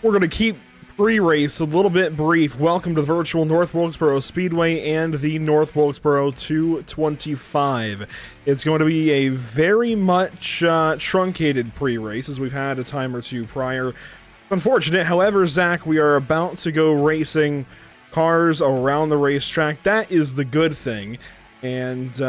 We're going to keep pre-race a little bit brief. Welcome to the virtual North Wilkesboro Speedway and the North Wilkesboro 225. It's going to be a very much truncated pre-race, as we've had a time or two prior. Unfortunate, however, Zach, we are about to go racing cars around the racetrack. That is the good thing. And,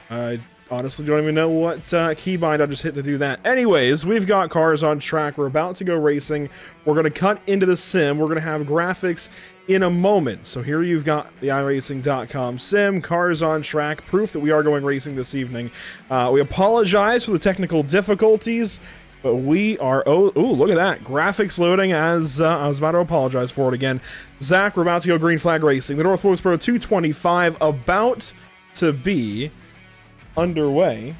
I honestly don't even know what keybind I just hit to do that. Anyways, we've got cars on track. We're about to go racing. We're going to cut into the sim. We're going to have graphics in a moment. So here you've got the iRacing.com sim, cars on track, proof that we are going racing this evening. We apologize for the technical difficulties, but we are... Oh, look at that. Graphics loading as I was about to apologize for it again. Zach, we're about to go green flag racing. The North Wilkesboro 225 about to be underway.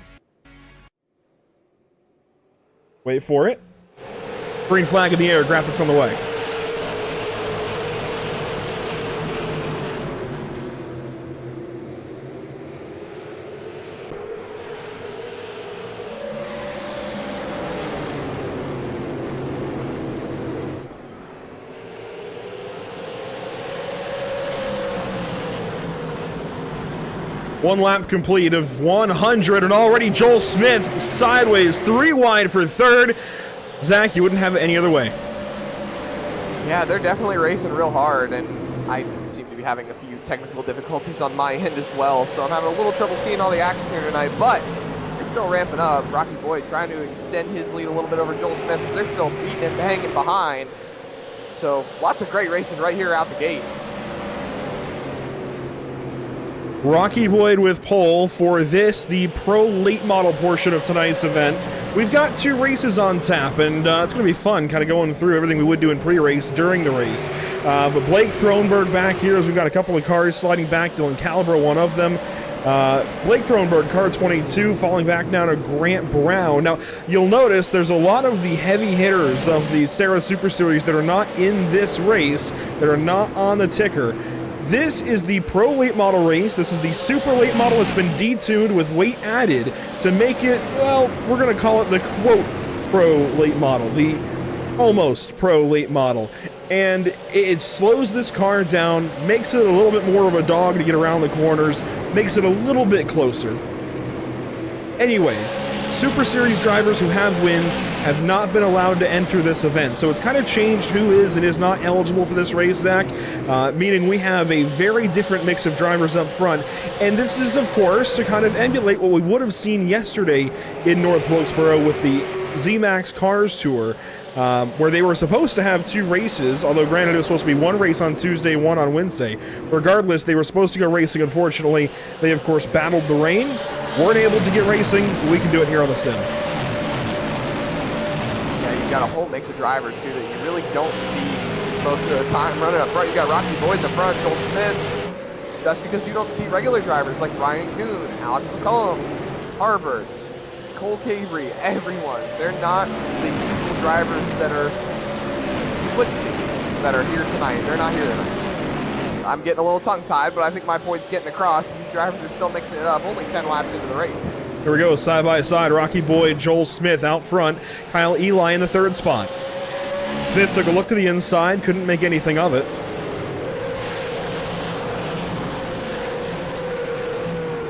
Wait for it. Green flag in the air, graphics on the way. One lap complete of 100, and already Joel Smith sideways, 3 wide for third. Zach, you wouldn't have it any other way. Yeah, they're definitely racing real hard, and I seem to be having a few technical difficulties on my end as well, so I'm having a little trouble seeing all the action here tonight, but they're still ramping up. Rocky Boyd trying to extend his lead a little bit over Joel Smith, because they're still beating him, hanging behind. So lots of great racing right here out the gate. Rocky Boyd with pole for this, the pro late model portion of tonight's event. We've got 2 races on tap, and it's going to be fun kind of going through everything we would do in pre-race during the race. But Blake Thronberg back here, as we've got a couple of cars sliding back. Dylan Calibro, one of them. Blake Thronberg, car 22, falling back now to Grant Brown. Now, you'll notice there's a lot of the heavy hitters of the SARA Super Series that are not in this race, that are not on the ticker. This is the pro late model race. This is the super late model. It's been detuned with weight added to make it, well, we're going to call it the quote pro late model, the almost pro late model. And it slows this car down, makes it a little bit more of a dog to get around the corners, makes it a little bit closer. Anyways, Super Series drivers who have wins have not been allowed to enter this event. So it's kind of changed who is and is not eligible for this race, Zach, meaning we have a very different mix of drivers up front. And this is, of course, to kind of emulate what we would have seen yesterday in North Wilkesboro with the Z-Max Cars Tour, where they were supposed to have 2 races, although granted it was supposed to be 1 race on Tuesday, 1 on Wednesday. Regardless, they were supposed to go racing. Unfortunately, they, of course, battled the rain. Weren't able to get racing. We can do it here on the sim. Yeah, you've got a whole mix of drivers here that you really don't see most of the time running up front. You got Rocky Boyd in the front, Joel Smith. That's because you don't see regular drivers like Ryan Kuhn, Alex McCollum, Harberts, Cole Cavery, everyone. They're not the usual drivers that are you would see that are here tonight. They're not here tonight. I'm getting a little tongue-tied, but I think my point's getting across. These drivers are still mixing it up, only 10 laps into the race. Here we go, side by side. Rocky Boyd, Joel Smith out front. Kyle Eli in the 3rd spot. Smith took a look to the inside, couldn't make anything of it.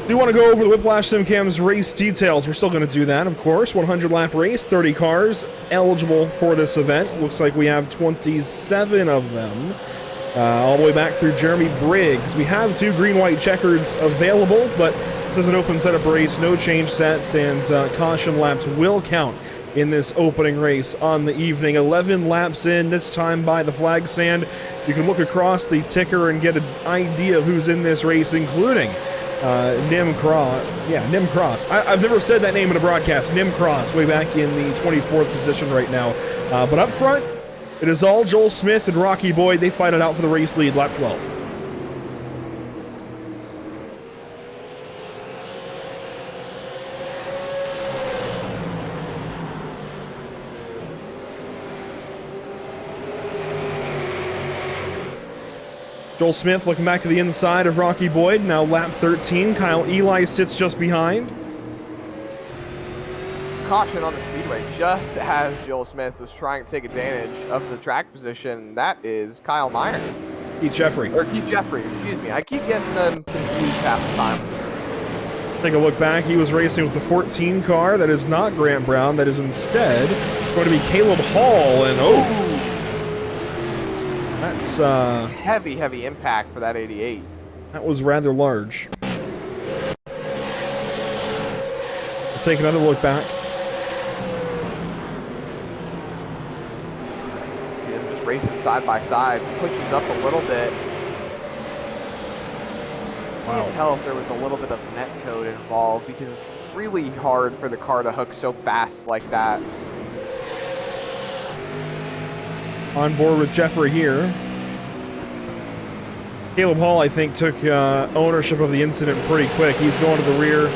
Do want to go over the Whiplash SimCam's race details. We're still going to do that, of course. 100-lap race, 30 cars eligible for this event. Looks like we have 27 of them. All the way back through Jeremy Briggs. We have 2 green-white checkers available, but this is an open setup race, no change sets, and caution laps will count in this opening race on the evening. 11 laps in, this time by the flag stand. You can look across the ticker and get an idea of who's in this race, including Nim Cross. Yeah, Nim Cross. I've never said that name in a broadcast. Nim Cross, way back in the 24th position right now. But up front, it is all Joel Smith and Rocky Boyd. They fight it out for the race lead, lap 12. Joel Smith looking back to the inside of Rocky Boyd. Now lap 13. Kyle Eli sits just behind. caution on the speedway just as Joel Smith was trying to take advantage of the track position. That is Kyle Meyer. Keith Jeffrey. Or Keith Jeffrey, excuse me. I keep getting them confused half the time. Take a look back. He was racing with the 14 car. That is not Grant Brown. That is instead going to be Caleb Hall. And that's heavy impact for that 88. That was rather large. We'll take another look back. See them just racing side by side. Pushes up a little bit. Wow. Can't tell if there was a little bit of net code involved because it's really hard for the car to hook so fast like that. On board with Jeffrey here. Caleb Hall, I think, took ownership of the incident pretty quick. He's going to the rear.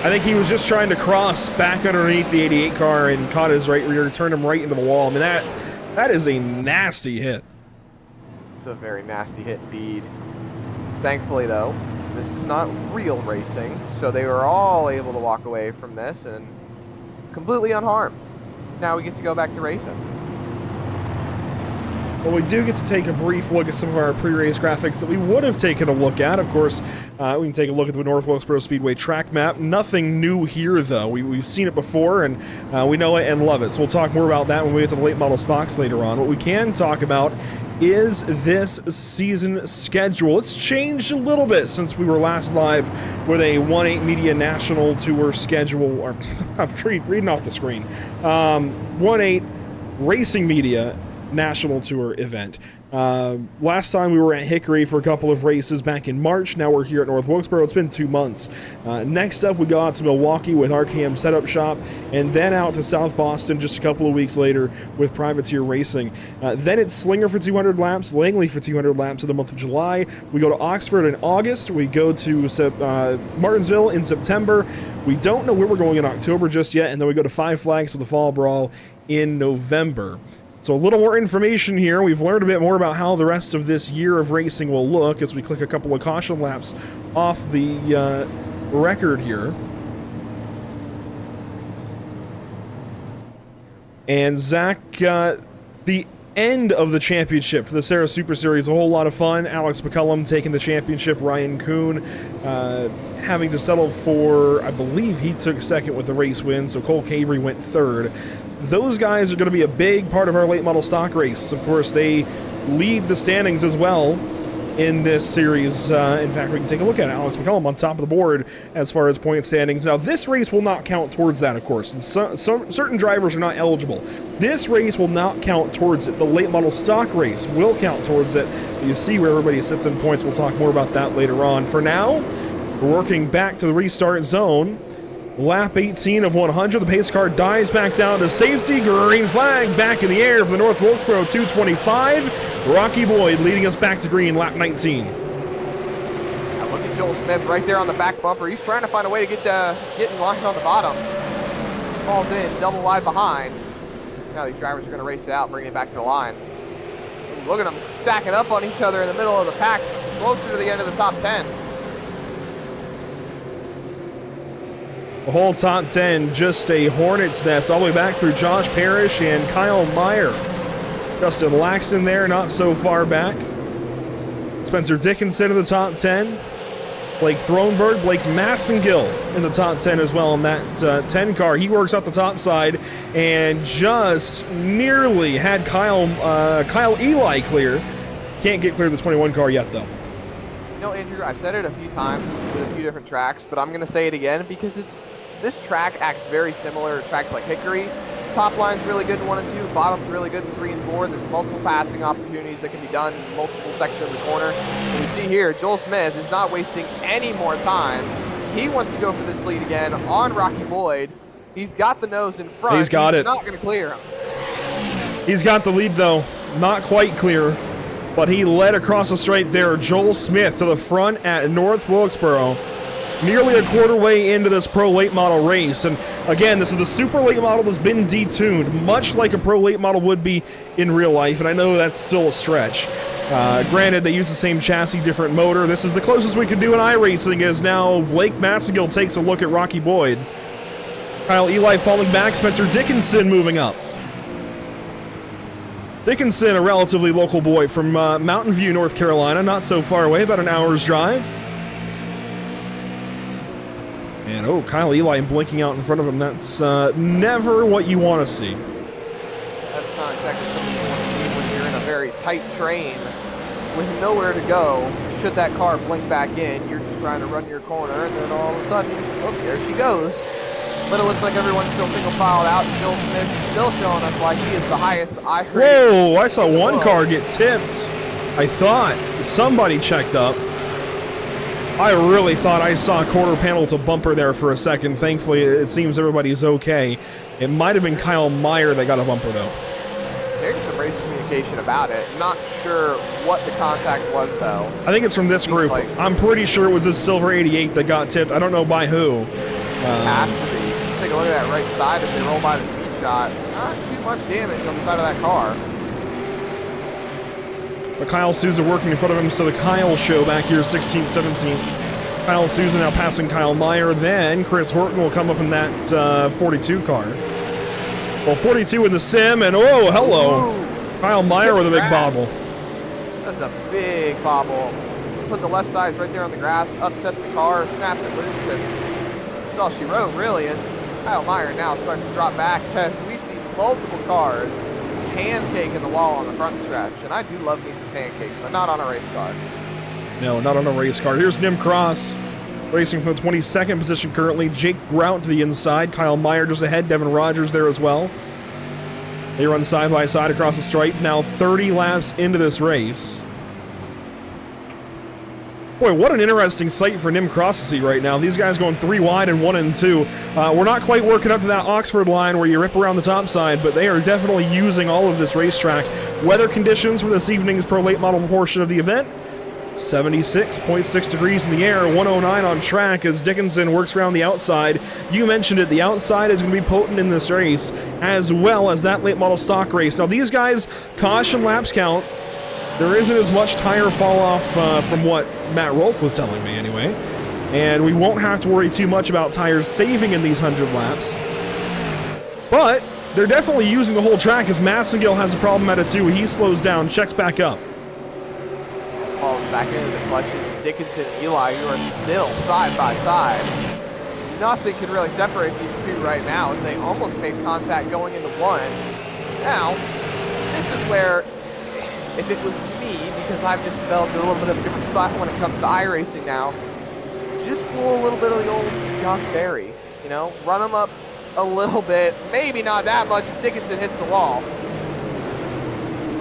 I think he was just trying to cross back underneath the 88 car and caught his right rear, turned him right into the wall. I mean, that is a nasty hit. It's a very nasty hit indeed. Thankfully, though, this is not real racing, so they were all able to walk away from this and completely unharmed. Now we get to go back to racing. Well, we do get to take a brief look at some of our pre-race graphics that we would have taken a look at. Of course, we can take a look at the North Wilkesboro Speedway track map. Nothing new here, though. We've seen it before, and we know it and love it. So we'll talk more about that when we get to the late model stocks later on. What we can talk about is this season schedule. It's changed a little bit since we were last live with a 1/8 Media National Tour schedule. Or, I'm reading off the screen. 1/8 Racing Media National Tour event. Last time we were at Hickory for a couple of races back in March. Now we're here at North Wilkesboro. It's been 2 months. Next up, we go out to Milwaukee with RKM Setup Shop, and then out to South Boston just a couple of weeks later with Privateer Racing. Then it's Slinger for 200 laps, Langley for 200 laps in the month of July. We go to Oxford in August. We go to Martinsville in September. We don't know where we're going in October just yet, and then we go to Five Flags for the Fall Brawl in November. So a little more information here. We've learned a bit more about how the rest of this year of racing will look as we click a couple of caution laps off the record here. And Zach, the end of the championship for the SARA Super Series, a whole lot of fun. Alex McCullum taking the championship, Ryan Kuhn having to settle for, I believe he took second with the race win, so Cole Cabry went third. Those guys are going to be a big part of our late model stock race. Of course, they lead the standings as well in this series. In fact, we can take a look at it. Alex McCullum on top of the board as far as point standings. Now, this race will not count towards that, of course. Certain drivers are not eligible. This race will not count towards it. The late model stock race will count towards it. You see where everybody sits in points. We'll talk more about that later on. For now, we're working back to the restart zone. Lap 18 of 100. The pace car dives back down to safety. Green flag back in the air for the North Wilkesboro 225. Rocky Boyd leading us back to green, lap 19. Now look at Joel Smith right there on the back bumper. He's trying to find a way to get in line on the bottom. Falls in, double wide behind. Now these drivers are going to race it out, bring it back to the line. Look at them stacking up on each other in the middle of the pack, closer to the end of the top 10. The whole top 10, just a hornet's nest all the way back through Josh Parrish and Kyle Meyer. Justin Laxton there, not so far back. Spencer Dickinson in the top 10. Blake Thronberg, Blake Massengill in the top 10 as well in that 10 car. He works off the top side and just nearly had Kyle Eli clear. Can't get clear of the 21 car yet, though. You know, Andrew, I've said it a few times with a few different tracks, but I'm going to say it again because this track acts very similar to tracks like Hickory. Top line's really good in 1 and 2, bottom's really good in 3 and 4. There's multiple passing opportunities that can be done in multiple sections of the corner. And you see here, Joel Smith is not wasting any more time. He wants to go for this lead again on Rocky Boyd. He's got the nose in front. He's got it. Not going to clear him. He's got the lead, though. Not quite clear, but he led across the stripe there. Joel Smith to the front at North Wilkesboro. Nearly a quarter way into this pro late model race. And again, this is the super late model that's been detuned, much like a pro late model would be in real life. And I know that's still a stretch. Granted, they use the same chassis, different motor. This is the closest we could do in iRacing as now Blake Massengill takes a look at Rocky Boyd. Kyle Eli falling back, Spencer Dickinson moving up. Dickinson, a relatively local boy from Mountain View, North Carolina, not so far away, about an hour's drive. And oh, Kyle Eli blinking out in front of him. That's never what you want to see. That's not exactly something you want to see when you're in a very tight train with nowhere to go. Should that car blink back in, you're just trying to run your corner, and then all of a sudden, oh, there she goes. But it looks like everyone's still single filed out. Joel Smith still showing us why he is the highest. I heard. Whoa, I saw one car get tipped. I thought somebody checked up. I really thought I saw quarter panel to bumper there for a second. Thankfully, it seems everybody's okay. It might have been Kyle Meyer that got a bumper, though. There's some race communication about it. Not sure what the contact was, though. I think it's from this group. I'm pretty sure it was this silver 88 that got tipped. I don't know by who. Has to be. Take a look at that right side. If they roll by the speed shot, not too much damage on the side of that car. But Kyle Souza working in front of him, so the Kyle show back here, 16th, 17th. Kyle Souza now passing Kyle Meyer. Then Chris Horton will come up in that 42 car. Well, 42 in the sim, and oh, hello. Ooh. Kyle Meyer with a big bobble. That's a big bobble. Put the left sides right there on the grass, upsets the car, snaps it loose, and that's all she wrote, really, is Kyle Meyer now starts to drop back as we see multiple cars pancaking the wall on the front stretch. And I do love me some pancakes, but not on a race car. No, not on a race car. Here's Nim Cross racing from the 22nd position currently. Jake Grout to the inside. Kyle Meyer just ahead. Devin Rogers there as well. They run side by side across the stripe. Now 30 laps into this race. Boy, what an interesting sight for Nim Cross to see right now. These guys going 3 wide and 1 and 2. We're not quite working up to that Oxford line where you rip around the top side, but they are definitely using all of this racetrack. Weather conditions for this evening's Pro Late Model portion of the event. 76.6 degrees in the air, 109 on track as Dickinson works around the outside. You mentioned it, the outside is going to be potent in this race, as well as that late model stock race. Now these guys, caution laps count. There isn't as much tire fall off from what Matt Rolfe was telling me anyway. And we won't have to worry too much about tires saving in these 100 laps. But they're definitely using the whole track as Massengill has a problem at it too. He slows down, checks back up. Falls back into the clutches. Dickinson and Eli, who are still side by side. Nothing can really separate these two right now as they almost made contact going into one. Now, this is where, if it was me, because I've just developed a little bit of a different spot when it comes to iRacing now, just pull a little bit of the old Josh Berry, you know, run him up a little bit, maybe not that much as Dickinson hits the wall.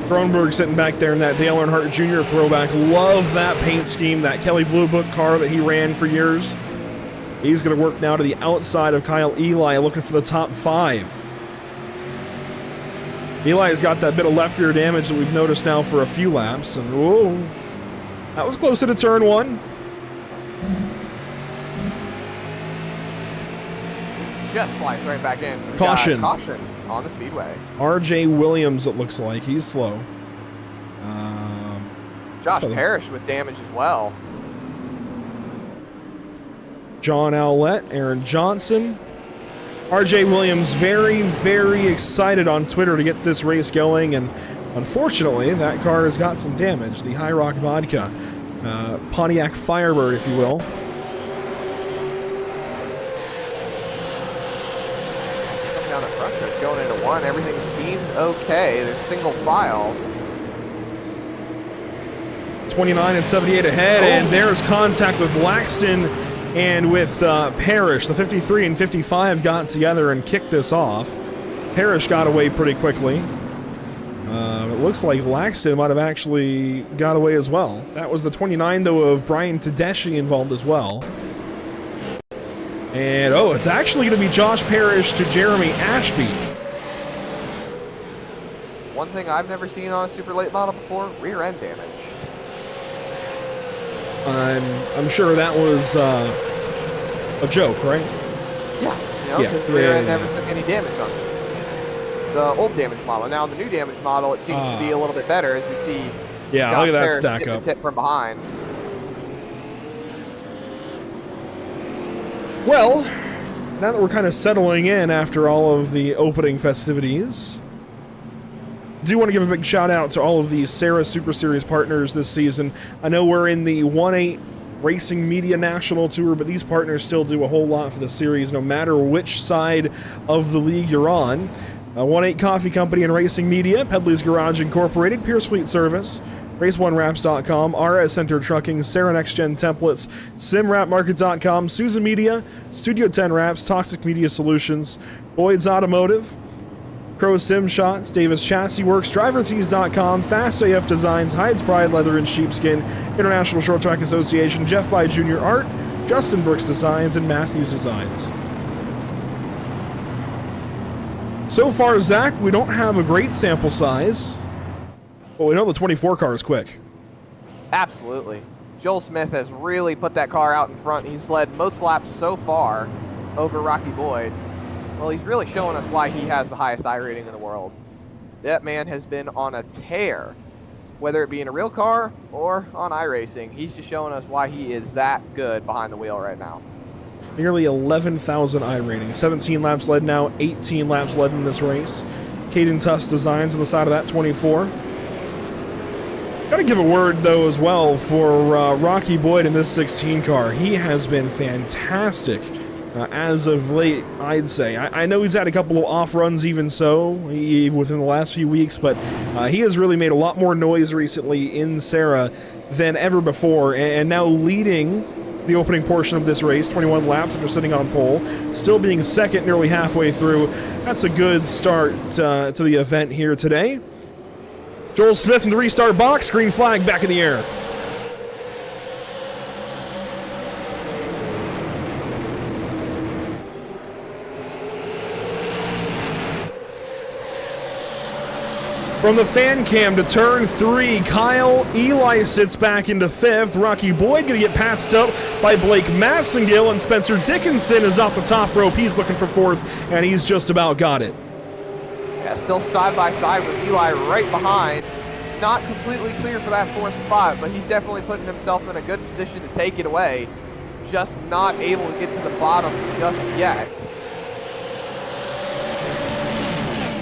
Kronberg sitting back there in that Dale Earnhardt Jr. throwback. Love that paint scheme, that Kelly Blue Book car that he ran for years. He's going to work now to the outside of Kyle Eli, looking for the top 5. Eli has got that bit of left rear damage that we've noticed now for a few laps, and whoa, that was close to turn 1. Just slides right back in. Caution. Caution on the speedway. RJ Williams, it looks like. He's slow. Josh Parrish with damage as well. John Owlett, Aaron Johnson. RJ Williams very, very excited on Twitter to get this race going, and unfortunately, that car has got some damage. The High Rock Vodka. Pontiac Firebird, if you will. Down the front stretch going into one. Everything seems okay. There's single file. 29 and 78 ahead, and there's contact with Laxton and with Parrish. The 53 and 55 got together and kicked this off. Parrish got away pretty quickly. It looks like Laxton might have actually got away as well. That was the 29, though, of Brian Tedeschi involved as well. And, oh, it's actually going to be Josh Parrish to Jeremy Ashby. One thing I've never seen on a super late model before, rear end damage. I'm sure that was a joke, right? Yeah, you know, because the rear end never took any damage on it. The old damage model. Now the new damage model, it seems to be a little bit better as we see. Yeah, Josh look at that Parrish stack get up. the tip from behind. Well, Now that we're kind of settling in after all of the opening festivities, do want to give a big shout out to all of the SARA Super Series partners this season. I know we're in the 1-8 Racing Media National Tour, but these partners still do a whole lot for the series, no matter which side of the league you're on. 1-8 Coffee Company and Racing Media, Pedley's Garage Incorporated, Pierce Fleet Service, Race1Wraps.com, RS Center Trucking, SARA Next Gen Templates, SimWrapMarket.com, Susan Media, Studio 10 Wraps, Toxic Media Solutions, Boyd's Automotive, Crow Sim Shots, Davis Chassis Works, DriverTees.com, Fast AF Designs, Hides Pride Leather and Sheepskin, International Short Track Association, Jeff By Jr. Art, Justin Brooks Designs, and Matthews Designs. So far, Zach, we don't have a great sample size, but we know the 24 car is quick. Absolutely. Joel Smith has really put that car out in front. He's led most laps so far over Rocky Boyd. Well, he's really showing us why he has the highest I rating in the world. That man has been on a tear, whether it be in a real car or on iRacing. He's just showing us why he is that good behind the wheel right now. Nearly 11,000 I rating. 17 laps led now, 18 laps led in this race. Caden Tuss Designs on the side of that 24. Gotta give a word, though, as well for Rocky Boyd in this 16 car. He has been fantastic as of late, I'd say. I know he's had a couple of off runs even so, within the last few weeks, but he has really made a lot more noise recently in SARA than ever before, and now leading the opening portion of this race, 21 laps after sitting on pole, still being second nearly halfway through. That's a good start to the event here today. Joel Smith in the restart box, green flag back in the air. From the fan cam to turn 3, Kyle Eli sits back into 5th. Rocky Boyd going to get passed up by Blake Massengill, and Spencer Dickinson is off the top rope. He's looking for 4th, and he's just about got it. Yeah, still side by side with Eli right behind. Not completely clear for that 4th spot, but he's definitely putting himself in a good position to take it away. Just not able to get to the bottom just yet.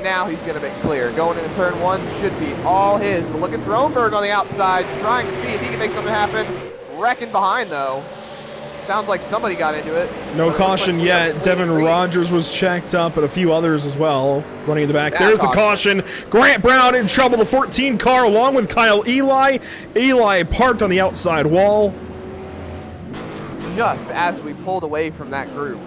Now he's going to make clear. Going into turn 1 should be all his. But look at Thronberg on the outside, trying to see if he can make something happen. Wrecking behind, though. Sounds like somebody got into it. No caution yet. Devin Rogers was checked up, but a few others as well running in the back. There's the caution. Grant Brown in trouble. The 14 car along with Kyle Eli. Eli parked on the outside wall. Just as we pulled away from that group.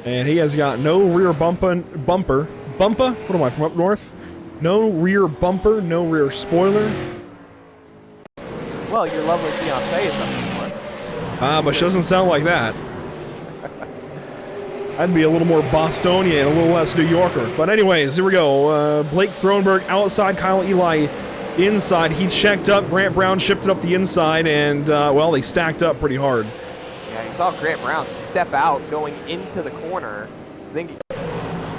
And he has got no rear bumper? What am I, from up north? No rear bumper, no rear spoiler. Well, your lovely fiancée is up north. But she doesn't sound like that. I'd be a little more Bostonian, a little less New Yorker. But anyways, here we go. Blake Thronberg outside, Kyle Eli inside. He checked up, Grant Brown shipped it up the inside, and, well, they stacked up pretty hard. Yeah, you saw Grant Brown step out going into the corner. I think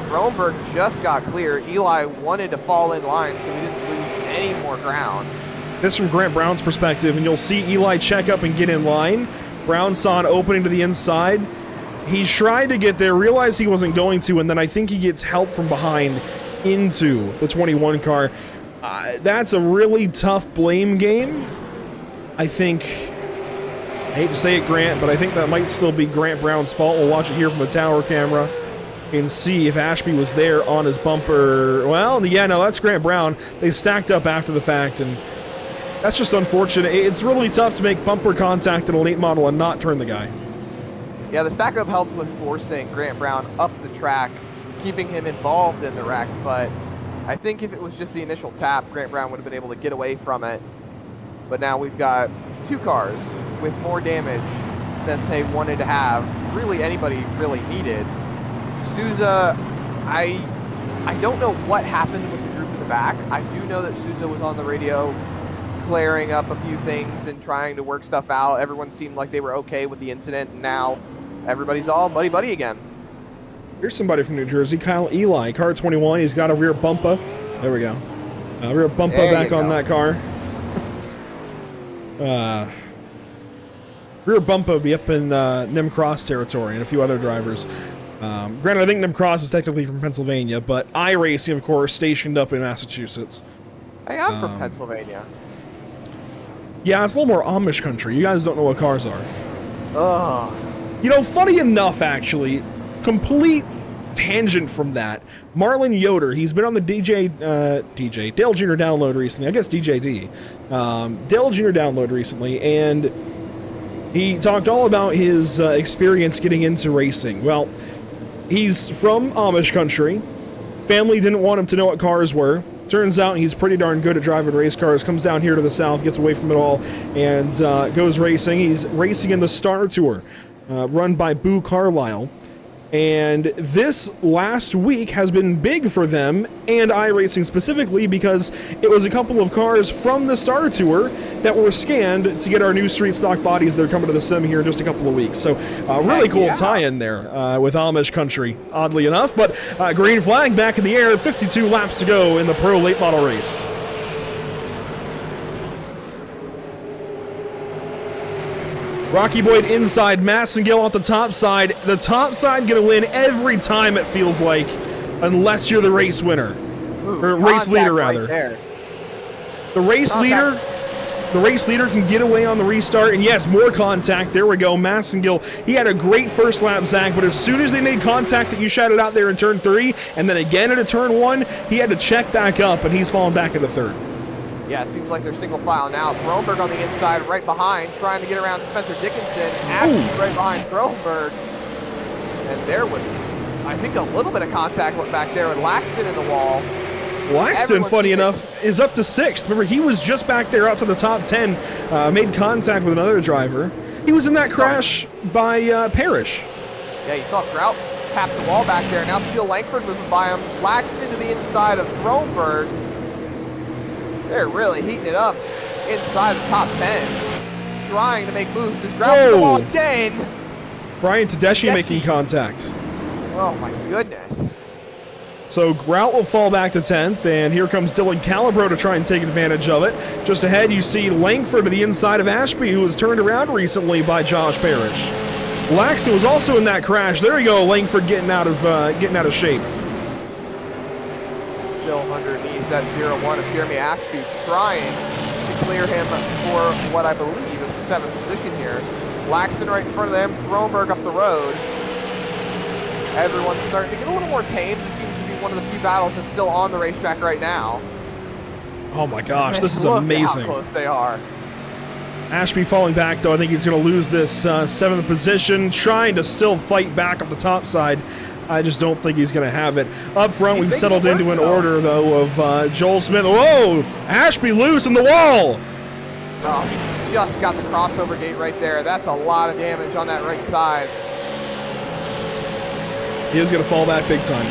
Thronberg just got clear. Eli wanted to fall in line so he didn't lose any more ground. This from Grant Brown's perspective, and you'll see Eli check up and get in line. Brown saw an opening to the inside. He tried to get there, realized he wasn't going to, and then I think he gets help from behind into the 21 car. That's a really tough blame game. I hate to say it, Grant, but I think that might still be Grant Brown's fault. We'll watch it here from the tower camera and see if Ashby was there on his bumper. Well, yeah, no, that's Grant Brown. They stacked up after the fact, and that's just unfortunate. It's really tough to make bumper contact in a late model and not turn the guy. Yeah, the stack up helped with forcing Grant Brown up the track, keeping him involved in the wreck, but I think if it was just the initial tap, Grant Brown would have been able to get away from it. But now we've got 2 cars with more damage than they wanted to have, really anybody really needed. Souza, I don't know what happened with the group in the back. I do know that Souza was on the radio clearing up a few things and trying to work stuff out. Everyone seemed like they were okay with the incident, and now everybody's all buddy-buddy again. Here's somebody from New Jersey, Kyle Eli, car 21. He's got a rear bumper. There we go. Rear bumper back on that car. Rear Bumpa will be up in Nim Cross territory and a few other drivers. Granted, I think Nim Cross is technically from Pennsylvania, but iRacing, of course, stationed up in Massachusetts. Hey, I'm from Pennsylvania. Yeah, it's a little more Amish country. You guys don't know what cars are. Ugh. You know, funny enough, actually, complete tangent from that. Marlon Yoder, he's been on the Dale Jr. download recently. I guess DJD. Dale Jr. download recently, and he talked all about his experience getting into racing. Well, he's from Amish country. Family didn't want him to know what cars were. Turns out he's pretty darn good at driving race cars. Comes down here to the south, gets away from it all, and goes racing. He's racing in the Star Tour, run by Boo Carlisle. And this last week has been big for them, and iRacing specifically, because it was a couple of cars from the Star Tour that were scanned to get our new street stock bodies that are coming to the sim here in just a couple of weeks. So really cool tie-in there with Amish country, oddly enough. But green flag back in the air, 52 laps to go in the Pro Late Model race. Rocky Boyd inside, Massengill off the top side. The top side gonna win every time, it feels like, unless you're the race winner. Or race leader, rather. Right the race leader can get away on the restart, and yes, more contact. There we go. Massengill, he had a great first lap, Zach, but as soon as they made contact that you shouted out there in turn 3, and then again into turn 1, he had to check back up, and he's fallen back into third. Yeah, it seems like they're single file now. Throneberg on the inside, right behind, trying to get around Spencer Dickinson. Ashby right behind Throneberg. And there was, I think, a little bit of contact went back there with Laxton in the wall. Laxton, funny enough, is up to 6th. Remember, he was just back there outside the top 10, made contact with another driver. He was in that crash by Parrish. Yeah, you saw Grout tap the wall back there. Now Steele Langford moving by him. Laxton to the inside of Throneberg. They're really heating it up inside the top 10. Trying to make moves. Is Grout the wall again. Brian Tedeschi making contact. Oh my goodness. So Grout will fall back to 10th, and here comes Dylan Calabro to try and take advantage of it. Just ahead, you see Langford to the inside of Ashby, who was turned around recently by Josh Parrish. Laxton was also in that crash. There you go, Langford getting out of shape. Still underneath that 0-1 of Jeremy Ashby, trying to clear him for what I believe is the 7th position here. Laxton right in front of them, Throneberg up the road. Everyone's starting to get a little more tame. This seems to be one of the few battles that's still on the racetrack right now. Oh my gosh, this is amazing. How close they are. Ashby falling back, though. I think he's going to lose this 7th position, trying to still fight back up the top side. I just don't think he's going to have it. Up front, we've settled into an order, though, of Joel Smith. Whoa! Ashby loose in the wall! Oh, he just got the crossover gate right there. That's a lot of damage on that right side. He is going to fall back big time.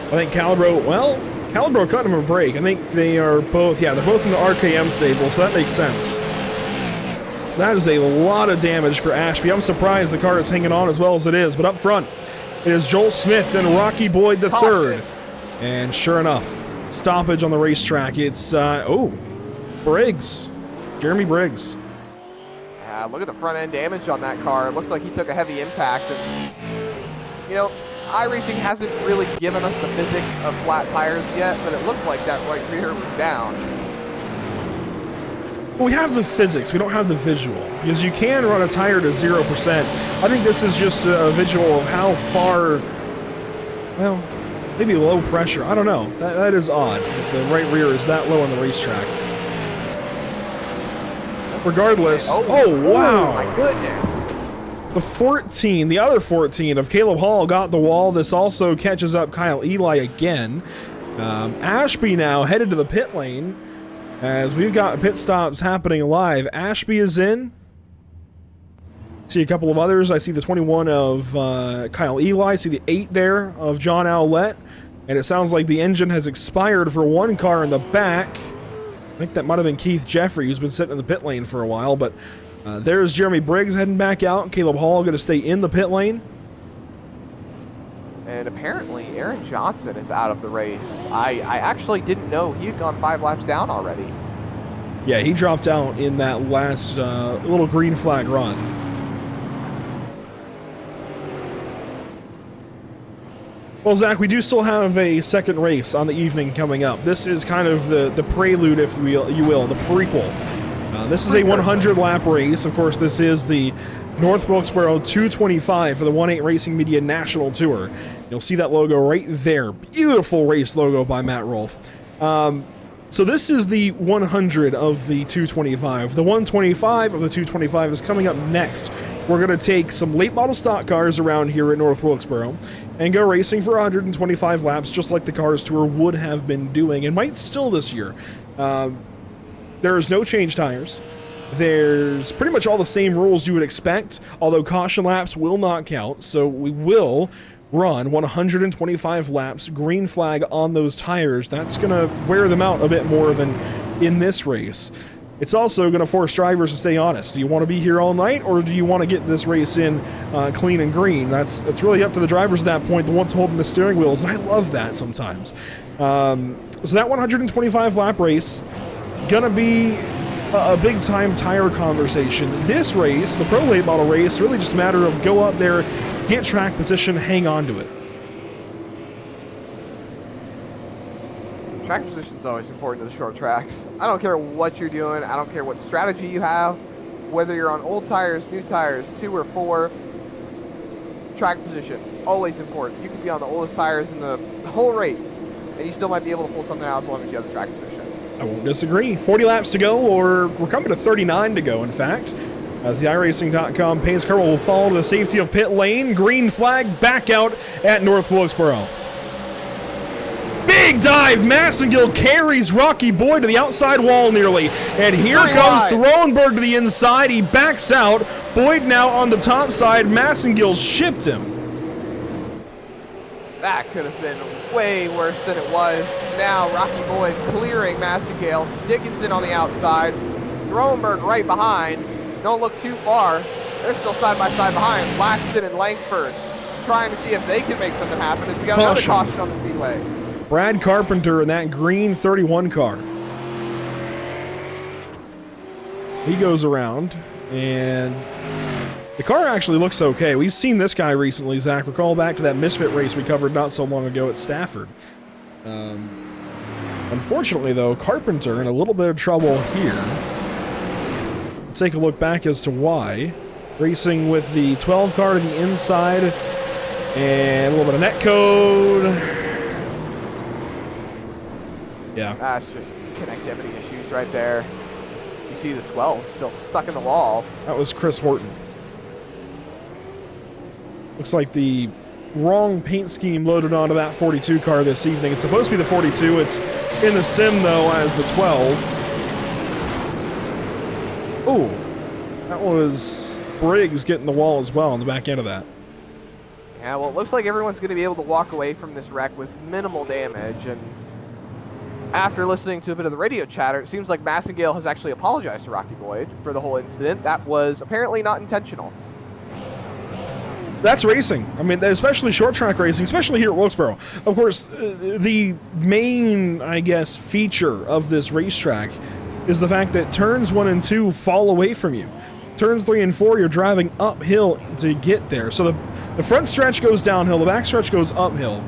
I think Calabro cut him a break. I think they are both, they're both in the RKM stable, so that makes sense. That is a lot of damage for Ashby. I'm surprised the car is hanging on as well as it is. But up front, it is Joel Smith and Rocky Boyd III. And sure enough, stoppage on the racetrack. It's, Briggs. Jeremy Briggs. Yeah, look at the front end damage on that car. It looks like he took a heavy impact. And, you know, iRacing hasn't really given us the physics of flat tires yet, but it looked like that right rear was down. We have the physics, we don't have the visual, because you can run a tire to 0%. I think this is just a visual of how far, well, maybe low pressure. I don't know. That is odd. The right rear is that low on the racetrack. Regardless, wow. My goodness. The other 14 of Caleb Hall got the wall. This also catches up Kyle Eli again. Ashby now headed to the pit lane. As we've got pit stops happening live. Ashby is in. See a couple of others. I see the 21 of Kyle Eli. I see the 8 there of John Owlett. And it sounds like the engine has expired for one car in the back. I think that might have been Keith Jeffrey, who's been sitting in the pit lane for a while. But there's Jeremy Briggs heading back out. Caleb Hall going to stay in the pit lane. And apparently Aaron Johnson is out of the race. I actually didn't know he had gone 5 laps down already. Yeah, he dropped out in that last little green flag run. Well, Zach, we do still have a second race on the evening coming up. This is kind of the prelude, if you will, the prequel. This is a 100-lap race. Of course, this is the North Wilkesboro 225 for the 1-8 Racing Media National Tour. You'll see that logo right there. Beautiful race logo by Matt Rolfe. So this is the 100 of the 225. The 125 of the 225 is coming up next. We're going to take some late model stock cars around here at North Wilkesboro and go racing for 125 laps, just like the Cars Tour would have been doing and might still this year. There's no change tires. There's pretty much all the same rules you would expect, although caution laps will not count. So we will run 125 laps, green flag on those tires. That's going to wear them out a bit more than in this race. It's also going to force drivers to stay honest. Do you want to be here all night, or do you want to get this race in clean and green? That's really up to the drivers at that point, the ones holding the steering wheels, and I love that sometimes. So that 125 lap race, going to be a big time tire conversation. This race, the Pro Late Model race, really just a matter of go up there, get track position, hang on to it. Track position is always important to the short tracks. I don't care what you're doing. I don't care what strategy you have. Whether you're on old tires, new tires, 2 or 4, track position, always important. You could be on the oldest tires in the whole race, and you still might be able to pull something out as long as you have the track position. I won't disagree. 40 laps to go, or we're coming to 39 to go, in fact. As the iRacing.com pace car will follow to the safety of pit lane. Green flag back out at North Wilkesboro. Big dive. Massengill carries Rocky Boyd to the outside wall nearly. And here comes Throenberg to the inside. He backs out. Boyd now on the top side. Massengill shipped him. That could have been way worse than it was. Now Rocky Boyd clearing Massengill. Dickinson on the outside. Throenberg right behind. Don't look too far. They're still side by side behind. Laxton and Langford trying to see if they can make something happen as we got another caution on the speedway. Brad Carpenter in that green 31 car. He goes around, and the car actually looks okay. We've seen this guy recently, Zach. Recall back to that Misfit race we covered not so long ago at Stafford. Unfortunately, though, Carpenter in a little bit of trouble here. Take a look back as to why. Racing with the 12 car to the inside, and a little bit of net code. Yeah. That's just connectivity issues right there. You see the 12 still stuck in the wall. That was Chris Horton. Looks like the wrong paint scheme loaded onto that 42 car this evening. It's supposed to be the 42. It's in the sim, though, as the 12. Oh, that was Briggs getting the wall as well on the back end of that. Yeah, well, it looks like everyone's going to be able to walk away from this wreck with minimal damage, and after listening to a bit of the radio chatter, it seems like Massengill has actually apologized to Rocky Boyd for the whole incident. That was apparently not intentional. That's racing. I mean, especially short track racing, especially here at Wilkesboro. Of course, the main, I guess, feature of this racetrack is the fact that turns 1 and 2 fall away from you. Turns 3 and 4, you're driving uphill to get there. So the front stretch goes downhill, the back stretch goes uphill.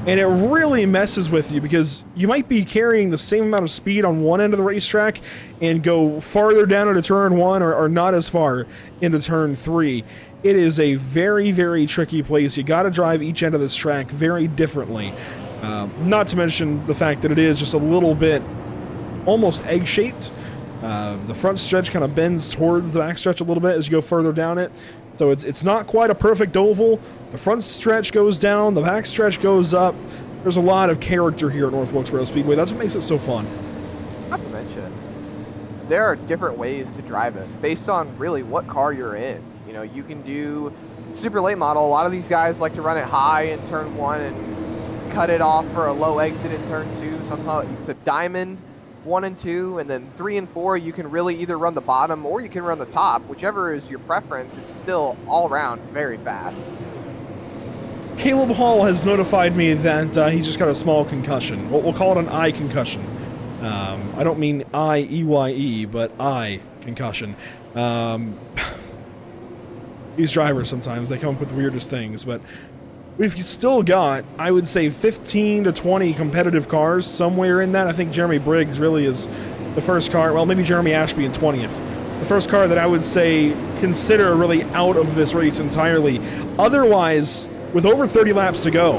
And it really messes with you because you might be carrying the same amount of speed on one end of the racetrack and go farther down into turn 1 or not as far into turn 3. It is a very, very tricky place. You got to drive each end of this track very differently. Not to mention the fact that it is just a little bit almost egg-shaped. The front stretch kind of bends towards the back stretch a little bit as you go further down it. So it's not quite a perfect oval. The front stretch goes down, the back stretch goes up. There's a lot of character here at North Wilkesboro Speedway. That's what makes it so fun. Not to mention, there are different ways to drive it based on really what car you're in. You know, you can do super late model. A lot of these guys like to run it high in turn 1 and cut it off for a low exit in turn 2. Somehow it's a diamond 1 and 2, and then 3 and 4 you can really either run the bottom or you can run the top. Whichever is your preference, it's still all around very fast. Caleb Hall has notified me that he's just got a small concussion. We'll call it an eye concussion. I don't mean I-E-Y-E, but I, concussion. These drivers sometimes, they come up with the weirdest things, but we've still got, I would say, 15 to 20 competitive cars somewhere in that. I think Jeremy Briggs really is the first car, well, maybe Jeremy Ashby in 20th. The first car that I would say consider really out of this race entirely. Otherwise, with over 30 laps to go,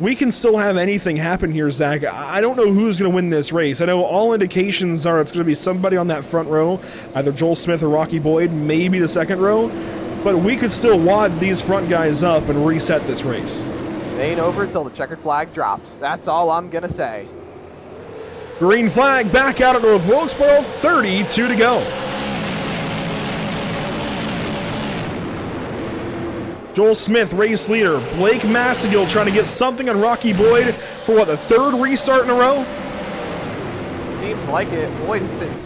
we can still have anything happen here, Zach. I don't know who's going to win this race. I know all indications are it's going to be somebody on that front row, either Joel Smith or Rocky Boyd, maybe the second row. But we could still wad these front guys up and reset this race. It ain't over until the checkered flag drops. That's all I'm going to say. Green flag back out at North Wilkesboro, 32 to go. Joel Smith, race leader. Blake Massagill trying to get something on Rocky Boyd for, what, the third restart in a row? Seems like it. Boyd has been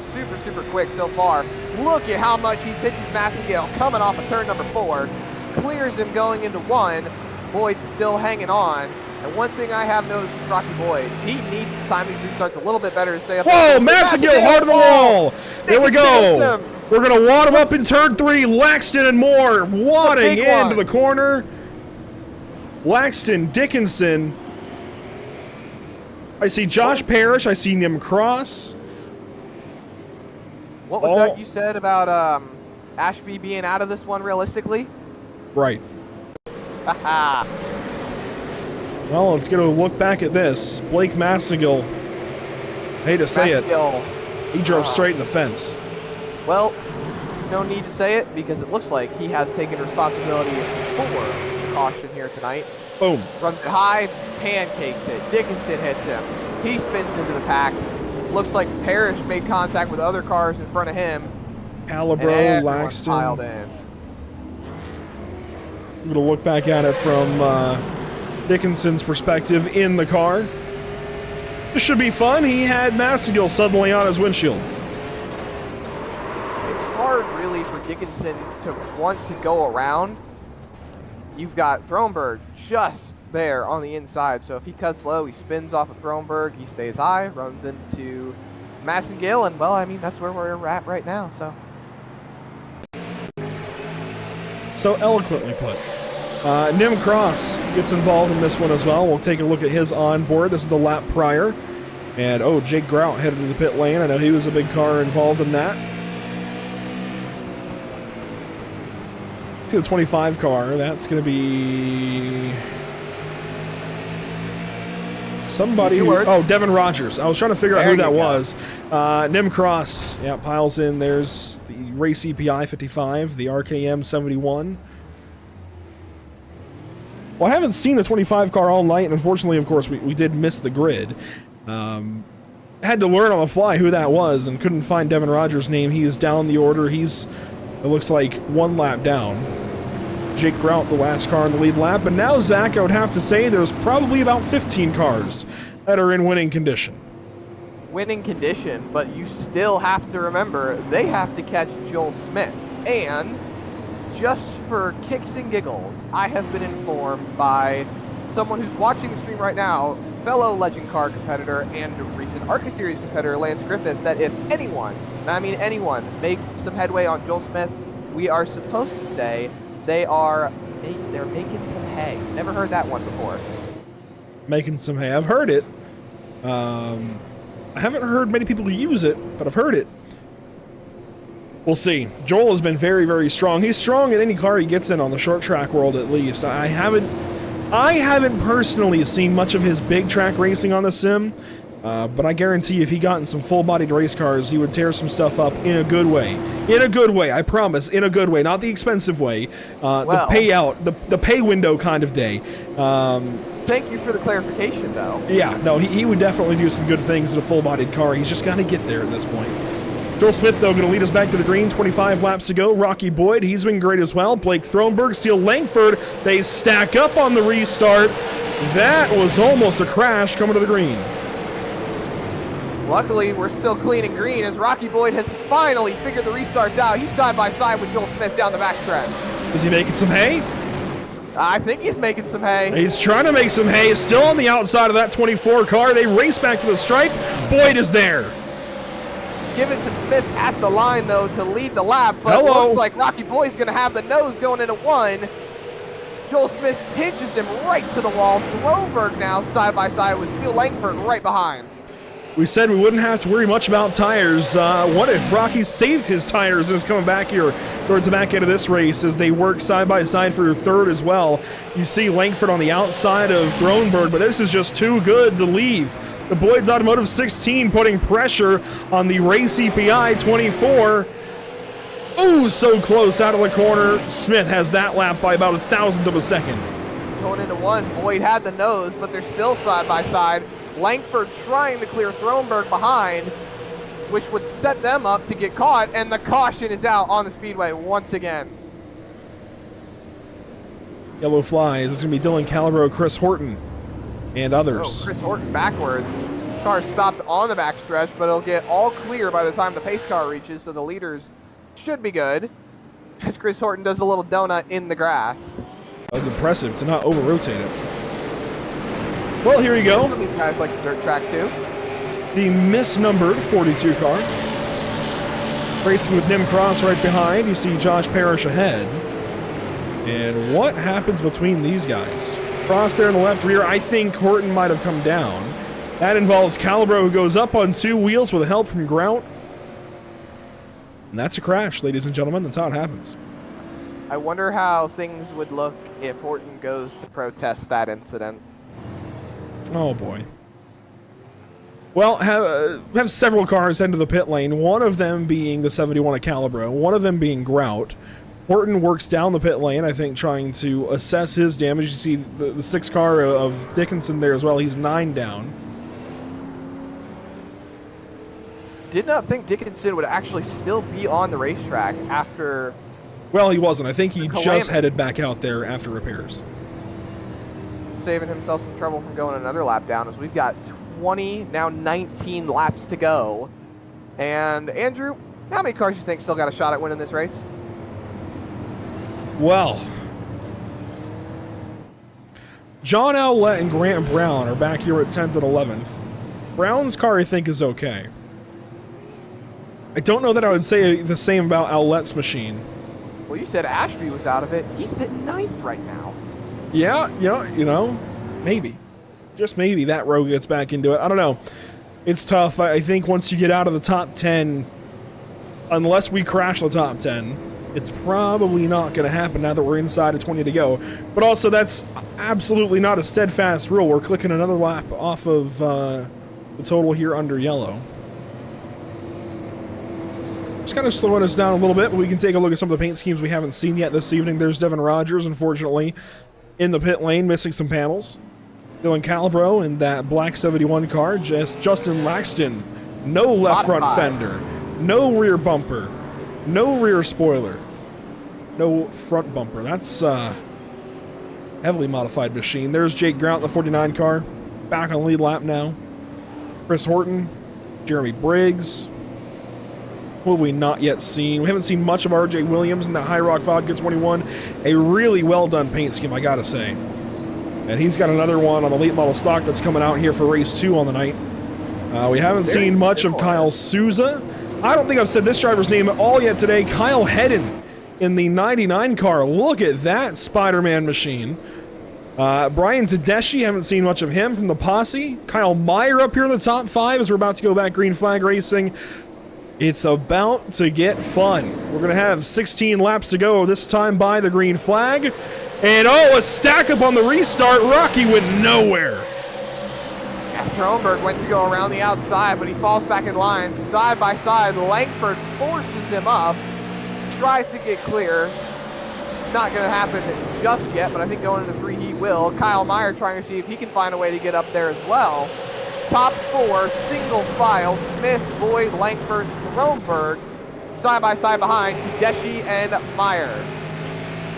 super quick so far. Look at how much he pitches Massagill coming off of turn number 4. Clears him going into 1. Boyd's still hanging on. And one thing I have noticed with Rocky Boyd, he needs to time these restarts a little bit better to stay up. Whoa, Massagill hard to the wall. There we go. We're going to wad him up in turn 3. Laxton and Moore wadding into the corner. Laxton, Dickinson. I see Josh Parrish. I see Nim Cross. What was that you said about Ashby being out of this one realistically? Right. Haha. Well, let's get a look back at this. Blake Massagill. I hate to say it. He drove straight in the fence. Well, no need to say it because it looks like he has taken responsibility for the caution here tonight. Boom. Runs it high, pancakes it. Dickinson hits him. He spins into the pack. Looks like Parrish made contact with other cars in front of him. Calabro, Laxton. Piled in. I'm going to look back at it from Dickinson's perspective in the car. This should be fun. He had Massagill suddenly on his windshield. It's hard, really, for Dickinson to want to go around. You've got Thronberg just there on the inside, so if he cuts low, he spins off of Thronberg, he stays high, runs into Massagill, and, well, I mean, that's where we're at right now, so. So eloquently put. Nim Cross gets involved in this one as well. We'll take a look at his onboard. This is the lap prior. And, oh, Jake Grout headed to the pit lane. I know he was a big car involved in that. See the 25 car. That's going to be somebody who, oh, Devin Rogers. I was trying to figure out who that was. Nim Cross, yeah, piles in. There's the Race EPI 55, the RKM 71. Well, I haven't seen the 25 car all night, and unfortunately, of course, we did miss the grid. Had to learn on the fly who that was and couldn't find Devin Rogers' name. He is down the order. He's, it looks like, one lap down. Jake Grout, the last car in the lead lap. And now, Zach, I would have to say there's probably about 15 cars that are in winning condition. Winning condition, but you still have to remember they have to catch Joel Smith. And just for kicks and giggles, I have been informed by someone who's watching the stream right now, fellow Legend Car competitor and recent ARCA Series competitor Lance Griffith, that if anyone, and I mean anyone, makes some headway on Joel Smith, we are supposed to say they're making some hay. Never heard that one before. Making some hay. I've heard it. I haven't heard many people use it, but I've heard it. We'll see. Joel has been very, very strong. He's strong in any car he gets in on the short track world, at least. I haven't personally seen much of his big track racing on the sim, but I guarantee if he got in some full-bodied race cars, he would tear some stuff up in a good way. In a good way, I promise. In a good way, not the expensive way. The payout, the pay window kind of day. Thank you for the clarification, though. Yeah, no, he would definitely do some good things in a full-bodied car. He's just got to get there at this point. Joel Smith, though, going to lead us back to the green. 25 laps to go. Rocky Boyd, he's been great as well. Blake Thronberg, Steele Langford, they stack up on the restart. That was almost a crash coming to the green. Luckily, we're still clean and green as Rocky Boyd has finally figured the restarts out. He's side by side with Joel Smith down the backstretch. Is he making some hay? I think he's making some hay. He's trying to make some hay. Still on the outside of that 24 car. They race back to the stripe. Boyd is there. Give it to Smith at the line, though, to lead the lap. But it looks like Rocky Boyd's going to have the nose going into one. Joel Smith pinches him right to the wall. Throberg now side by side with Steele Langford right behind. We said we wouldn't have to worry much about tires. What if Rocky saved his tires and is coming back here towards the back end of this race as they work side by side for third as well? You see Langford on the outside of Throberg, but this is just too good to leave. The Boyd's Automotive 16 putting pressure on the Race EPI 24. Ooh, so close out of the corner. Smith has that lap by about 1,000th of a second. Going into one, Boyd had the nose, but they're still side by side. Langford trying to clear Throberg behind, which would set them up to get caught, and the caution is out on the speedway once again. Yellow flies. It's going to be Dylan Calabro, Chris Horton, and others. Oh, Chris Horton backwards. Car stopped on the backstretch, but it'll get all clear by the time the pace car reaches, so the leaders should be good, as Chris Horton does a little donut in the grass. That was impressive to not over-rotate it. Well, here you go. Some of these guys like the dirt track too. The misnumbered 42 car. Racing with Nim Cross right behind. You see Josh Parrish ahead. And what happens between these guys? Cross there in the left rear. I think Horton might have come down. That involves Calabro, who goes up on two wheels with help from Grout. And that's a crash, ladies and gentlemen. That's how it happens. I wonder how things would look if Horton goes to protest that incident. Oh, boy. Well, have several cars into the pit lane, one of them being the 71 at Calabro, one of them being Grout. Horton works down the pit lane, I think, trying to assess his damage. You see the 6 car of Dickinson there as well. He's 9 down. Did not think Dickinson would actually still be on the racetrack after... Well, he wasn't. I think he just headed back out there after repairs. Saving himself some trouble from going another lap down, as we've got 20, now 19 laps to go. And Andrew, how many cars do you think still got a shot at winning this race? Well, John Owlett and Grant Brown are back here at 10th and 11th. Brown's car, I think, is okay. I don't know that I would say the same about Owlett's machine. Well, you said Ashby was out of it. He's sitting 9th right now. Yeah, you know, maybe. Just maybe that row gets back into it. I don't know. It's tough. I think once you get out of the top 10, unless we crash the top 10, it's probably not going to happen now that we're inside of 20 to go. But also, that's absolutely not a steadfast rule. We're clicking another lap off of the total here under yellow. Just kind of slowing us down a little bit, but we can take a look at some of the paint schemes we haven't seen yet this evening. There's Devin Rogers, unfortunately, in the pit lane, missing some panels. Dylan Calabro in that black 71 car. Justin Laxton, no left front fender, no rear bumper, no rear spoiler, no front bumper. That's heavily modified machine. There's Jake Grout in the 49 car, back on lead lap now. Chris Horton, Jeremy Briggs. What have we not yet seen? We haven't seen much of RJ Williams in the High Rock Vodka 21. A really well done paint scheme, I gotta say. And he's got another one on the late model stock that's coming out here for race 2 on the night. We haven't seen much of Kyle Souza. I don't think I've said this driver's name at all yet today. Kyle Hedden in the 99 car. Look at that Spider-Man machine. Brian Tedeschi, haven't seen much of him from the posse. Kyle Meyer up here in the top 5 as we're about to go back green flag racing. It's about to get fun. We're going to have 16 laps to go, this time by the green flag. And oh, a stack up on the restart. Rocky went nowhere. Yeah, Throberg went to go around the outside, but he falls back in line. Side by side, Langford forces him up. Tries to get clear. Not going to happen just yet, but I think going into 3 he will. Kyle Meyer trying to see if he can find a way to get up there as well. Top 4, single file, Smith, Boyd, Langford, Throberg, side by side behind, Tedeschi and Meyer.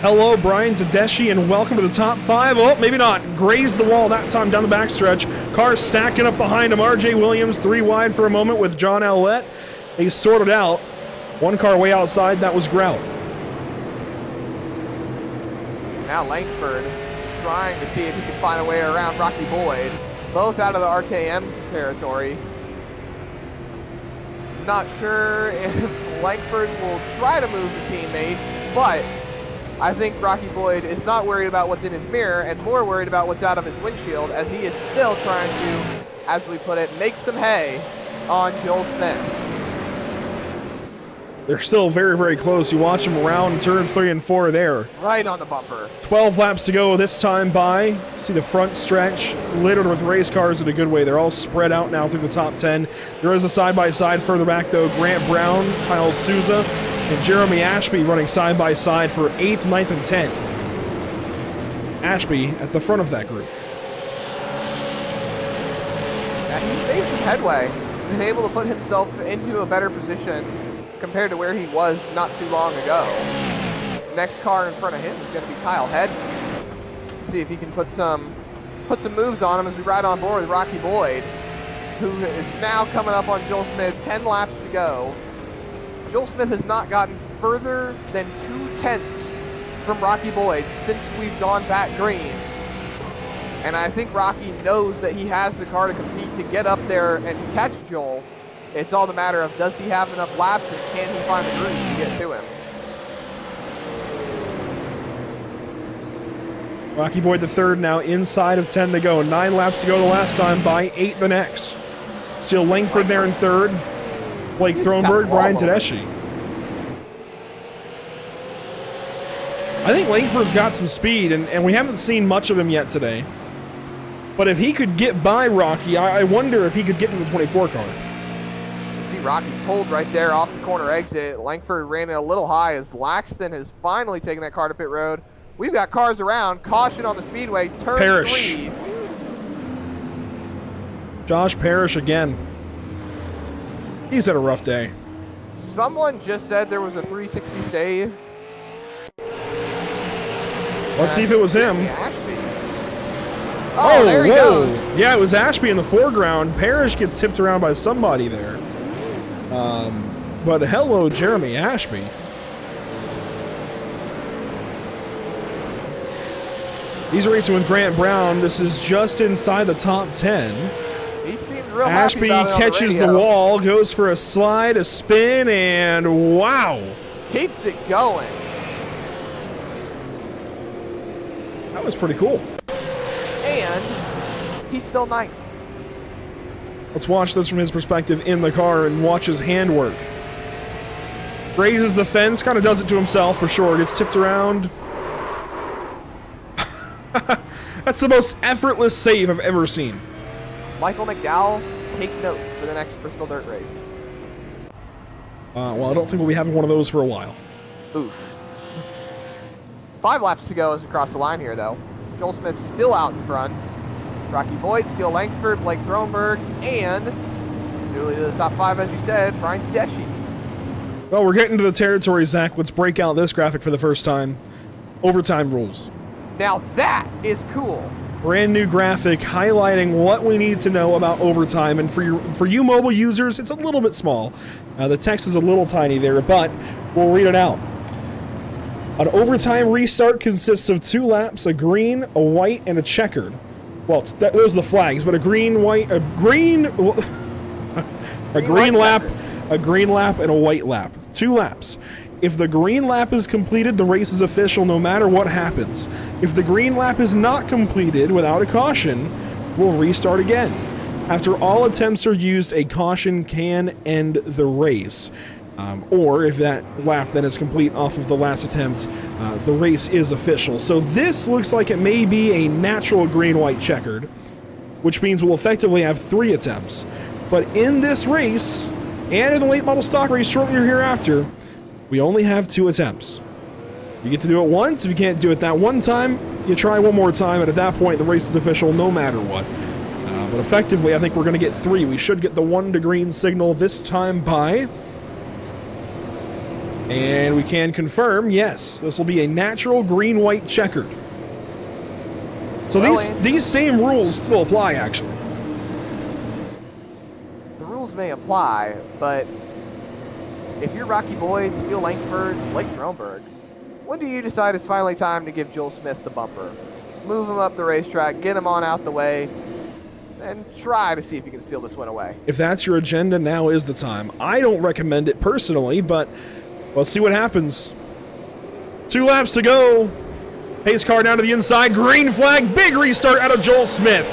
Hello, Brian Tedeschi, and welcome to the top 5. Oh, maybe not. Grazed the wall that time down the backstretch. Cars stacking up behind him. RJ Williams 3 wide for a moment with John Owlett. They sorted out. 1 car way outside, that was Grout. Now Langford trying to see if he can find a way around Rocky Boyd. Both out of the RKM territory. Not sure if Langford will try to move the teammate, but I think Rocky Boyd is not worried about what's in his mirror and more worried about what's out of his windshield, as he is still trying to, as we put it, make some hay on Joel Smith. They're still very, very close. You watch them around turns 3 and 4 there. Right on the bumper. 12 laps to go this time by. See the front stretch littered with race cars in a good way. They're all spread out now through the top 10. There is a side-by-side further back, though. Grant Brown, Kyle Souza, and Jeremy Ashby running side-by-side for 8th, 9th, and 10th. Ashby at the front of that group. And he's made some headway. Been able to put himself into a better position compared to where he was not too long ago. Next car in front of him is going to be Kyle Head. See if he can put some moves on him as we ride on board with Rocky Boyd, who is now coming up on Joel Smith. 10 laps to go. Joel Smith has not gotten further than 2/10 from Rocky Boyd since we've gone back green. And I think Rocky knows that he has the car to compete to get up there and catch Joel. It's all the matter of, does he have enough laps and can he find the groove to get to him? Rocky Boyd the third now, inside of 10 to go. 9 laps to go the last time by, 8 the next. Still Langford there in third. Blake Thronberg, Brian Tedeschi. I think Langford's got some speed, and we haven't seen much of him yet today. But if he could get by Rocky, I wonder if he could get to the 24 car. See Rocky pulled right there off the corner exit. Langford ran it a little high as Laxton has finally taken that car to pit road. We've got cars around. Caution on the speedway. Turn Parrish. 3. Josh Parrish again. He's had a rough day. Someone just said there was a 360 save. Let's see if it was him. Ashby. Oh, there he goes. Yeah, it was Ashby in the foreground. Parrish gets tipped around by somebody there. But hello, Jeremy Ashby. He's racing with Grant Brown. This is just inside the top 10. He seemed real Ashby happy about it catches the wall, goes for a slide, a spin, and wow. Keeps it going. That was pretty cool. And he's still ninth. Let's watch this from his perspective in the car and watch his handwork. Raises the fence, kind of does it to himself for sure. Gets tipped around. That's the most effortless save I've ever seen. Michael McDowell, take notes for the next Bristol Dirt race. Well, I don't think we'll be having one of those for a while. Oof. 5 laps to go as we cross the line here, though. Joel Smith still out in front. Rocky Boyd, Steele Langford, Blake Thronberg, and newly to the top 5, as you said, Brian Tedeschi. Well, we're getting to the territory, Zach. Let's break out this graphic for the first time. Overtime rules. Now that is cool. Brand new graphic highlighting what we need to know about overtime. And for you mobile users, it's a little bit small. The text is a little tiny there, but we'll read it out. An overtime restart consists of 2 laps, a green, a white, and a checkered. Well, those are the flags, but a green lap, and a white lap. 2 laps. If the green lap is completed, the race is official no matter what happens. If the green lap is not completed without a caution, we'll restart again. After all attempts are used, a caution can end the race. Or if that lap then is complete off of the last attempt, the race is official. So this looks like it may be a natural green-white checkered, which means we'll effectively have 3 attempts. But in this race, and in the late model stock race shortly hereafter, we only have 2 attempts. You get to do it once. If you can't do it that one time, you try one more time, and at that point, the race is official no matter what. But effectively, I think we're going to get 3. We should get the 1 to green signal this time by. And we can confirm, yes, this will be a natural green-white checkered. So these same rules still apply, actually. The rules may apply, but if you're Rocky Boyd, Steele Langford, Blake Thronberg, when do you decide it's finally time to give Joel Smith the bumper? Move him up the racetrack, get him on out the way, and try to see if you can steal this win away. If that's your agenda, now is the time. I don't recommend it personally, but let's see what happens. 2 laps to go. Pace car down to the inside. Green flag. Big restart out of Joel Smith.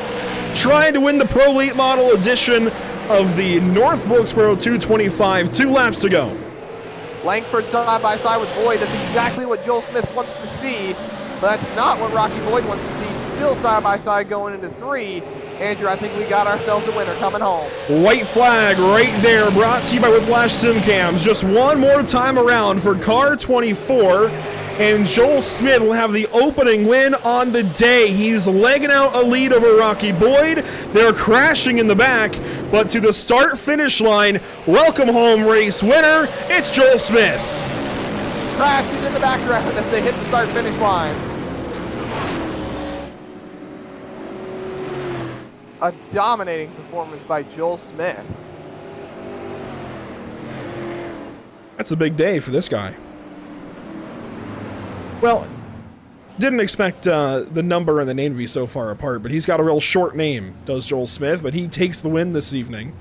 Trying to win the Pro Late Model edition of the North Wilkesboro 225. 2 laps to go. Langford side by side with Boyd. That's exactly what Joel Smith wants to see, but that's not what Rocky Boyd wants to see. Still side by side going into 3. Andrew, I think we got ourselves a winner coming home. White flag right there, brought to you by Whiplash SimCams. Just one more time around for car 24, and Joel Smith will have the opening win on the day. He's legging out a lead over Rocky Boyd. They're crashing in the back, but to the start-finish line, welcome home race winner, it's Joel Smith. Crashes in the background as they hit the start-finish line. A dominating performance by Joel Smith. That's a big day for this guy. Well, didn't expect the number and the name to be so far apart, but he's got a real short name, does Joel Smith, but he takes the win this evening.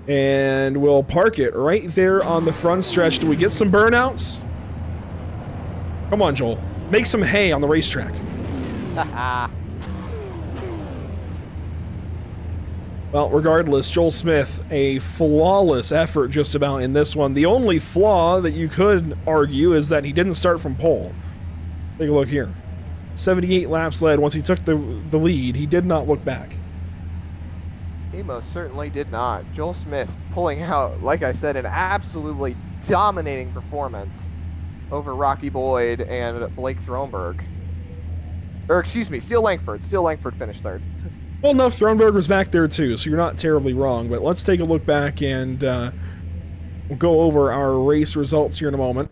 And we'll park it right there on the front stretch. Do we get some burnouts? Come on, Joel. Make some hay on the racetrack. Well, regardless, Joel Smith, a flawless effort just about in this one. The only flaw that you could argue is that he didn't start from pole. Take a look here. 78 laps led. Once he took the lead, he did not look back. He most certainly did not. Joel Smith pulling out, like I said, an absolutely dominating performance over Rocky Boyd and Blake Thronberg. Or excuse me, Steele Langford. Steele Langford finished 3rd. Well, no, Thronberg was back there too, so you're not terribly wrong. But let's take a look back and we'll go over our race results here in a moment.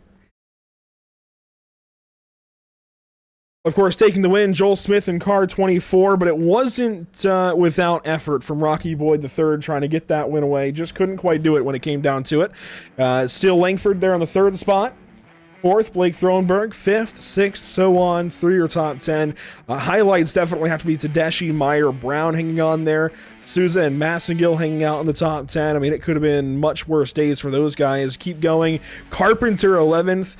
Of course, taking the win, Joel Smith in car 24, but it wasn't without effort from Rocky Boyd III trying to get that win away. Just couldn't quite do it when it came down to it. Steele Langford there on the 3rd spot. 4th, Blake Thronberg. 5th, 6th, so on through your top 10. Highlights definitely have to be Tedeschi, Meyer, Brown hanging on there. Souza and Massengill hanging out in the top 10. I mean, it could have been much worse days for those guys. Keep going. Carpenter, 11th.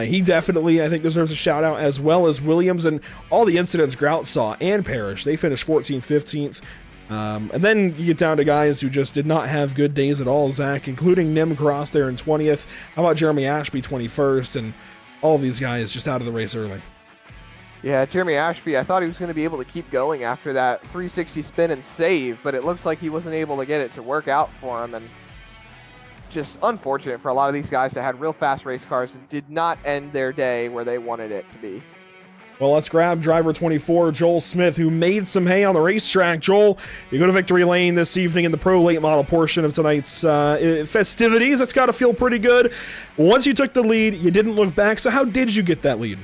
He definitely, I think, deserves a shout out, as well as Williams and all the incidents Grout saw and Parrish. They finished 14th, 15th. And then you get down to guys who just did not have good days at all, Zach, including Nim Cross there in 20th. How about Jeremy Ashby, 21st? And all these guys just out of the race early. Yeah, Jeremy Ashby, I thought he was going to be able to keep going after that 360 spin and save, but it looks like he wasn't able to get it to work out for him. And just unfortunate for a lot of these guys that had real fast race cars and did not end their day where they wanted it to be. Well, let's grab driver 24, Joel Smith, who made some hay on the racetrack. Joel, you go to victory lane this evening in the Pro Late Model portion of tonight's festivities. That's got to feel pretty good. Once you took the lead, you didn't look back. So how did you get that lead?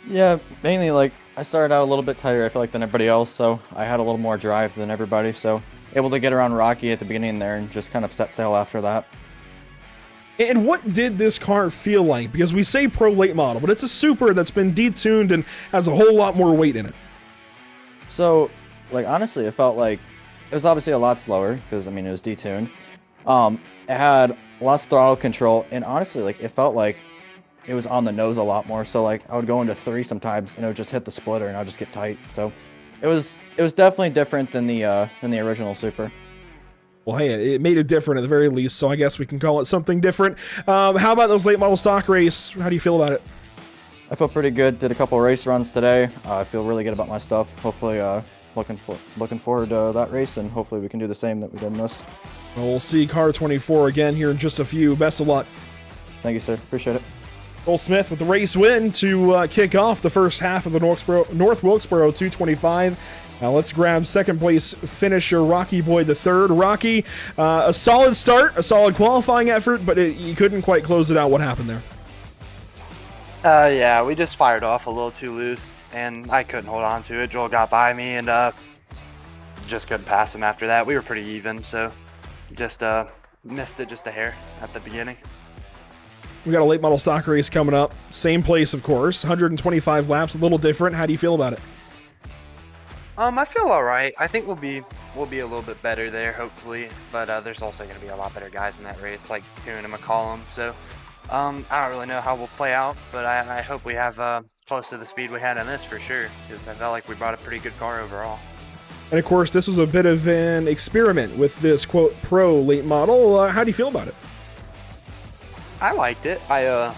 Yeah, mainly, like, I started out a little bit tighter, I feel like, than everybody else, so I had a little more drive than everybody, so able to get around Rocky at the beginning there and just kind of set sail after that. And what did this car feel like? Because we say Pro Late Model, but it's a Super that's been detuned and has a whole lot more weight in it. So, like, honestly, it felt like it was obviously a lot slower because, I mean, it was detuned. It had less throttle control, and honestly, like, it felt like it was on the nose a lot more. So, like, I would go into 3 sometimes, and it would just hit the splitter, and I would just get tight. So, it was definitely different than the original Super. Well, hey, it made it different at the very least, so I guess we can call it something different. How about those late model stock race? How do you feel about it? I feel pretty good. Did a couple race runs today. I feel really good about my stuff. Hopefully, looking forward to that race, and hopefully we can do the same that we did in this. Well, we'll see car 24 again here in just a few. Best of luck. Thank you, sir. Appreciate it. Joel Smith with the race win to kick off the first half of the North Wilkesboro 225. Now let's grab second place finisher Rocky Boyd III. Rocky, a solid start, a solid qualifying effort, but you couldn't quite close it out. What happened there? Yeah, we just fired off a little too loose, and I couldn't hold on to it. Joel got by me, and just couldn't pass him after that. We were pretty even, so just missed it just a hair at the beginning. We got a late model stock race coming up. Same place, of course. 125 laps, a little different. How do you feel about it? I feel all right. I think we'll be a little bit better there, hopefully. But there's also going to be a lot better guys in that race, like Kuhn and McCollum. So I don't really know how we'll play out, but I hope we have close to the speed we had in this for sure, because I felt like we brought a pretty good car overall. And of course, this was a bit of an experiment with this quote pro late model. How do you feel about it? I liked it. I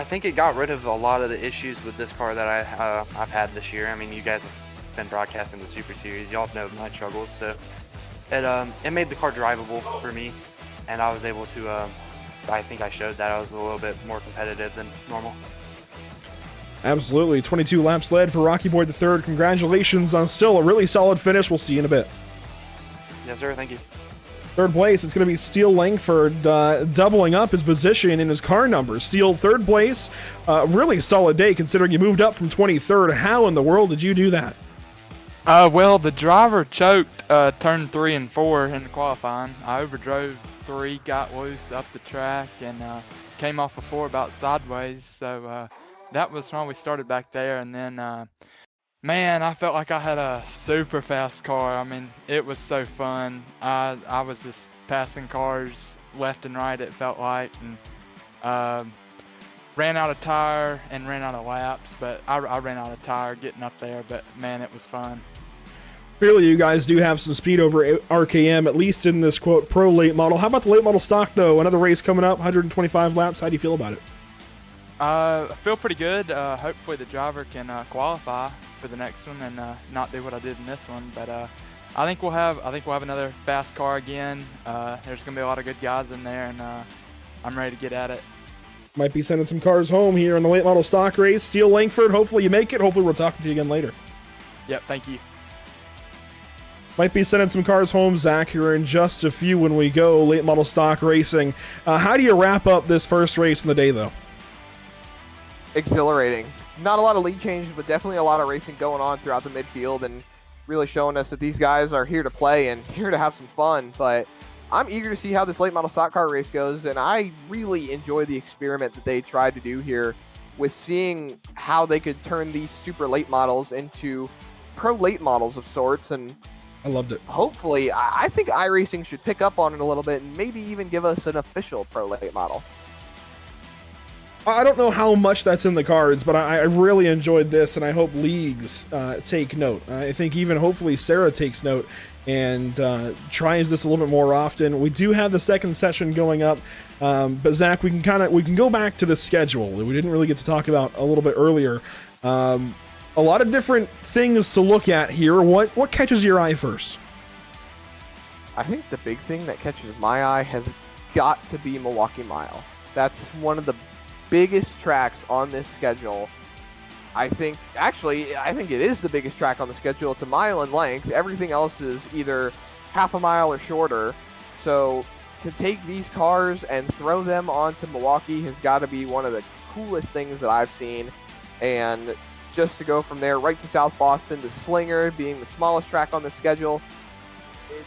think it got rid of a lot of the issues with this car that I've had this year. I mean, you guys have been broadcasting the Super Series. Y'all know my struggles, so it made the car drivable for me, and I was able to. I think I showed that I was a little bit more competitive than normal. Absolutely. 22 laps led for Rocky Boy III. Congratulations on still a really solid finish. We'll see you in a bit. Yes, sir. Thank you. Third place, it's going to be Steele Langford doubling up his position in his car number. Steele, third place. Really solid day considering you moved up from 23rd. How in the world did you do that? Well, the driver choked turn 3 and 4 in the qualifying. I overdrove 3, got loose up the track, and came off of 4 about sideways. So that was when we started back there. And then, man, I felt like I had a super fast car. I mean, it was so fun. I was just passing cars left and right, it felt like, and ran out of tire and ran out of laps, but I ran out of tire getting up there, but man, it was fun. Clearly, you guys do have some speed over RKM, at least in this, quote, pro late model. How about the late model stock, though? Another race coming up, 125 laps. How do you feel about it? I feel pretty good. Hopefully the driver can qualify for the next one and not do what I did in this one. But I think we'll have another fast car again. There's gonna be a lot of good guys in there, and I'm ready to get at it. Might be sending some cars home here in the late model stock race. Steele Langford, hopefully you make it. Hopefully we'll talk to you again later. Yep, thank you. Might be sending some cars home, Zach, here in just a few when we go late model stock racing. How do you wrap up this first race in the day, though? Exhilarating. Not a lot of lead changes, but definitely a lot of racing going on throughout the midfield, and really showing us that these guys are here to play and here to have some fun. But I'm eager to see how this late model stock car race goes, and I really enjoy the experiment that they tried to do here with seeing how they could turn these super late models into pro late models of sorts. And I loved it. Hopefully, I think iRacing should pick up on it a little bit and maybe even give us an official pro late model. I don't know how much that's in the cards, but I really enjoyed this, and I hope leagues take note. I think even hopefully SARA takes note and tries this a little bit more often. We do have the second session going up, but Zach, we can go back to the schedule that we didn't really get to talk about a little bit earlier. A lot of different things to look at here. What catches your eye first? I think the big thing that catches my eye has got to be Milwaukee Mile. That's one of the biggest tracks on this schedule. I think it is the biggest track on the schedule. It's a mile in length. Everything else is either half a mile or shorter. So to take these cars and throw them onto Milwaukee has got to be one of the coolest things that I've seen. And just to go from there right to South Boston to Slinger being the smallest track on the schedule,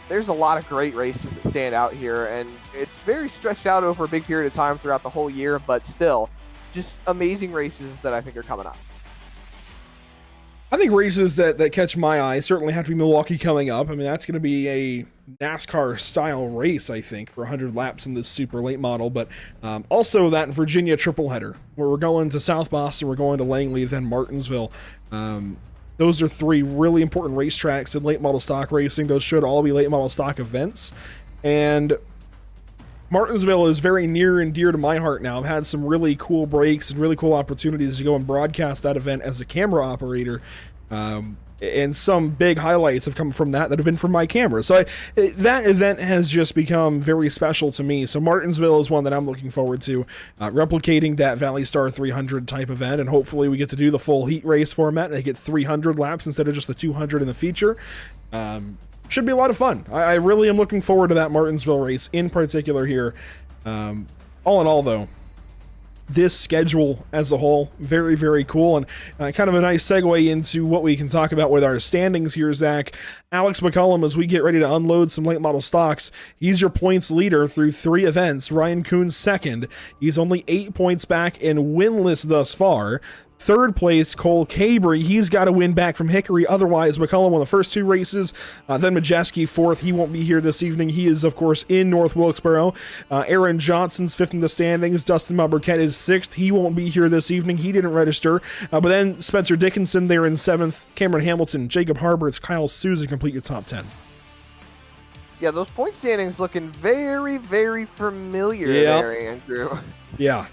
there's a lot of great races that stand out here, and it's very stretched out over a big period of time throughout the whole year, but still, just amazing races that I think are coming up. I think races that catch my eye certainly have to be Milwaukee coming up. I mean, that's going to be a NASCAR-style race, I think, for 100 laps in this super late model, but also that Virginia triple header, where we're going to South Boston, we're going to Langley, then Martinsville. Those are 3 really important racetracks in late model stock racing. Those should all be late model stock events. And Martinsville is very near and dear to my heart now. I've had some really cool breaks and really cool opportunities to go and broadcast that event as a camera operator. And some big highlights have come from that have been from my camera. So that event has just become very special to me. So Martinsville is one that I'm looking forward to, replicating that Valley Star 300 type event, and hopefully we get to do the full heat race format and they get 300 laps instead of just the 200 in the feature. Should be a lot of fun. I really am looking forward to that Martinsville race in particular here. All in all, though, this schedule as a whole. Very, very cool, and kind of a nice segue into what we can talk about with our standings here, Zach. Alex McCullum, as we get ready to unload some late model stocks, he's your points leader through 3 events. Ryan Kuhn's second. He's only 8 points back and winless thus far. Third place, Cole Cabry. He's got to win back from Hickory. Otherwise, McCullum won the first 2 races. Then Majeski fourth. He won't be here this evening. He is, of course, in North Wilkesboro. Aaron Johnson's 5th in the standings. Dustin Malburquette is 6th. He won't be here this evening. He didn't register. But then Spencer Dickinson there in 7th. Cameron Hamilton, Jacob Harberts, Kyle Souza complete your top 10. Yeah, those point standings looking very, very familiar there, Andrew. Yeah,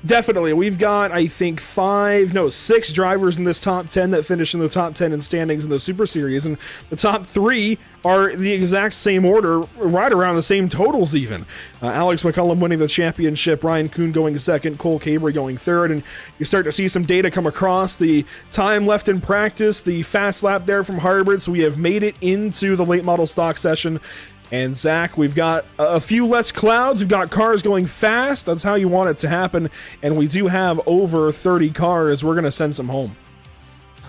definitely. We've got, I think, 6 drivers in this top 10 that finish in the top 10 in standings in the Super Series, and the top 3 are the exact same order, right around the same totals even. Alex McCullum winning the championship, Ryan Kuhn going second, Cole Cabry going third, and you start to see some data come across. The time left in practice, the fast lap there from Harberts. We have made it into the late model stock session. And Zach, we've got a few less clouds. We've got cars going fast. That's how you want it to happen. And we do have over 30 cars. We're going to send some home.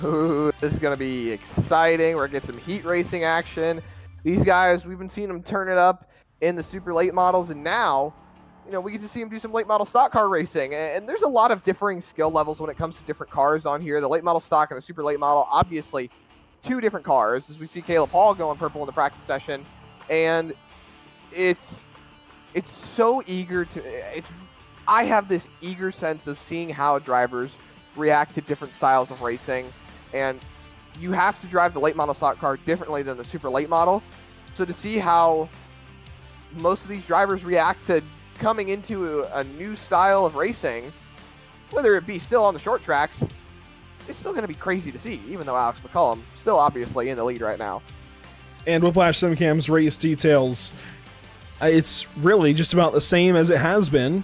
Ooh, this is going to be exciting. We're going to get some heat racing action. These guys, we've been seeing them turn it up in the super late models. And now, we get to see them do some late model stock car racing. And there's a lot of differing skill levels when it comes to different cars on here. The late model stock and the super late model, obviously 2 different cars. As we see Caleb Hall going purple in the practice session. And it's so eager I have this eager sense of seeing how drivers react to different styles of racing, and you have to drive the late model stock car differently than the super late model. So to see how most of these drivers react to coming into a new style of racing, whether it be still on the short tracks, it's still going to be crazy to see, even though Alex McCullum still obviously in the lead right now. And Whiplash SimCam's race details, it's really just about the same as it has been.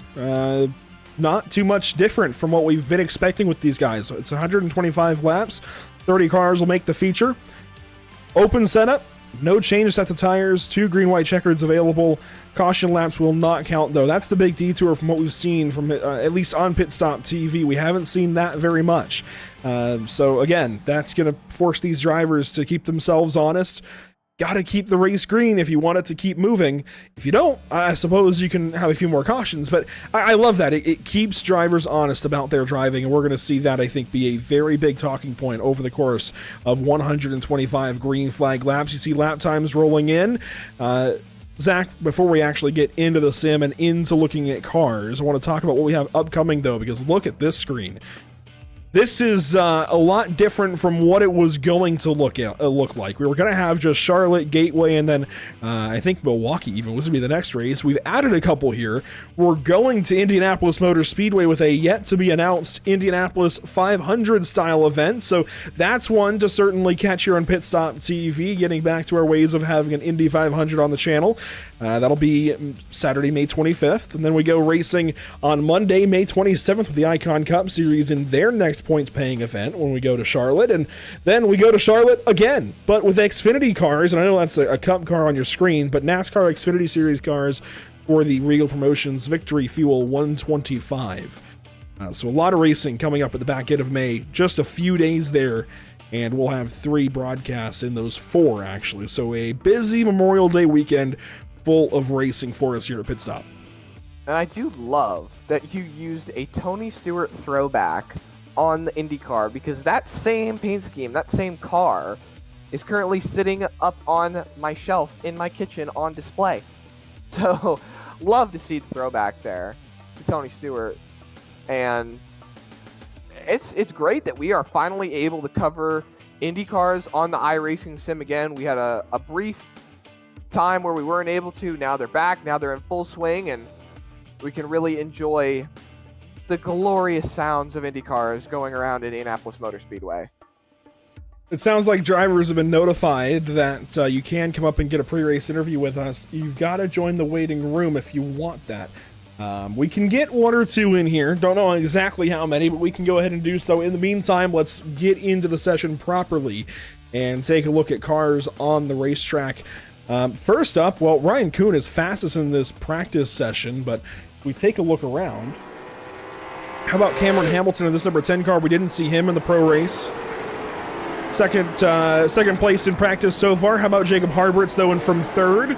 Not too much different from what we've been expecting with these guys. It's 125 laps, 30 cars will make the feature. Open setup, no change set to tires, 2 green-white checkers available. Caution laps will not count, though. That's the big detour from what we've seen from at least on Pit Stop TV. We haven't seen that very much. So again, that's going to force these drivers to keep themselves honest. Got to keep the race green if you want it to keep moving. If you don't, I suppose you can have a few more cautions. But I love that. It keeps drivers honest about their driving, and we're going to see that, I think, be a very big talking point over the course of 125 green flag laps. You see lap times rolling in. Zach, before we actually get into the sim and into looking at cars, I want to talk about what we have upcoming, though, because look at this screen. This is a lot different from what it was going to look like. We were going to have just Charlotte, Gateway, and then I think Milwaukee even was going to be the next race. We've added a couple here. We're going to Indianapolis Motor Speedway with a yet-to-be-announced Indianapolis 500 style event. So that's one to certainly catch here on Pit Stop TV, getting back to our ways of having an Indy 500 on the channel. That'll be Saturday, May 25th. And then we go racing on Monday, May 27th with the Icon Cup Series in their next points paying event when we go to Charlotte. And then we go to Charlotte again, but with Xfinity cars. And I know that's a Cup car on your screen, but NASCAR Xfinity Series cars for the Regal Promotions Victory Fuel 125. So a lot of racing coming up at the back end of May. Just a few days there. And we'll have 3 broadcasts in those 4, actually. So a busy Memorial Day weekend full of racing for us here at Pit Stop. And I do love that you used a Tony Stewart throwback on the IndyCar, because that same paint scheme, that same car, is currently sitting up on my shelf in my kitchen on display. So, love to see the throwback there to Tony Stewart. And it's great that we are finally able to cover IndyCars on the iRacing sim again. We had a brief time where we weren't able to. Now they're back. Now they're in full swing, and we can really enjoy the glorious sounds of IndyCars going around Indianapolis Motor Speedway. It sounds like drivers have been notified that you can come up and get a pre-race interview with us. You've got to join the waiting room if you want that. We can get 1 or 2 in here. Don't know exactly how many, but we can go ahead and do so. In the meantime, let's get into the session properly and take a look at cars on the racetrack. First up, well, Ryan Kuhn is fastest in this practice session, but if we take a look around, How about Cameron Hamilton in this number 10 car? We didn't see him in the pro race. Second place in practice so far. How about Jacob Harberts, though, in from third?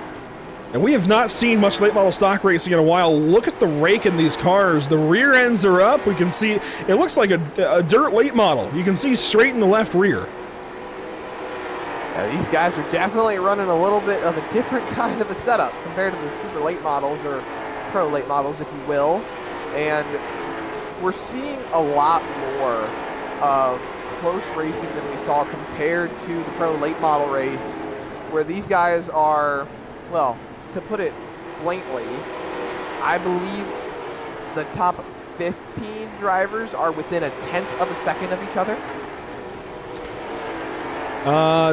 And we have not seen much late model stock racing in a while. Look at the rake in these cars. The rear ends are up. We can see, it looks like a dirt late model. You can see straight in the left rear. Yeah, these guys are definitely running a little bit of a different kind of a setup compared to the super late models, or pro late models, if you will. And we're seeing a lot more of close racing than we saw compared to the pro late model race, where these guys are, well, to put it bluntly, I believe the top 15 drivers are within a tenth of a second of each other.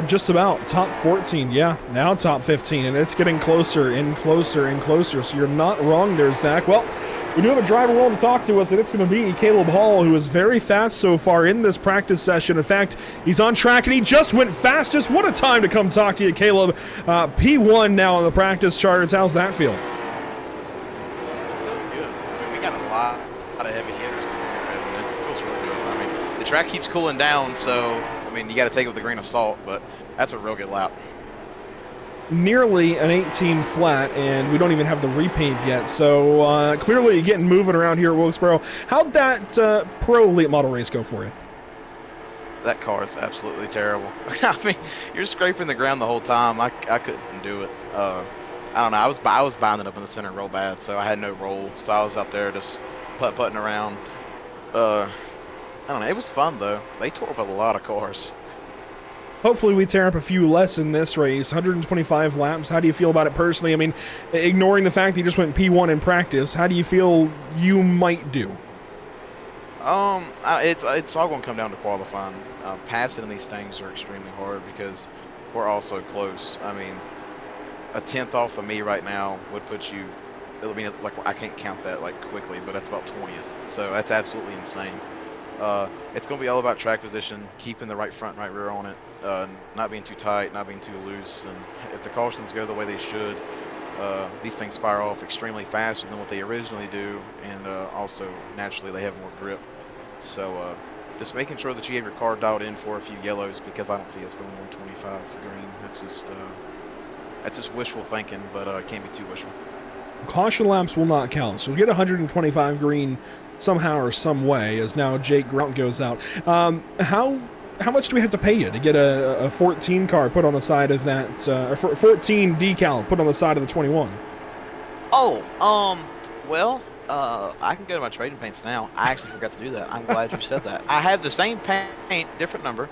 Just about. Top 14, yeah. Now top 15, and it's getting closer and closer and closer. So you're not wrong there, Zach. Well, we do have a driver willing to talk to us, and it's going to be Caleb Hall, who is very fast so far in this practice session. In fact, he's on track, and he just went fastest. What a time to come talk to you, Caleb. P1 now on the practice charts. How's that feel? That was good. I mean, we got a lot of heavy hitters in there, and it feels really good. I mean, the track keeps cooling down, so, I mean, you got to take it with a grain of salt, but that's a real good lap. Nearly an 18 flat, and we don't even have the repave yet, so clearly getting moving around here at Wilkesboro. How'd that pro late model race go for you? That car is absolutely terrible. I mean, you're scraping the ground the whole time. I couldn't do it. I don't know. I was binding up in the center real bad, so I had no roll. So I was out there just putting around. I don't know. It was fun though. They tore up a lot of cars. Hopefully we tear up a few less in this race. 125 laps. How do you feel about it personally? I mean, ignoring the fact that you just went P1 in practice, how do you feel you might do? It's all going to come down to qualifying. Passing these things are extremely hard because we're all so close. I mean, a 10th off of me right now would put you, I mean, like, I can't count that like quickly, but that's about 20th. So that's absolutely insane. It's going to be all about track position, keeping the right front and right rear on it, not being too tight, not being too loose, and if the cautions go the way they should, these things fire off extremely faster than what they originally do, and also naturally they have more grip. So just making sure that you have your car dialed in for a few yellows, because I don't see us going 125 for green. That's just wishful thinking, but it can't be too wishful. Caution laps will not count, so you'll get 125 green somehow or some way, as now Jake Grunt goes out. How much do we have to pay you to get a 14 car put on the side of that, or 14 decal put on the side of the 21? Well, I can go to my trading paints now. I actually forgot to do that. I'm glad you said that. I have the same paint, different number.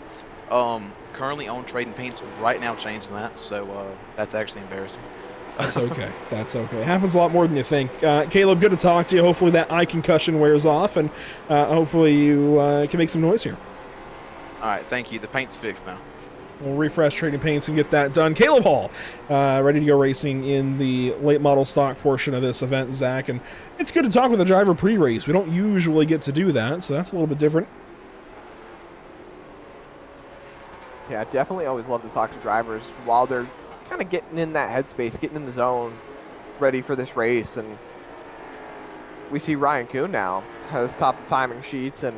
Currently on trading paints right now, changing that, so that's actually embarrassing. That's okay. That's okay. It happens a lot more than you think. Caleb, good to talk to you. Hopefully that eye concussion wears off, and hopefully you can make some noise here. All right, thank you. The paint's fixed now. We'll refresh trading paints and get that done. Caleb Hall, ready to go racing in the late model stock portion of this event, Zach. And it's good to talk with a driver pre-race. We don't usually get to do that, so that's a little bit different. Yeah, I definitely always love to talk to drivers while they're kind of getting in that headspace, getting in the zone, ready for this race. And we see Ryan Kuhn now has topped the timing sheets, and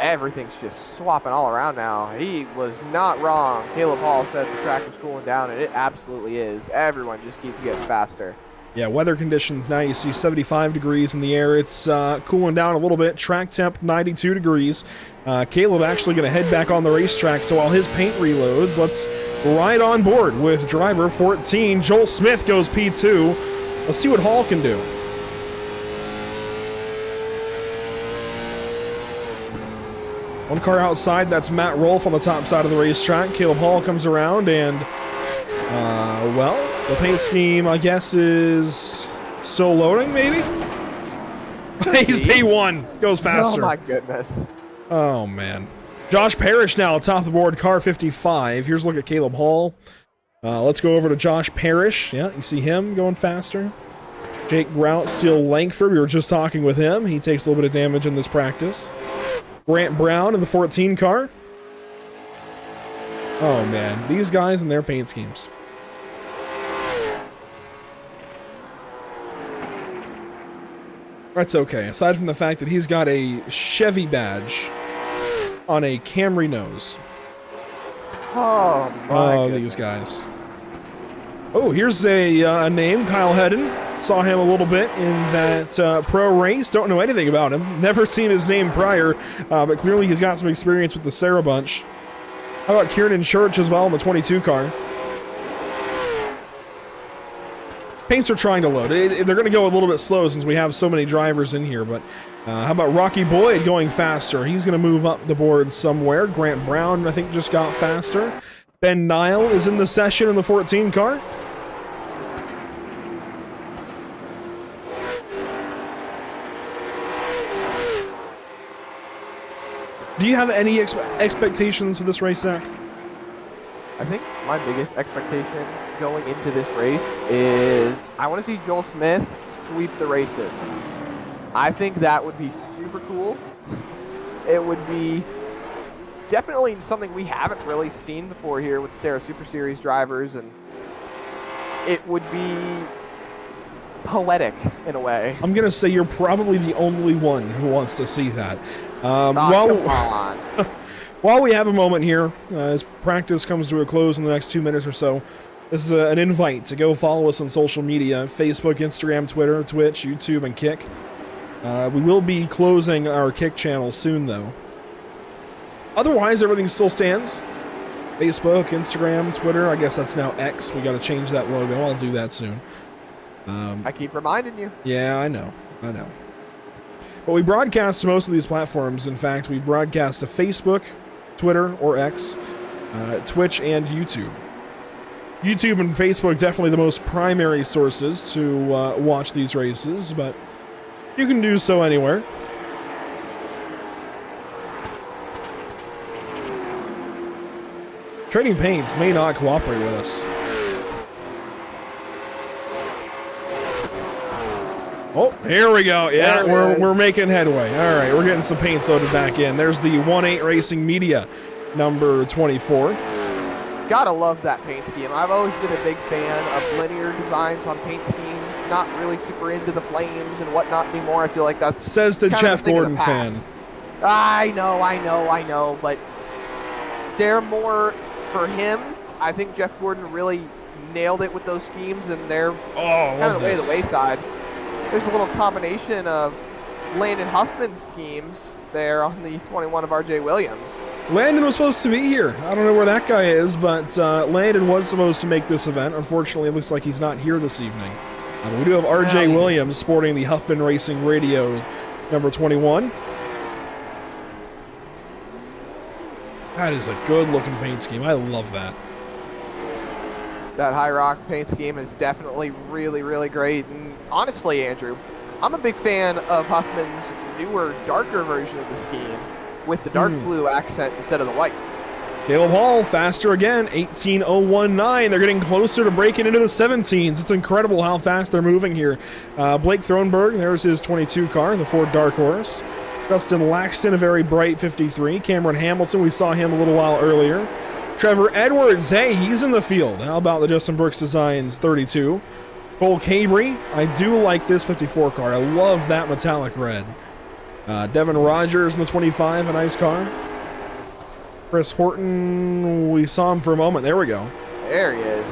everything's just swapping all around now. He was not wrong. Caleb Hall said the track was cooling down, and it absolutely is. Everyone just keeps getting faster. Yeah, weather conditions now, you see 75 degrees in the air. It's cooling down a little bit. Track temp 92 degrees. Caleb actually going to head back on the racetrack, so while his paint reloads, let's ride on board with driver 14. Joel Smith goes P2. Let's see what Hall can do. One car outside, that's Matt Rolfe on the top side of the racetrack. Caleb Hall comes around, and, well, the paint scheme, I guess, is still loading, maybe? He's P1. Goes faster. Oh, my goodness. Oh, man. Josh Parrish now, top of the board, car 55. Here's a look at Caleb Hall. Let's go over to Josh Parrish. Yeah, you see him going faster. Jake Grout, Steele Langford. We were just talking with him. He takes a little bit of damage in this practice. Grant Brown in the 14 car. Oh, man. These guys and their paint schemes. That's okay. Aside from the fact that he's got a Chevy badge on a Camry nose. Oh, my goodness. These guys. Oh, here's a name, Kyle Hedden. Saw him a little bit in that pro race. Don't know anything about him. Never seen his name prior, but clearly he's got some experience with the SARA bunch. How about Kieran Church as well in the 22 car? Paints are trying to load. They're going to go a little bit slow since we have so many drivers in here, but how about Rocky Boyd going faster? He's going to move up the board somewhere. Grant Brown, I think, just got faster. Ben Nile is in the session in the 14 car. Do you have any expectations for this race, Zach? I think my biggest expectation going into this race is I want to see Joel Smith sweep the races. I think that would be super cool. It would be definitely something we haven't really seen before here with the SARA Super Series drivers, and it would be poetic in a way. I'm going to say you're probably the only one who wants to see that. Come on. While we have a moment here, as practice comes to a close in the next 2 minutes or so, this is an invite to go follow us on social media, Facebook, Instagram, Twitter, Twitch, YouTube, and Kick. We will be closing our Kick channel soon, though. Otherwise, everything still stands. Facebook, Instagram, Twitter. I guess that's now X. We got to change that logo. I'll do that soon. I keep reminding you. Yeah, I know. But we broadcast to most of these platforms. In fact, we've broadcast to Facebook, Twitter, or X, Twitch, and YouTube. YouTube and Facebook definitely the most primary sources to watch these races, but you can do so anywhere. Trading Paints may not cooperate with us. Oh, here we go. Yeah, we're making headway. All right, we're getting some paints loaded back in. There's the 1-8 Racing Media, number 24. Gotta love that paint scheme. I've always been a big fan of linear designs on paint schemes. Not really super into the flames and whatnot anymore. I feel like that's says the kind Jeff of a thing of the Gordon past. fan. I know, but they're more for him. I think Jeff Gordon really nailed it with those schemes, and they're kind of the wayside. There's a little combination of Landon Huffman's schemes there on the 21 of RJ Williams. Landon was supposed to be here. I don't know where that guy is, but Landon was supposed to make this event. Unfortunately, it looks like he's not here this evening. We do have RJ Williams sporting the Huffman Racing Radio number 21. That is a good-looking paint scheme. I love that. That High Rock paint scheme is definitely really, really great. And honestly, Andrew, I'm a big fan of Huffman's newer, darker version of the scheme with the dark blue accent instead of the white. Caleb Hall, faster again, 18.019. They're getting closer to breaking into the 17s. It's incredible how fast they're moving here. Blake Thronberg, there's his 22 car, the Ford Dark Horse. Justin Laxton, a very bright 53. Cameron Hamilton, we saw him a little while earlier. Trevor Edwards, hey, he's in the field. How about the Justin Brooks Designs 32? Cole Cabry, I do like this 54 car. I love that metallic red. Devin Rogers in the 25, a nice car. Chris Horton, we saw him for a moment. There we go. There he is.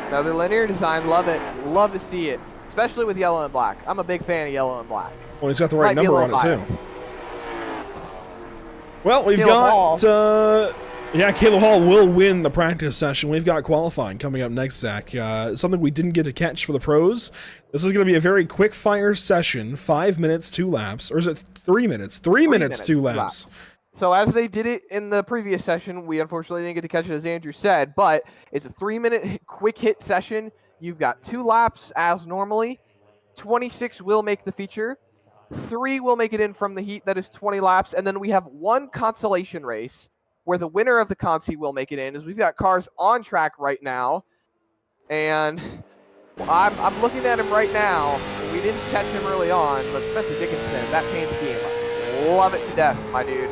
Another linear design, love it. Love to see it, especially with yellow and black. I'm a big fan of yellow and black. Well, he's got the right number on it, too. Well, we've Caleb got... Yeah, Caleb Hall will win the practice session. We've got qualifying coming up next, Zach. Something we didn't get to catch for the pros. This is going to be a very quick fire session. 5 minutes, 2 laps. Or is it 3 minutes? 3 minutes, 2 laps. So as they did it in the previous session, we unfortunately didn't get to catch it as Andrew said, but it's a 3-minute quick hit session. You've got 2 laps as normally. 26 will make the feature. 3 will make it in from the heat. That is 20 laps. And then we have 1 consolation race, where the winner of the Consi will make it in, is we've got cars on track right now. And I'm looking at him right now. We didn't catch him early on, but Spencer Dickinson, that paint scheme, love it to death, my dude.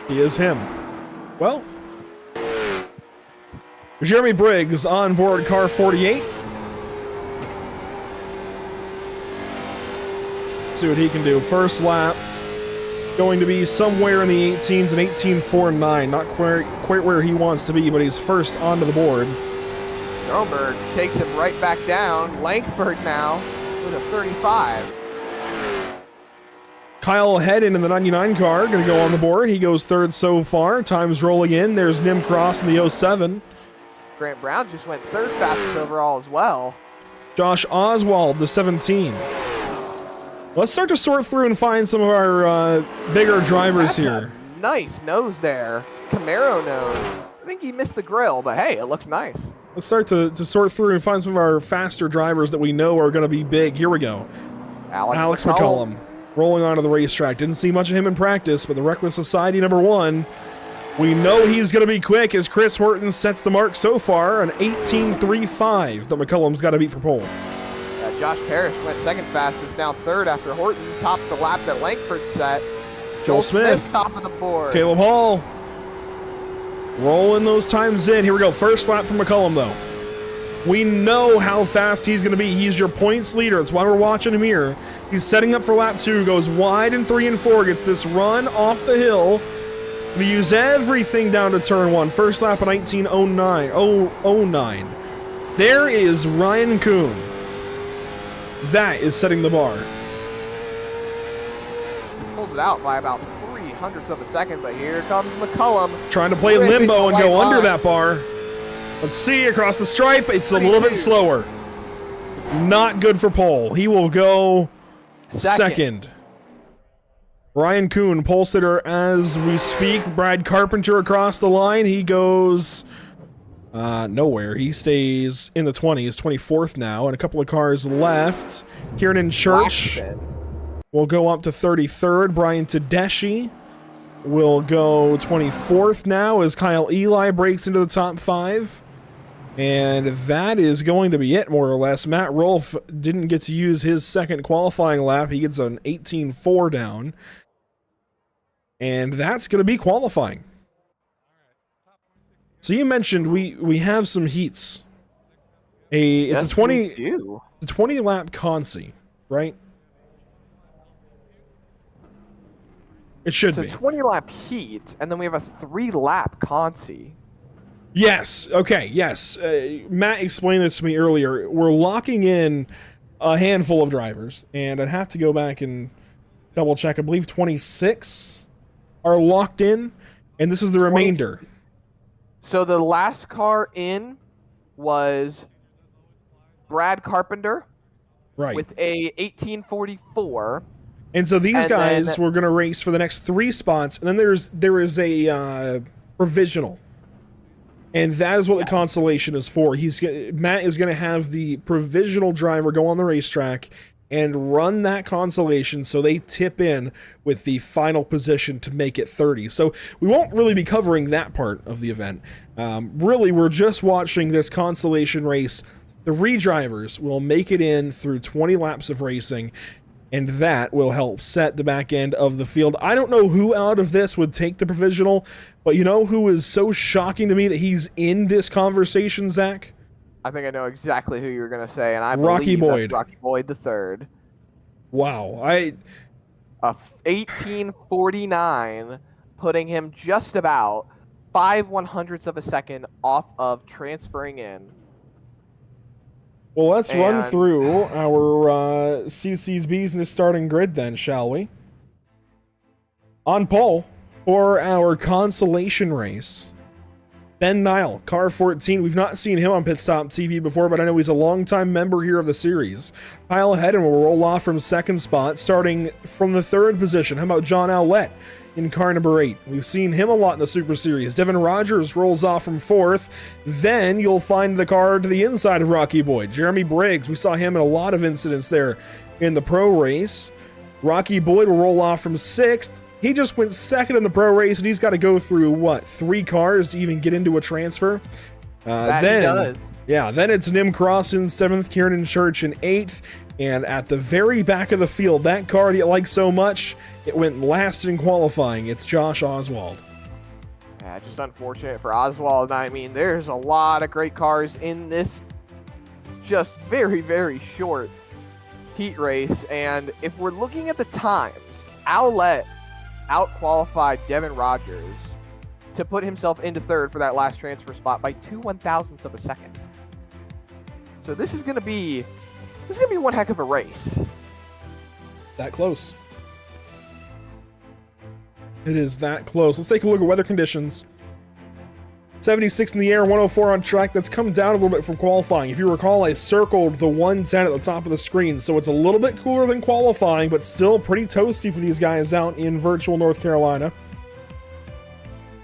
He is him. Well, Jeremy Briggs on board car 48. See what he can do. First lap going to be somewhere in the 18s, an 18.49. Not quite where he wants to be, but he's first onto the board. Sternberg takes him right back down. Langford now with a 35. Kyle Hedden in the 99 car going to go on the board. He goes third so far. Time's rolling in. There's Nim Cross in the 07. Grant Brown just went third fastest overall as well. Josh Oswald, the 17. Let's start to sort through and find some of our bigger drivers That's here. a nice nose there. Camaro nose. I think he missed the grill, but hey, it looks nice. Let's start to sort through and find some of our faster drivers that we know are going to be big. Here we go. Alex McCollum rolling onto the racetrack. Didn't see much of him in practice, but the Reckless Society #1. We know he's going to be quick as Chris Horton sets the mark so far, an 18.35 that McCullum's got to beat for pole. Josh Parrish went second fastest, now third after Horton topped the lap that Langford set. Joel Smith top of the board. Caleb Hall rolling those times in. Here we go. First lap from McCullum, though. We know how fast he's going to be. He's your points leader. That's why we're watching him here. He's setting up for lap 2, goes wide in 3 and 4, gets this run off the hill. We use everything down to turn 1. First lap of 19.09. There is Ryan Kuhn. That is setting the bar. Pulls it out by about 0.03 of a second, but here comes McCullum. Trying to play limbo and go under that bar. Let's see, across the stripe, it's a little bit slower. Not good for pole. He will go second. Ryan Kuhn, pole sitter as we speak. Brad Carpenter across the line. He goes nowhere. He stays in the 20s, 24th now, and a couple of cars left. Kieran Church will go up to 33rd. Brian Tedeschi will go 24th now as Kyle Eli breaks into the top 5. And that is going to be it, more or less. Matt Rolfe didn't get to use his second qualifying lap. He gets an 18.4 down. And that's going to be qualifying. So you mentioned we have some heats. It's a 20 lap consi, right? It should be. It's a 20 lap heat, and then we have a 3 lap consi. Yes. Okay. Yes. Matt explained this to me earlier. We're locking in a handful of drivers, and I'd have to go back and double check. I believe 26 are locked in, and this is the remainder. So the last car in was Brad Carpenter, right, with a 18.44. And so these guys were going to race for the next 3 spots, and then there is a provisional. And that is what the consolation is for. Matt is going to have the provisional driver go on the racetrack and run that consolation so they tip in with the final position to make it 30. So we won't really be covering that part of the event. Really, we're just watching this consolation race. 3 drivers will make it in through 20 laps of racing, and that will help set the back end of the field. I don't know who out of this would take the provisional, but you know who is so shocking to me that he's in this conversation, Zach? I think I know exactly who you're going to say, and I Rocky believe Boyd. That's Rocky Boyd the third. Wow. A 18.49, putting him just about 0.05 of a second off of transferring in. Well, let's run through our CC's business starting grid then, shall we? On pole for our consolation race, Ben Nat'l, car 14. We've not seen him on Pit Stop TV before, but I know he's a longtime member here of the series. Kyle Hedden will roll off from second spot, starting from the 3rd position. How about John Owlett in car number 8? We've seen him a lot in the Super Series. Devin Rogers rolls off from 4th. Then you'll find the car to the inside of Rocky Boyd. Jeremy Briggs, we saw him in a lot of incidents there in the pro race. Rocky Boyd will roll off from 6th. He just went 2nd in the pro race, and he's got to go through, 3 cars to even get into a transfer? He does. Yeah, then it's Nim Cross in 7th, Kieran Church in 8th, and at the very back of the field, that car that you like so much, it went last in qualifying. It's Josh Oswald. Yeah, just unfortunate for Oswald. I mean, there's a lot of great cars in this just very, very short heat race, and if we're looking at the times, Owlette out-qualified Devin Rogers to put himself into third for that last transfer spot by 2/1000ths of a second. So this is gonna be one heck of a race. That close. It is that close. Let's take a look at weather conditions. 76 in the air, 104 on track. That's come down a little bit from qualifying. If you recall, I circled the 110 at the top of the screen, so it's a little bit cooler than qualifying, but still pretty toasty for these guys out in virtual North Carolina.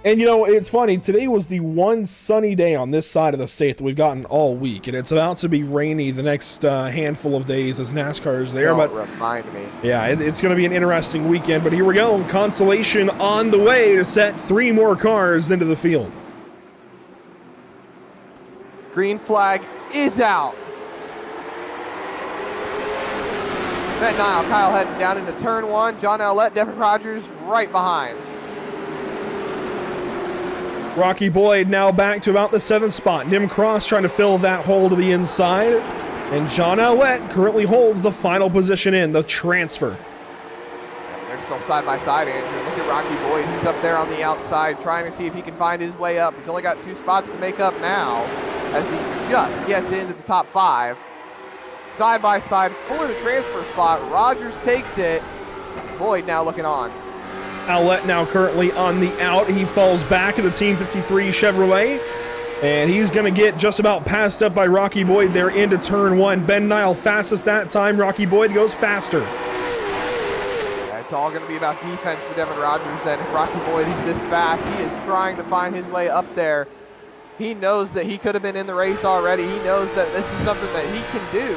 And you know, it's funny, today was the one sunny day on this side of the state that we've gotten all week, and it's about to be rainy the next handful of days as NASCAR is there. Don't but remind me. yeah, it's going to be an interesting weekend, but here we go. Consolation on the way to set 3 more cars into the field. Green flag is out. Ben Nat'l, Kyle heading down into turn 1. John Owlette, Devin Rogers right behind. Rocky Boyd now back to about the 7th spot. Nim Cross trying to fill that hole to the inside. And John Owlette currently holds the final position in the transfer. They're still side by side, Andrew. Look at Rocky Boyd. He's up there on the outside trying to see if he can find his way up. He's only got 2 spots to make up now as he just gets into the top 5. Side by side for the transfer spot. Rogers takes it. Boyd now looking on. Owlette now currently on the out. He falls back in the Team 53 Chevrolet. And he's going to get just about passed up by Rocky Boyd there into turn 1. Ben Nat'l fastest that time. Rocky Boyd goes faster. It's all going to be about defense for Devin Rogers then. If Rocky Boyd is this fast, he is trying to find his way up there. He knows that he could have been in the race already. He knows that this is something that he can do.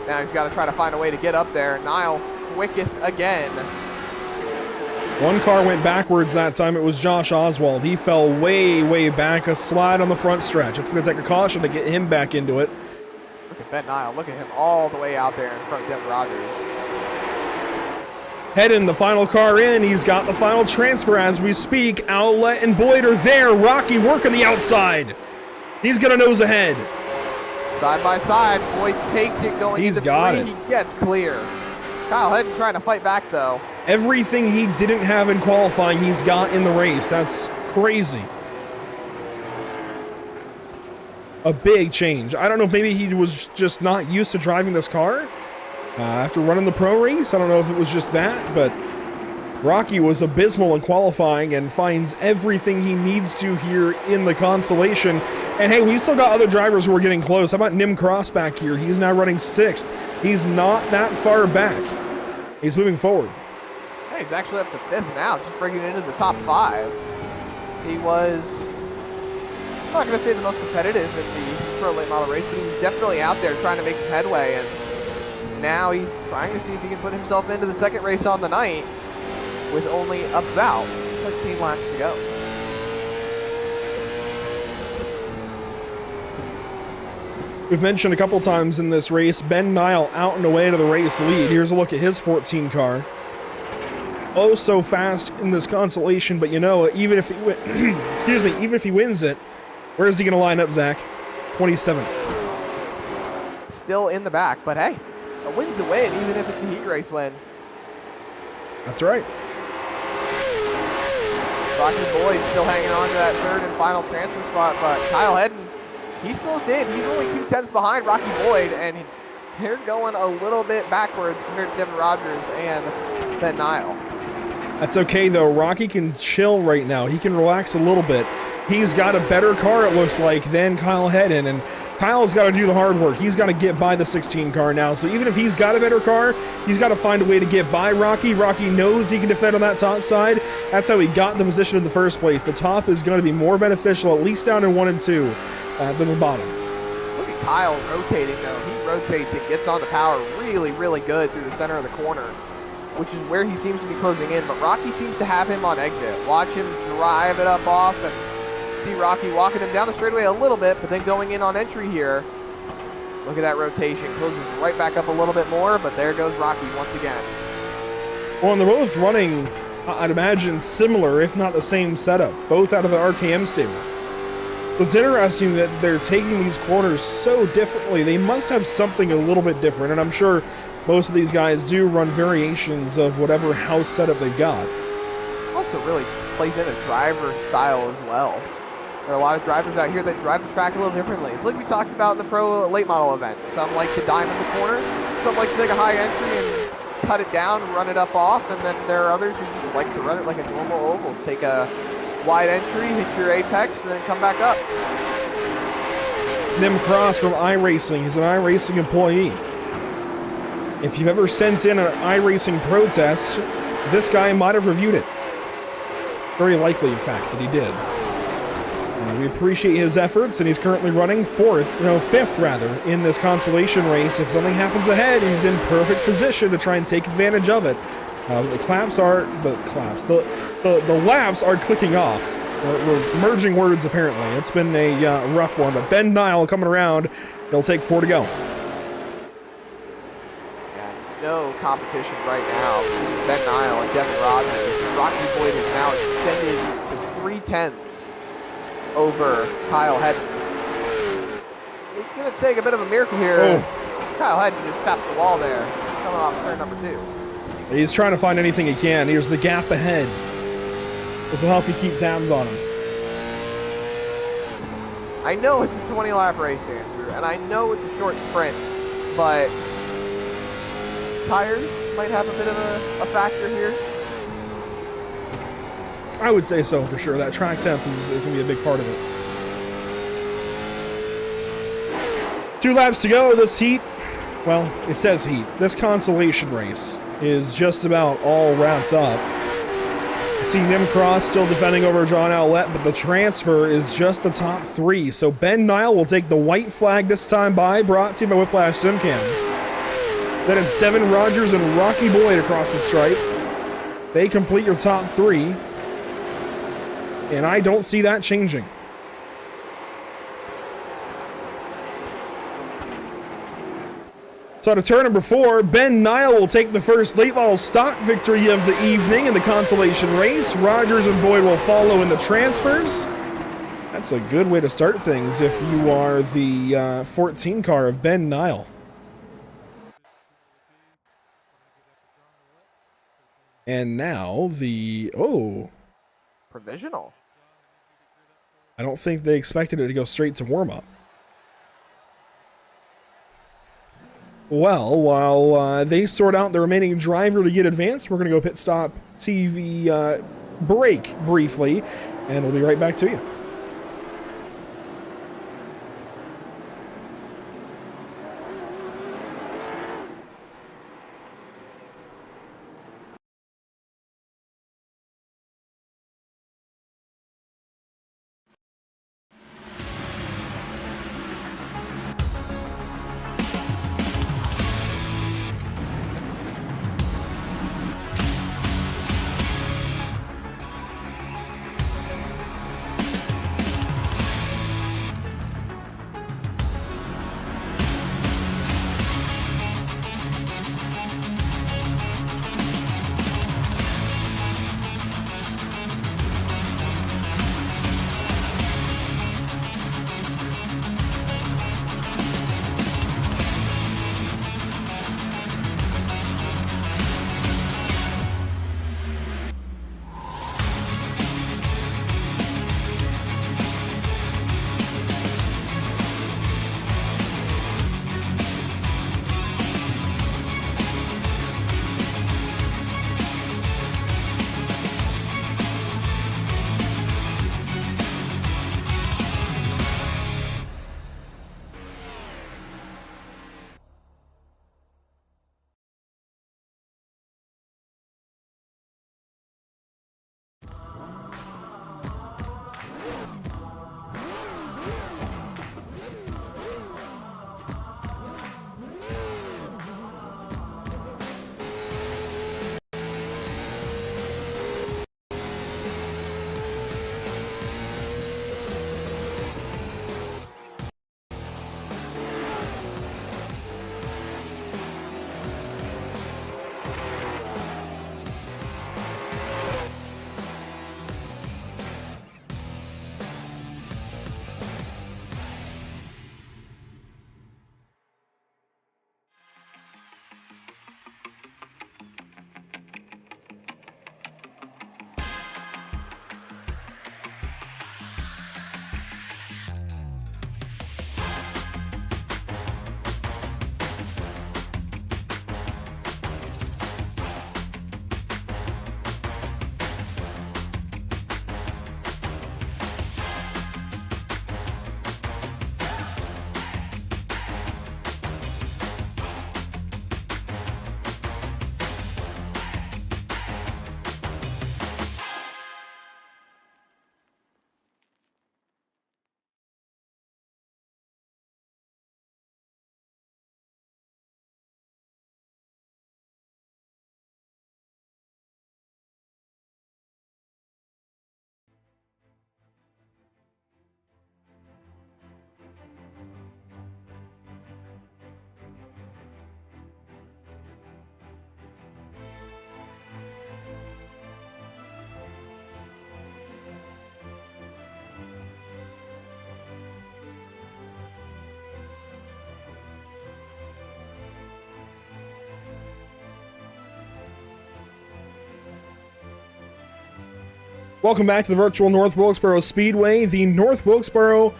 Now he's got to try to find a way to get up there. Nat'l quickest again. One car went backwards that time. It was Josh Oswald. He fell way, way back. A slide on the front stretch. It's going to take a caution to get him back into it. Look at Ben Nat'l. Look at him all the way out there in front of Devin Rogers. Heading the final car in. He's got the final transfer as we speak. Owlette and Boyd are there. Rocky working the outside. He's going to nose ahead. Side by side. Boyd takes it going He's into got 3. it. He gets clear. Kyle Hedden trying to fight back though. Everything he didn't have in qualifying, he's got in the race. That's crazy. A big change. I don't know if maybe he was just not used to driving this car after running the pro race. I don't know if it was just that, but Rocky was abysmal in qualifying and finds everything he needs to here in the consolation. And hey, we still got other drivers who are getting close. How about Nim Cross back here? He's now running 6th. He's not that far back. He's moving forward. Hey, he's actually up to 5th now, just bringing it into the top 5. He was, I'm not going to say the most competitive in the pro late model race, but he was definitely out there trying to make some headway. And now he's trying to see if he can put himself into the 2nd race on the night with only about 13 laps to go. We've mentioned a couple times in this race, Ben Nat'l out and away to the race lead. Here's a look at his 14 car. Oh, so fast in this consolation, but you know, even if he excuse me, even if he wins it, where is he going to line up, Zach? 27th. Still in the back, but hey, a win's a win, even if it's a heat race win. That's right. Rocky Boyd still hanging on to that 3rd and final transfer spot, but Kyle Hedden, he's closed in. He's only 2/10 behind Rocky Boyd, and they're going a little bit backwards compared to Devin Rogers and Ben Nat'l. That's okay, though. Rocky can chill right now. He can relax a little bit. He's got a better car, it looks like, than Kyle Hedden, and Kyle's got to do the hard work. He's got to get by the 16 car now, so even if he's got a better car, he's got to find a way to get by Rocky. Rocky knows he can defend on that top side. That's how he got in the position in the first place. The top is going to be more beneficial, at least down in 1 and 2, than the bottom. Look at Kyle rotating, though. He rotates and gets on the power really, really good through the center of the corner, which is where he seems to be closing in, but Rocky seems to have him on exit. Watch him drive it up off and see Rocky walking him down the straightaway a little bit, but then going in on entry here. Look at that rotation. Closes right back up a little bit more, but there goes Rocky once again. Well, and they're both running, I'd imagine, similar, if not the same setup, both out of the RKM stable. So it's interesting that they're taking these corners so differently. They must have something a little bit different, and I'm sure most of these guys do run variations of whatever house setup they've got. Also really plays in a driver style as well. There are a lot of drivers out here that drive the track a little differently. It's like we talked about in the pro late model event. Some like to dime in the corner, some like to take a high entry and cut it down and run it up off, and then there are others who just like to run it like a normal oval. Take a wide entry, hit your apex, and then come back up. Nim Cross from iRacing. He's an iRacing employee. If you've ever sent in an iRacing protest, this guy might have reviewed it. Very likely, in fact, that he did. We appreciate his efforts, and he's currently running fifth rather, in this consolation race. If something happens ahead, he's in perfect position to try and take advantage of it. The laps are clicking off. We're merging words, apparently. It's been a rough one, but Ben Nat'l coming around. He'll take 4 to go. Yeah, no competition right now between Ben Nat'l and Devin Rogers. Rocky Boyd is now extended to 3/10 over Kyle Hedden. It's going to take a bit of a miracle here. Oh. Kyle Hedden just taps the wall there, coming off turn number 2. He's trying to find anything he can. Here's the gap ahead. This will help you keep tabs on him. I know it's a 20-lap race, Andrew, and I know it's a short sprint, but tires might have a bit of a factor here. I would say so for sure. That track temp is going to be a big part of it. 2 laps to go. This heat, well, it says heat. This consolation race is just about all wrapped up. You see Nim Cross still defending over John Owlett, but the transfer is just the top 3. So Ben Nat'l will take the white flag this time brought to you by Whiplash Simcams. Then it's Devin Rogers and Rocky Boyd across the stripe. They complete your top 3. And I don't see that changing. So to turn number 4, Ben Nat'l will take the first late model stock victory of the evening in the consolation race. Rogers and Boyd will follow in the transfers. That's a good way to start things if you are the 14 car of Ben Nat'l. And now the... Provisional. I don't think they expected it to go straight to warm-up. Well, while they sort out the remaining driver to get advanced, we're going to go pit stop TV break briefly, and we'll be right back to you. Welcome back to the virtual North Wilkesboro Speedway, the North Wilkesboro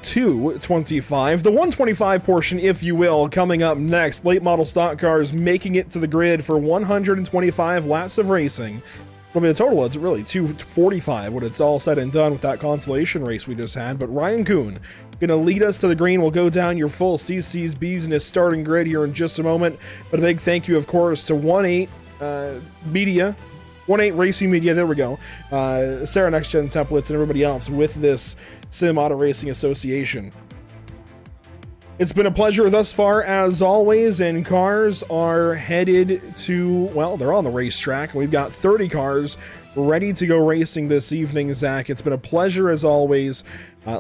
225, the 125 portion, if you will, coming up next. Late model stock cars making it to the grid for 125 laps of racing. It'll be a total of really 245 when it's all said and done with that consolation race we just had. But Ryan Kuhn going to lead us to the green. We'll go down your full CC's business starting grid here in just a moment. But a big thank you, of course, to 1-8 Media. 1-8 Racing Media, there we go. SARA Next Gen Templates and everybody else with this Sim Auto Racing Association. It's been a pleasure thus far, as always, and cars are headed to, well, they're on the racetrack. We've got 30 cars ready to go racing this evening, Zach. It's been a pleasure, as always.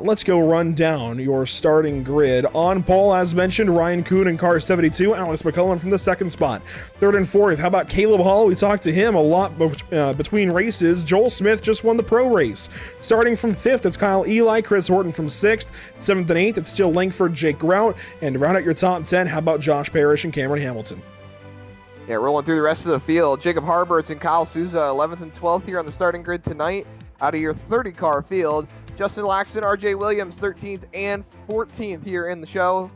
Let's go run down your starting grid. On pole, as mentioned, Ryan Kuhn in car 72, Alex McCullum from the second spot. Third and fourth, how about Caleb Hall? We talked to him a lot between races. Joel Smith just won the pro race. Starting from fifth, it's Kyle Eli, Chris Horton from sixth. Seventh and eighth, it's still Langford, Jake Grout. And to round out your top 10, how about Josh Parrish and Cameron Hamilton? Yeah, rolling through the rest of the field. Jacob Harberts and Kyle Souza, 11th and 12th here on the starting grid tonight. Out of your 30-car field, Justin Laxton, RJ Williams, 13th and 14th here in the show.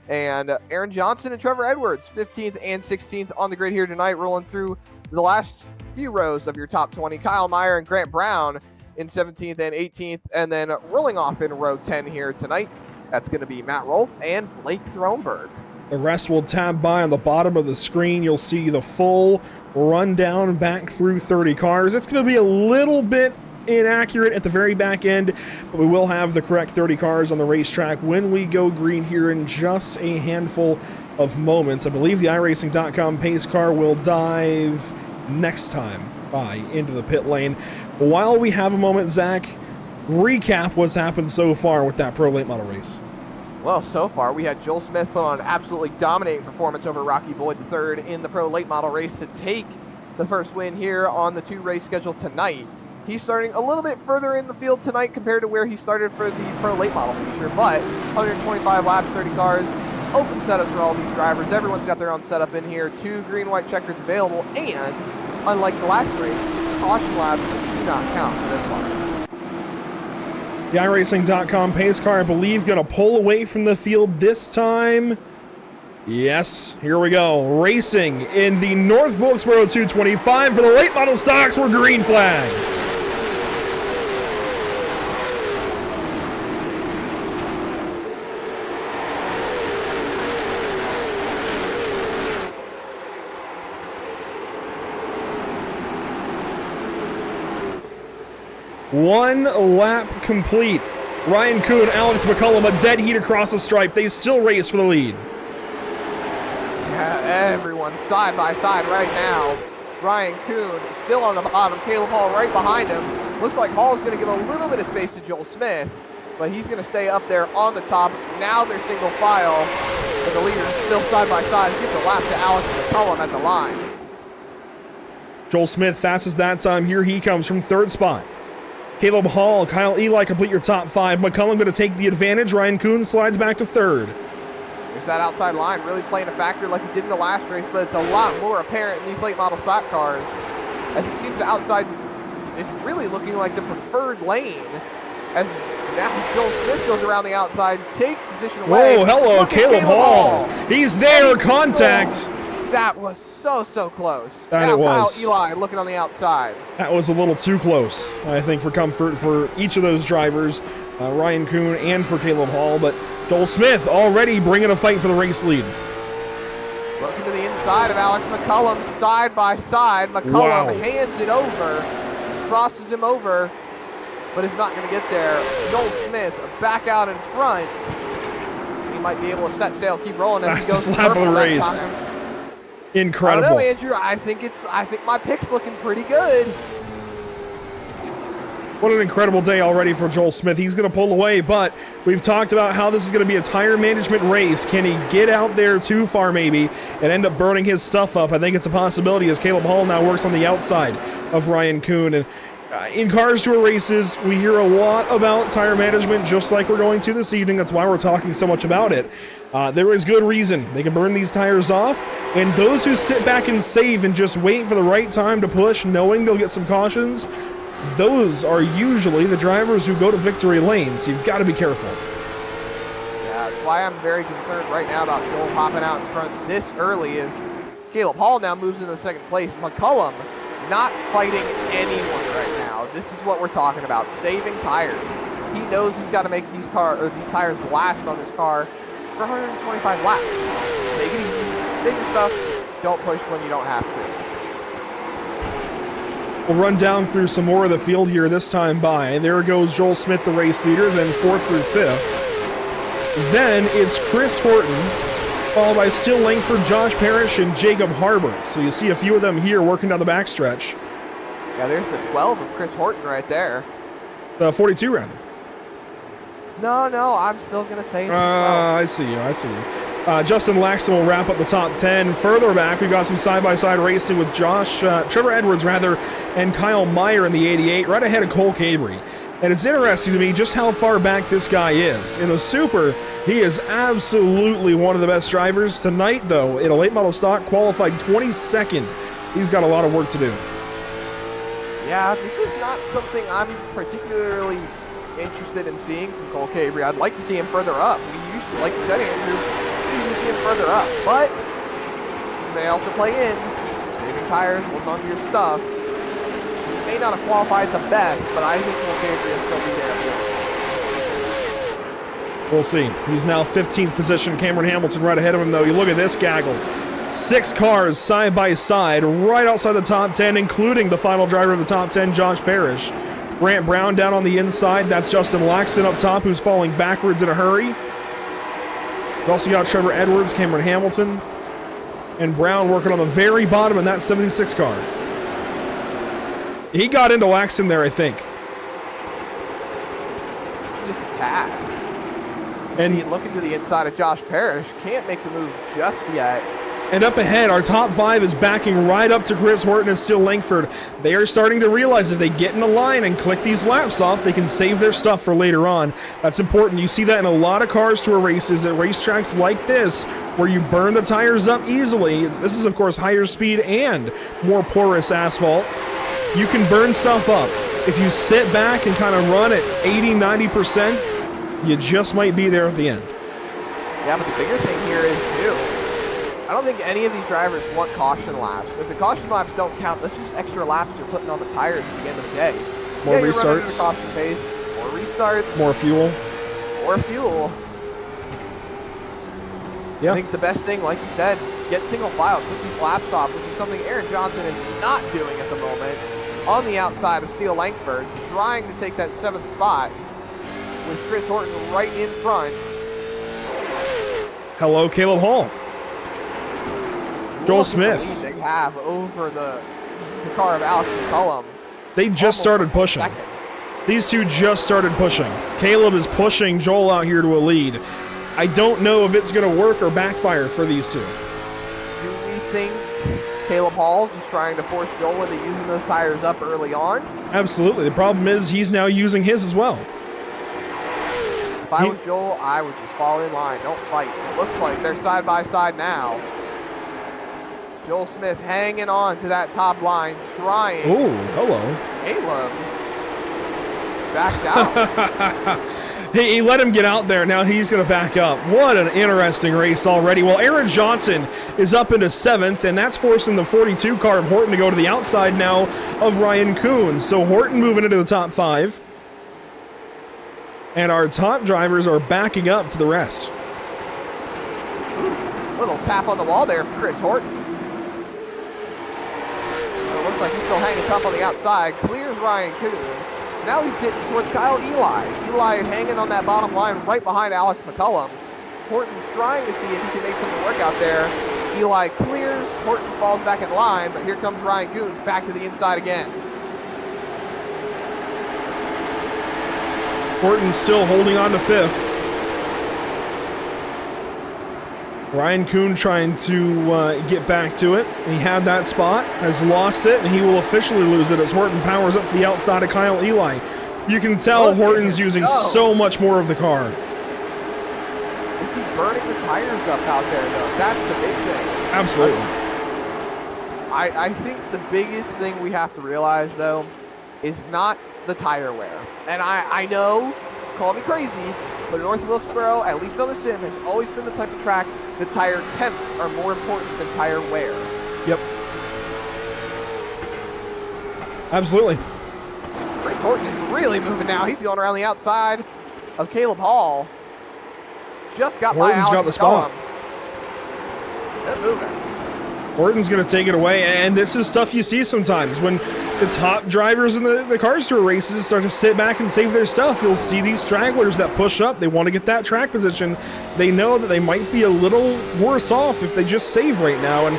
And Aaron Johnson and Trevor Edwards, 15th and 16th on the grid here tonight, rolling through the last few rows of your top 20. Kyle Meyer and Grant Brown in 17th and 18th. And then rolling off in row 10 here tonight, that's going to be Matt Rolfe and Blake Thronberg. The rest will tab by on the bottom of the screen. You'll see the full rundown back through 30 cars. It's going to be a little bit inaccurate at the very back end, but we will have the correct 30 cars on the racetrack when we go green here in just a handful of moments. I believe the iRacing.com pace car will dive next time by into the pit lane. While we have a moment, Zach, recap what's happened so far with that pro late model race. Well, so far we had Joel Smith put on an absolutely dominating performance over Rocky Boyd III in the pro late model race to take the first win here on the 2-race schedule tonight. He's starting a little bit further in the field tonight compared to where he started for the pro late model feature, but 125 laps, 30 cars, open setups for all these drivers. Everyone's got their own setup in here. 2 green-white checkers available, and unlike the last race, caution laps do not count for this one. The iRacing.com pace car, I believe, going to pull away from the field this time. Yes, here we go. Racing in the North Wilkesboro 225 for the late model stocks. We're green flag. One lap complete. Ryan Kuhn, Alex McCullum, a dead heat across the stripe. They still race for the lead. Yeah, everyone side by side right now. Ryan Kuhn still on the bottom. Caleb Hall right behind him. Looks like Hall is going to give a little bit of space to Joel Smith, but he's going to stay up there on the top. Now they're single file, but the leaders still side by side. Gives a lap to Alex McCullum at the line. Joel Smith fastest that time. Here he comes from third spot. Caleb Hall, Kyle Eli complete your top 5. McCullum going to take the advantage. Ryan Kuhn slides back to third. There's that outside line really playing a factor like it did in the last race, but it's a lot more apparent in these late model stock cars, as it seems the outside is really looking like the preferred lane, as now Joel Smith goes around the outside, takes position away. Whoa, hello, Look at Caleb Hall. He's there, contact. That was so close. That now it was. Kyle Eli looking on the outside. That was a little too close, I think, for comfort for each of those drivers, Ryan Kuhn and for Caleb Hall, but Joel Smith already bringing a fight for the race lead. Looking to the inside of Alex McCullum, side by side. McCullum hands it over, crosses him over, but is not going to get there. Joel Smith back out in front. He might be able to set sail, keep rolling as he goes Fastest lap of the race. Incredible. I don't know, Andrew. I think my pick's looking pretty good. What an incredible day already for Joel Smith. He's going to pull away, but we've talked about how this is going to be a tire management race. Can he get out there too far maybe and end up burning his stuff up? I think it's a possibility as Caleb Hall now works on the outside of Ryan Kuhn. And in Cars Tour races, we hear a lot about tire management, just like we're going to this evening. That's why we're talking so much about it. There is good reason. They can burn these tires off, and those who sit back and save and just wait for the right time to push, knowing they'll get some cautions, those are usually the drivers who go to victory lane, so you've got to be careful. Yeah, that's why I'm very concerned right now about Joel hopping out in front this early. Is Caleb Hall now moves into second place. McCullum not fighting anyone right now. This is what we're talking about, saving tires. He knows he's got to make these tires last on his car for 125 laps. Take it easy, save your stuff, don't push when you don't have to. We'll run down through some more of the field here this time by. There goes Joel Smith, the race leader, then 4th through 5th. Then it's Chris Horton, followed by Steele Langford, Josh Parrish, and Jacob Harbert. So you see a few of them here working down the backstretch. Yeah, there's the 12 of Chris Horton right there. The 42 rather. No, I'm still going to say it's 12. I see you. Justin Laxton will wrap up the top 10. Further back, we got some side-by-side racing with Trevor Edwards, and Kyle Meyer in the 88, right ahead of Cole Cabry. And it's interesting to me just how far back this guy is. In a Super, he is absolutely one of the best drivers. Tonight, though, in a late model stock, qualified 22nd. He's got a lot of work to do. Yeah, this is not something I'm particularly interested in seeing from Cole Cabry. I'd like to see him further up. We usually, like you said, Andrew, we usually see him further up. But this may also play in. Saving tires, holding on to your stuff. He may not have qualified the best, but I think Cole Cabry will still be there. We'll see. He's now 15th position. Cameron Hamilton right ahead of him, though. You look at this gaggle. 6 cars side by side, right outside the top 10, including the final driver of the top 10, Josh Parrish. Grant Brown down on the inside. That's Justin Laxton up top, who's falling backwards in a hurry. We've also got Trevor Edwards, Cameron Hamilton, and Brown working on the very bottom in that 76 car. He got into Laxton there, I think. Just a tad. And see, looking to the inside of Josh Parrish, can't make the move just yet. And up ahead, our top 5 is backing right up to Chris Horton and Steele Langford. They are starting to realize if they get in a line and click these laps off, they can save their stuff for later on. That's important. You see that in a lot of cars tour races at racetracks like this, where you burn the tires up easily. This is, of course, higher speed and more porous asphalt. You can burn stuff up. If you sit back and kind of run at 80-90%, you just might be there at the end. Yeah, but the bigger thing here is, too, I don't think any of these drivers want caution laps. If the caution laps don't count, that's just extra laps you're putting on the tires at the end of the day. More You're running restarts. your caution pace, more restarts, More fuel. more fuel. Yeah. I think the best thing, like you said, get single file, put these laps off, which is something Aaron Johnson is not doing at the moment. On the outside of Steele Langford, trying to take that 7th spot with Chris Horton right in front. Hello, Caleb Hall. Joel Smith. They have over the car of Alex McCullum. They just started pushing. These two just started pushing. Caleb is pushing Joel out here to a lead. I don't know if it's going to work or backfire for these two. Do we think Caleb Hall just trying to force Joel into using those tires up early on? Absolutely. The problem is he's now using his as well. If I was Joel, I would just fall in line. Don't fight. It looks like they're side by side now. Joel Smith hanging on to that top line, trying. Oh, hello. Caleb backed out. He let him get out there. Now he's going to back up. What an interesting race already. Well, Aaron Johnson is up into 7th, and that's forcing the 42 car of Horton to go to the outside now of Ryan Kuhn. So Horton moving into the top 5. And our top drivers are backing up to the rest. Little tap on the wall there for Chris Horton. It looks like he's still hanging tough on the outside. Clears Ryan Kuhn. Now he's getting towards Kyle Eli. Eli hanging on that bottom line right behind Alex McCullum. Horton trying to see if he can make something work out there. Eli clears. Horton falls back in line, but here comes Ryan Kuhn back to the inside again. Horton still holding on to 5th. Ryan Kuhn trying to get back to it. He had that spot, has lost it, and he will officially lose it as Horton powers up to the outside of Kyle Eli. You can tell Horton's using so much more of the car. Is he burning the tires up out there, though? That's the big thing. Absolutely. I think the biggest thing we have to realize, though, is not the tire wear. And I know, call me crazy, but North Wilkesboro, at least on the sim, has always been the type of track that tire temps are more important than tire wear. Yep. Absolutely. Chris Horton is really moving now. He's going around the outside of Caleb Hall. Just got by Horton's Alex got the spot. McCollum. They're moving. Horton's going to take it away, and this is stuff you see sometimes when the top drivers in the Cars Tour races start to sit back and save their stuff. You'll see these stragglers that push up. They want to get that track position. They know that they might be a little worse off if they just save right now, and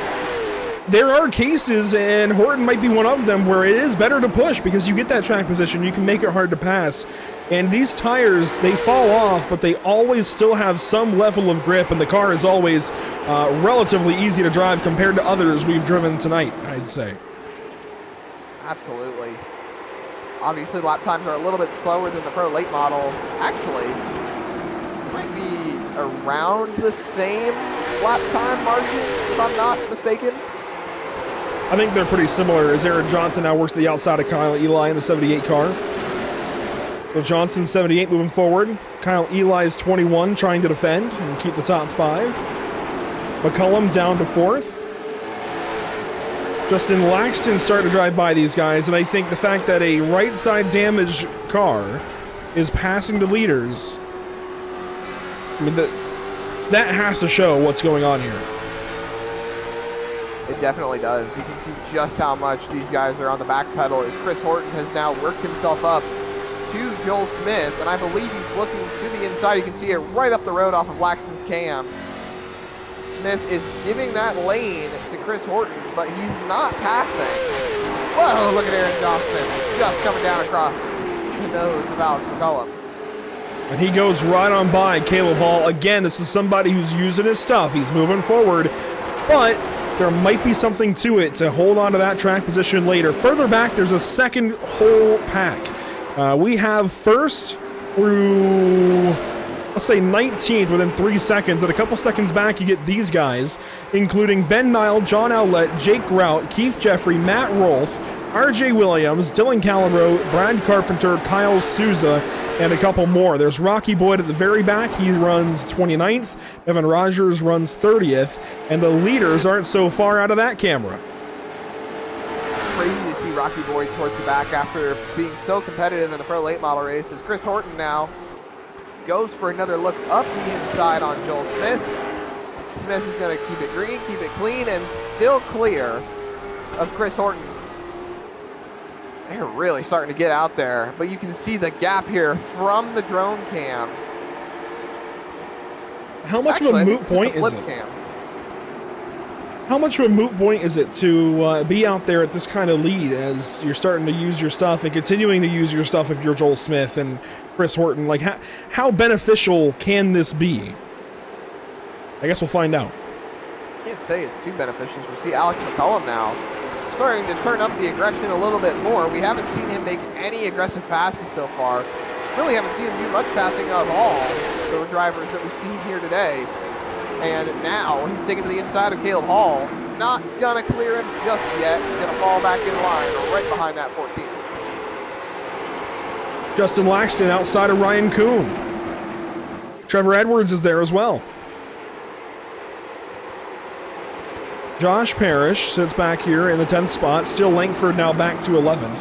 there are cases, and Horton might be one of them, where it is better to push because you get that track position. You can make it hard to pass. And these tires, they fall off, but they always still have some level of grip, and the car is always relatively easy to drive compared to others we've driven tonight, I'd say. Absolutely. Obviously, lap times are a little bit slower than the Pro Late model. Actually, might be around the same lap time margin, if I'm not mistaken. I think they're pretty similar, as Aaron Johnson now works to the outside of Kyle Eli in the 78 car. So Johnson's 78 moving forward. Kyle Eli's 21 trying to defend and keep the top 5. McCullum down to 4th. Justin Laxton starting to drive by these guys, and I think the fact that a right side damaged car is passing the leaders, I mean, that has to show what's going on here. It definitely does. You can see just how much these guys are on the back pedal as Chris Horton has now worked himself up to Joel Smith, and I believe he's looking to the inside. You can see it right up the road off of Laxton's cam. Smith is giving that lane to Chris Horton, but he's not passing. Whoa, look at Aaron Johnson just coming down across the nose of Alex McCollum. And he goes right on by Caleb Hall. Again, this is somebody who's using his stuff. He's moving forward, but there might be something to it to hold on to that track position later. Further back, there's a second whole pack. We have first through, let's say 19th within 3 seconds. And a couple seconds back, you get these guys, including Ben Nile, John Owlett, Jake Grout, Keith Jeffrey, Matt Rolfe, RJ Williams, Dylan Calabro, Brad Carpenter, Kyle Souza, and a couple more. There's Rocky Boyd at the very back. He runs 29th. Evan Rogers runs 30th. And the leaders aren't so far out of that camera. Crazy to see Rocky Boyd towards the back after being so competitive in the Pro Late Model race. As Chris Horton now goes for another look up the inside on Joel Smith. Smith is going to keep it green, keep it clean, and still clear of Chris Horton. They're really starting to get out there, but you can see the gap here from the drone cam. How much of a moot point is it? How much of a moot point is it to be out there at this kind of lead as you're starting to use your stuff and continuing to use your stuff if you're Joel Smith and Chris Horton? Like, how beneficial can this be? I guess we'll find out. Can't say it's too beneficial. We see Alex McCollum now starting to turn up the aggression a little bit more. We haven't seen him make any aggressive passes so far. Really haven't seen him do much passing of all the drivers that we've seen here today. And now he's taken to the inside of Caleb Hall. Not gonna clear him just yet. He's gonna fall back in line right behind that 14. Justin Laxton outside of Ryan Kuhn. Trevor Edwards is there as well. Josh Parrish sits back here in the 10th spot. Still Langford now back to 11th.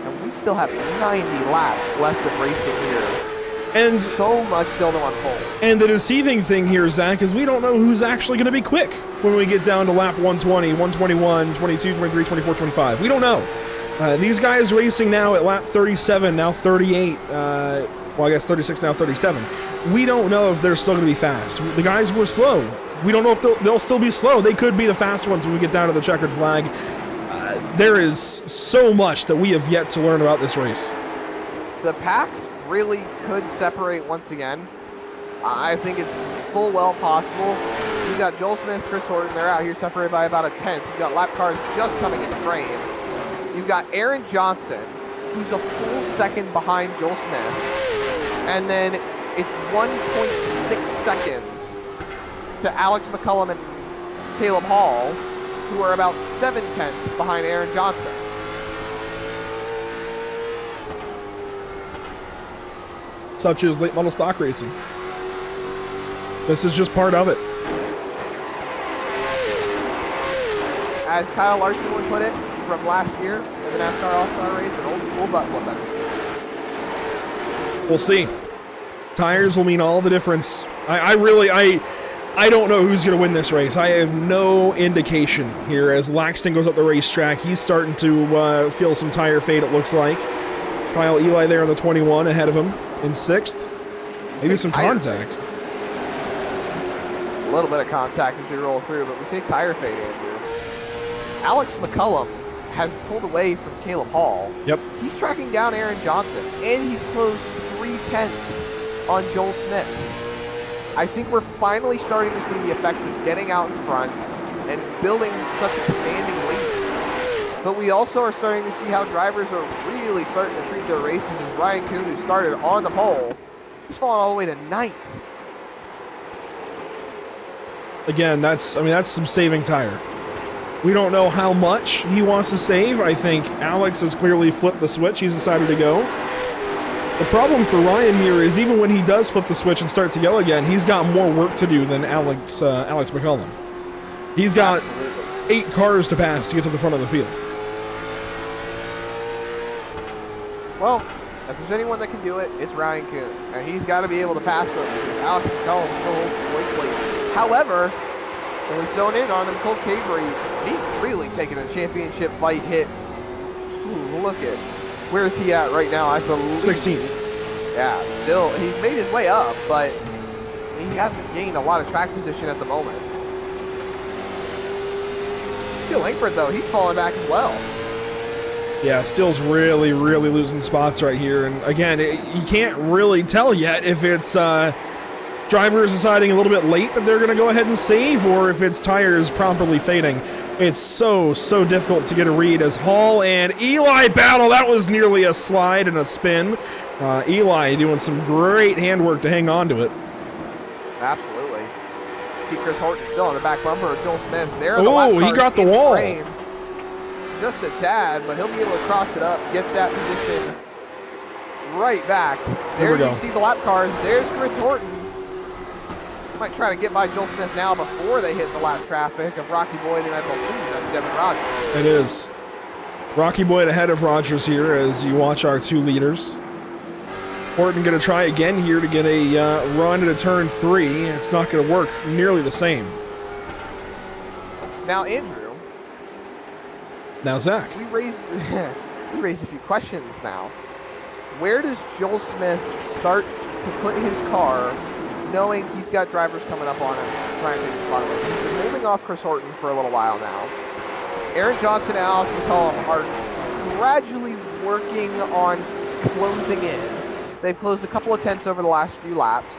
And we still have 90 laps left of racing here. And so much still to unfold. And the deceiving thing here, Zach, is we don't know who's actually going to be quick when we get down to lap 120, 121, 22, 23, 24, 25. We don't know. These guys racing now at lap 37, now 38, well, I guess 36, now 37. We don't know if they're still going to be fast. The guys were slow. We don't know if they'll still be slow. They could be the fast ones when we get down to the checkered flag. There is so much that we have yet to learn about this race. The packs really could separate once again. I think it's full well possible. You've got Joel Smith, Chris Horton, they're out here separated by about a 10th. You've got lap cars just coming into frame. You've got Aaron Johnson, who's a full second behind Joel Smith. And then it's 1.6 seconds to Alex McCullum and Caleb Hall, who are about 7/10 behind Aaron Johnson. such as late model stock racing. This is just part of it. As Kyle Larson would put it from last year in the NASCAR All-Star race, an old school butt whooping. We'll see. Tires will mean all the difference. I don't know who's going to win this race. I have no indication here. As Laxton goes up the racetrack, he's starting to feel some tire fade, it looks like. Kyle Eli there on the 21 ahead of him in 6th. Maybe some contact. A little bit of contact as we roll through, but we say tire fade, Andrew. Alex McCullum has pulled away from Caleb Hall. Yep. He's tracking down Aaron Johnson, and he's closed 3/10 on Joel Smith. I think we're finally starting to see the effects of getting out in front and building such a commanding lead. But we also are starting to see how drivers are really starting to treat their races, as Ryan Kuhn, who started on the pole, he's fallen all the way to 9th. Again, that's some saving tire. We don't know how much he wants to save. I think Alex has clearly flipped the switch. He's decided to go. The problem for Ryan here is even when he does flip the switch and start to go again, he's got more work to do than Alex McCullum. He's got 8 cars to pass to get to the front of the field. Well, if there's anyone that can do it, it's Ryan Kuhn. And he's got to be able to pass them. Alex McCullum still holds the point lead. However, when we zone in on him, Cole Cavery, he's really taking a championship fight hit. Ooh, look at, where is he at right now? I believe 16th. Yeah, still, he's made his way up, but he hasn't gained a lot of track position at the moment. Steele Langford, though, he's falling back as well. Yeah, Steele's really, really losing spots right here. And again, you can't really tell yet if it's drivers deciding a little bit late that they're going to go ahead and save, or if it's tires properly fading. It's so difficult to get a read as Hall and Eli battle. That was nearly a slide and a spin. Eli doing some great handwork to hang on to it. Absolutely. See Chris Horton still on the back bumper of Joel Smith. There the lap he got the wall. Frame. Just a tad, but he'll be able to cross it up, get that position right back. There you see the lap cars. There's Chris Horton. Might try to get by Joel Smith now before they hit the lap traffic of Rocky Boyd, and I believe that's Devin Rogers. It is. Rocky Boyd ahead of Rogers here as you watch our 2 leaders. Horton going to try again here to get a run into turn 3. It's not going to work nearly the same. Now, Andrew. Now, Zach. We raised a few questions now. Where does Joel Smith start to put his car, knowing he's got drivers coming up on him, trying to take the spot away? He's been holding off Chris Horton for a little while now. Aaron Johnson and Alex McCullum are gradually working on closing in. They've closed a couple of tenths over the last few laps.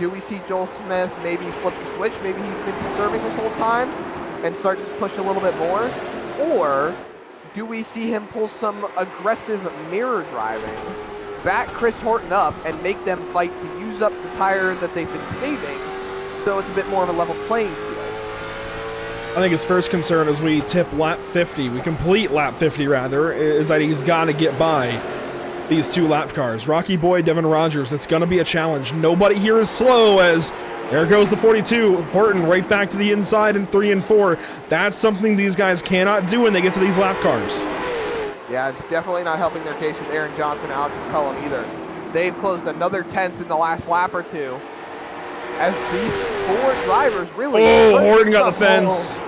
Do we see Joel Smith maybe flip the switch? Maybe he's been conserving this whole time and start to push a little bit more? Or do we see him pull some aggressive mirror driving, back Chris Horton up, and make them fight to use up the tire that they've been saving, so it's a bit more of a level playing field? I think his first concern as we tip lap 50, we complete lap 50 rather, is that he's got to get by these 2 lap cars. Rocky Boyd, Devin Rogers, it's going to be a challenge. Nobody here is slow as there goes the 42. Horton right back to the inside in 3 and 4. That's something these guys cannot do when they get to these lap cars. Yeah, it's definitely not helping their case with Aaron Johnson and Alex McCullum either. They've closed another 10th in the last lap or 2. As these 4 drivers really... Oh, Horton got the fence.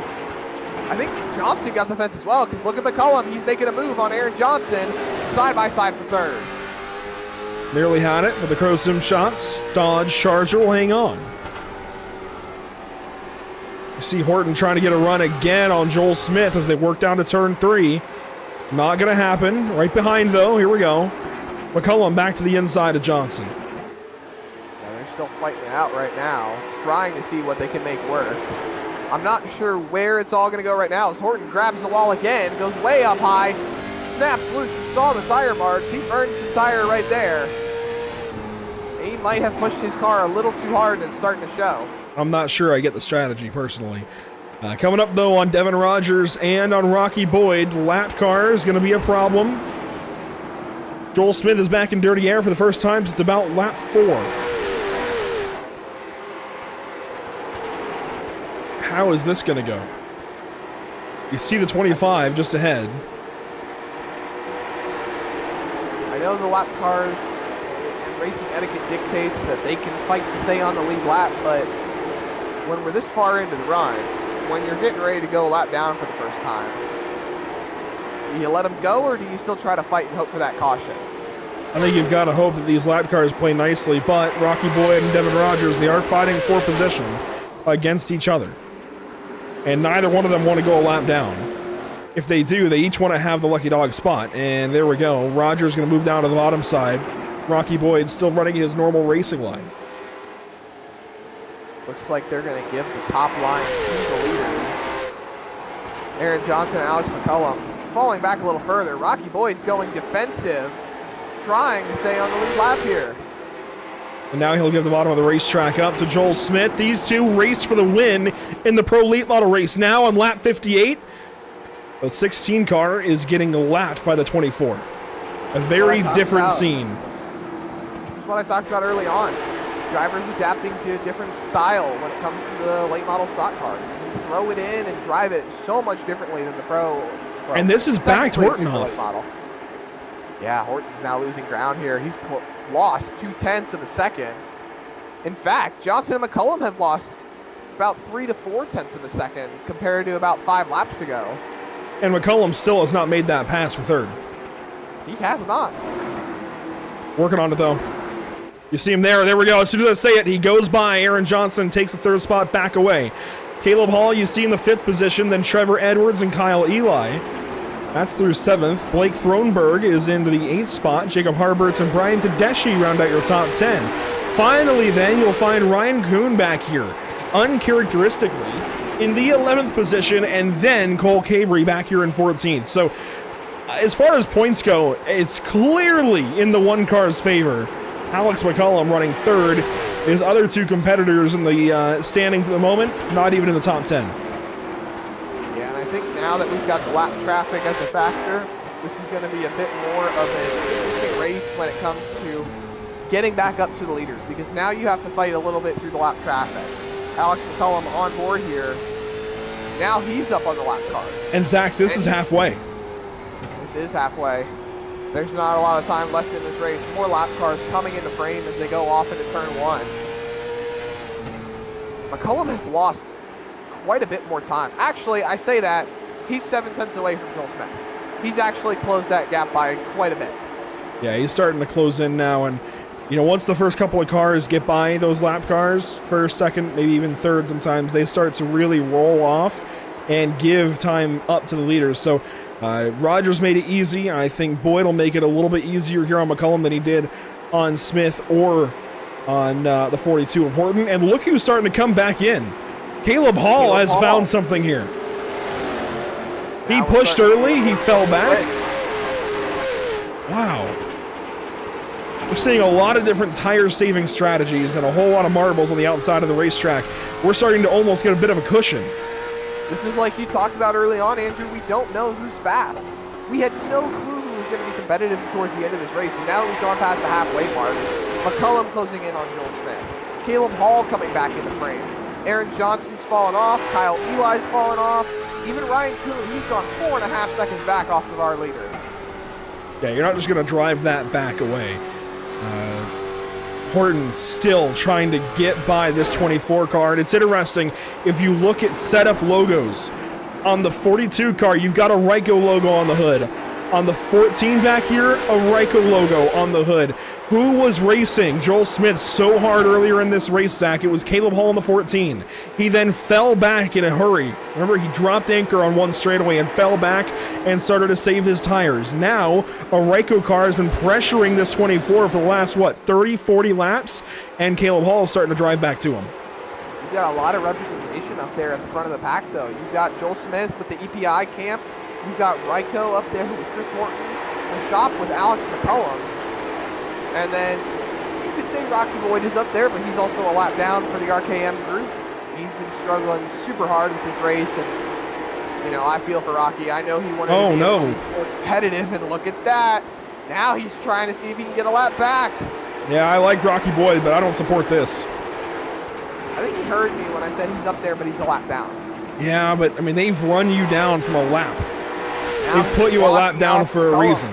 I think Johnson got the fence as well, because look at McCullum. He's making a move on Aaron Johnson, side by side for 3rd. Nearly had it with the Crow Sim shots. Dodge Charger will hang on. You see Horton trying to get a run again on Joel Smith as they work down to turn 3. Not going to happen. Right behind, though. Here we go. McCullum back to the inside of Johnson. Yeah, they're still fighting it out right now, trying to see what they can make work. I'm not sure where it's all going to go right now as Horton grabs the wall again, goes way up high, snaps loose. You saw the tire marks. He burned some tire right there. He might have pushed his car a little too hard and it's starting to show. I'm not sure I get the strategy personally. Coming up, though, on Devin Rogers and on Rocky Boyd, lap car is going to be a problem. Joel Smith is back in dirty air for the first time since about lap 4. How is this going to go? You see the 25 just ahead. I know the lap cars and racing etiquette dictates that they can fight to stay on the lead lap, but when we're this far into the run, when you're getting ready to go a lap down for the first time, do you let them go, or do you still try to fight and hope for that caution? I think you've got to hope that these lap cars play nicely, but Rocky Boyd and Devin Rogers, they are fighting for position against each other. And neither one of them want to go a lap down. If they do, they each want to have the lucky dog spot. And there we go. Rogers going to move down to the bottom side. Rocky Boyd still running his normal racing line. Looks like they're going to give the top line to the leaders. Aaron Johnson and Alex McCullum falling back a little further. Rocky Boyd's going defensive, trying to stay on the lead lap here. And now he'll give the bottom of the racetrack up to Joel Smith. These two race for the win in the Pro Late Model race. Now on lap 58, the 16 car is getting lapped by the 24. A very different scene. This is what I talked about early on. Drivers adapting to a different style when it comes to the late model stock car. You can throw it in and drive it so much differently than the pro. And this is backed Horton off. Yeah, Horton's now losing ground here. He's lost 0.2 of a second. In fact, Johnson and McCullum have lost about 3 to 4 tenths of a second compared to about 5 laps ago. And McCullum still has not made that pass for third. He has not. Working on it, though. You see him there. There we go. As soon as I say it, he goes by. Aaron Johnson takes the third spot back away. Caleb Hall, you see in the 5th position. Then Trevor Edwards and Kyle Eli. That's through 7th. Blake Thronberg is into the 8th spot. Jacob Harberts and Brian Tedeschi round out your top 10. Finally, then, you'll find Ryan Kuhn back here, uncharacteristically, in the 11th position, and then Cole Cabrey back here in 14th. So, as far as points go, it's clearly in the one car's favor. Alex McCullum running third. His other two competitors in the standings at the moment, not even in the top 10. I think now that we've got the lap traffic as a factor, this is going to be a bit more of an interesting race when it comes to getting back up to the leaders, because now you have to fight a little bit through the lap traffic. Alex McCullum on board here. Now he's up on the lap car. And Zach, this is halfway. This is halfway. There's not a lot of time left in this race. More lap cars coming into frame as they go off into turn 1. McCullum has lost quite a bit more time. Actually, I say that, he's 7 tenths away from Joel Smith. He's actually closed that gap by quite a bit. Yeah, he's starting to close in now, and you know, once the first couple of cars get by those lap cars, first, second, maybe even third sometimes, they start to really roll off and give time up to the leaders. So Rogers made it easy. I think Boyd will make it a little bit easier here on McCullum than he did on Smith or on the 42 of Horton. And look who's starting to come back in. Caleb Hall has found something here. He pushed early, he fell back. Wow. We're seeing a lot of different tire-saving strategies and a whole lot of marbles on the outside of the racetrack. We're starting to almost get a bit of a cushion. This is like you talked about early on, Andrew. We don't know who's fast. We had no clue who was going to be competitive towards the end of this race, and now we've gone past the halfway mark. McCullum closing in on Joel Smith. Caleb Hall coming back into frame. Aaron Johnson's fallen off. Kyle Eli's fallen off. Even Ryan Kuhn, he's gone 4.5 seconds back off of our leader. Yeah, you're not just going to drive that back away. Horton still trying to get by this 24 car, and it's interesting, if you look at setup logos, on the 42 car, you've got a Ryko logo on the hood. On the 14 back here, a Ryko logo on the hood. Who was racing Joel Smith so hard earlier in this race, Zach? It was Caleb Hall in the 14. He then fell back in a hurry. Remember, he dropped anchor on one straightaway and fell back and started to save his tires. Now, a Ryko car has been pressuring this 24 for the last, 30, 40 laps, and Caleb Hall is starting to drive back to him. You've got a lot of representation up there at the front of the pack, though. You've got Joel Smith with the EPI camp. You've got Ryko up there with Chris Horton. The shop with Alex McCullum. And then you could say Rocky Boyd is up there, but he's also a lap down for the RKM group. He's been struggling super hard with this race, and, you know, I feel for Rocky. I know he wanted to be more competitive, and look at that. Now he's trying to see if he can get a lap back. Yeah, I like Rocky Boyd, but I don't support this. I think he heard me when I said he's up there, but he's a lap down. Yeah, but, I mean, they've run you down from a lap. Now They've put you a lap down for a reason.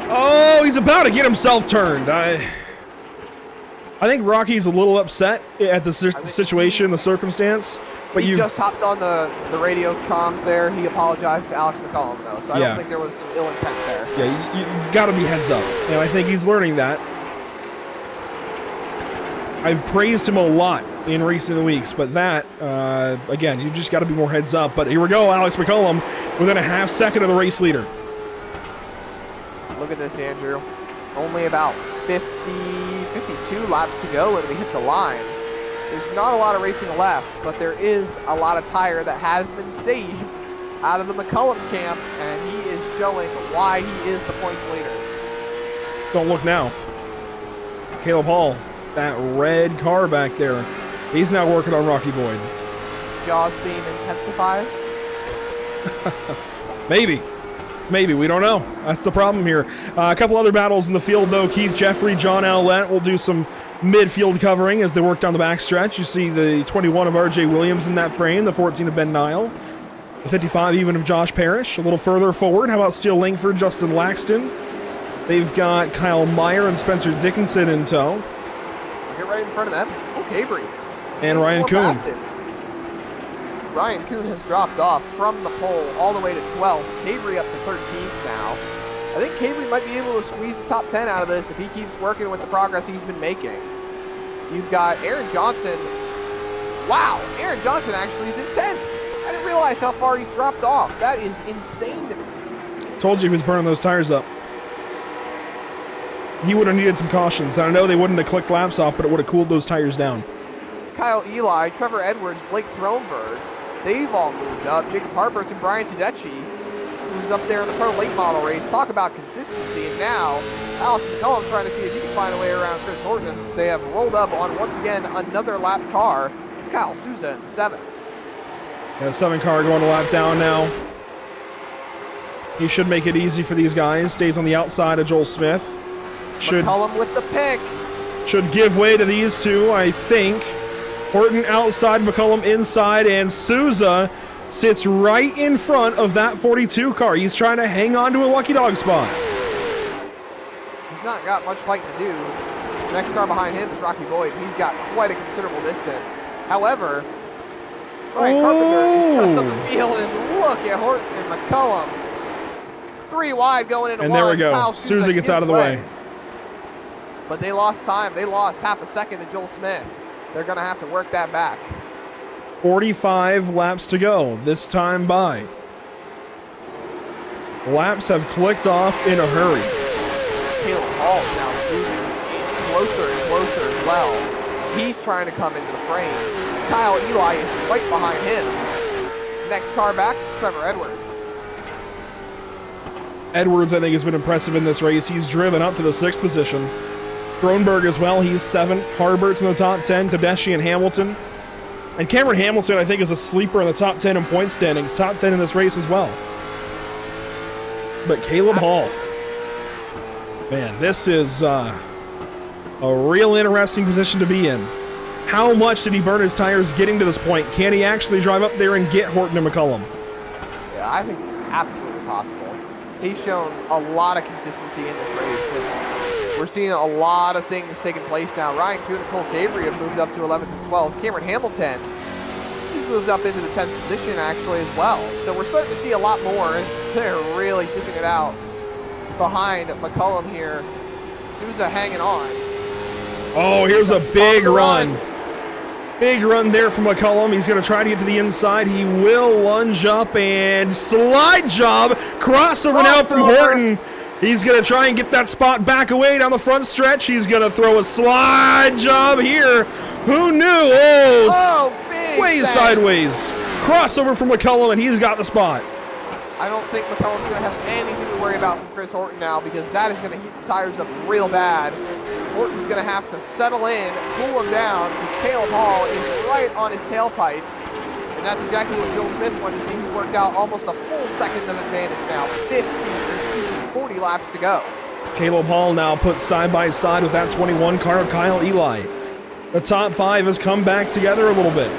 Oh, he's about to get himself turned. I think Rocky's a little upset at the situation, the circumstance. But he just hopped on the radio comms there. He apologized to Alex McCollum, though, so I don't think there was some ill intent there. Yeah, you got to be heads up, and I think he's learning that. I've praised him a lot in recent weeks, but that, again, you just got to be more heads up. But here we go, Alex McCollum within a half second of the race leader. Look at this, Andrew. Only about 52 laps to go when we hit the line. There's not a lot of racing left, but there is a lot of tire that has been saved out of the McCollum camp, and he is showing why he is the points leader. Don't look now. Caleb Hall, that red car back there, he's now working on Rocky Boyd. Jaws theme intensifies? Maybe, we don't know. That's the problem here. A couple other battles in the field, though. Keith Jeffrey, John Allett will do some midfield covering as they work down the backstretch. You see the 21 of RJ Williams in that frame, the 14 of Ben Nile, the 55 even of Josh Parrish. A little further forward, how about Steele Langford, Justin Laxton? They've got Kyle Meyer and Spencer Dickinson in tow. Get right in front of them. Oh, Cabry. And Ryan Kuhn. Ryan Kuhn has dropped off from the pole all the way to 12th. Cabry up to 13th now. I think Cabry might be able to squeeze the top 10 out of this if he keeps working with the progress he's been making. You've got Aaron Johnson. Wow, Aaron Johnson actually is in 10th. I didn't realize how far he's dropped off. That is insane to me. Told you he was burning those tires up. He would have needed some cautions. I know they wouldn't have clicked laps off, but it would have cooled those tires down. Kyle Eli, Trevor Edwards, Blake Thronberg, they've all moved up. Jacob Harberts and Brian Tedeschi, who's up there in the pro late model race. Talk about consistency. And now, Alex McCollum trying to see if he can find a way around Chris Horton. They have rolled up on, once again, another lap car. It's Kyle Souza in 7th. Yeah, 7 car going a lap down now. He should make it easy for these guys. Stays on the outside of Joel Smith. McCollum with the pick. Should give way to these two, I think. Horton outside, McCollum inside, and Souza sits right in front of that 42 car. He's trying to hang on to a lucky dog spot. He's not got much fight to do. The next car behind him is Rocky Boyd. He's got quite a considerable distance. However, Ryan Carpenter is just on the field, and look at Horton and McCollum. 3 wide going into and one. There we go. Kyle Souza gets out of the way. But they lost time. They lost half a second to Joel Smith. They're going to have to work that back. 45 laps to go, this time by. Laps have clicked off in a hurry. Caleb Hall is now moving closer and closer as well. He's trying to come into the frame. Kyle Eli is right behind him. Next car back, Trevor Edwards. Edwards, I think, has been impressive in this race. He's driven up to the 6th position. Thronberg as well, he's 7th. Harbert's in the top 10, Tedeschi and Hamilton. And Cameron Hamilton, I think, is a sleeper in the top 10 in point standings. Top 10 in this race as well. But Caleb Hall, man, this is a real interesting position to be in. How much did he burn his tires getting to this point? Can he actually drive up there and get Horton and McCollum? Yeah, I think it's absolutely possible. He's shown a lot of consistency in this race, and we're seeing a lot of things taking place now. Ryan Kuhn and Cole Cabry have moved up to 11th and 12th. Cameron Hamilton, he's moved up into the 10th position actually as well. So we're starting to see a lot more as they're really duking it out behind McCollum here. Souza hanging on. Oh, here's a big run. Big run there from McCollum. He's going to try to get to the inside. He will lunge up and slide job. Crossover now from Horton. He's going to try and get that spot back away down the front stretch. He's going to throw a slide job here. Who knew? Oh, way sideways. Crossover from McCollum, and he's got the spot. I don't think McCollum's going to have anything to worry about from Chris Horton now, because that is going to heat the tires up real bad. Horton's going to have to settle in, cool him down, because Caleb Hall is right on his tailpipes. And that's exactly what Joel Smith wanted to see. He worked out almost a full second of advantage now. 40 30 laps to go. Caleb Hall now put side by side with that 21 car of Kyle Eli. The top 5 has come back together a little bit.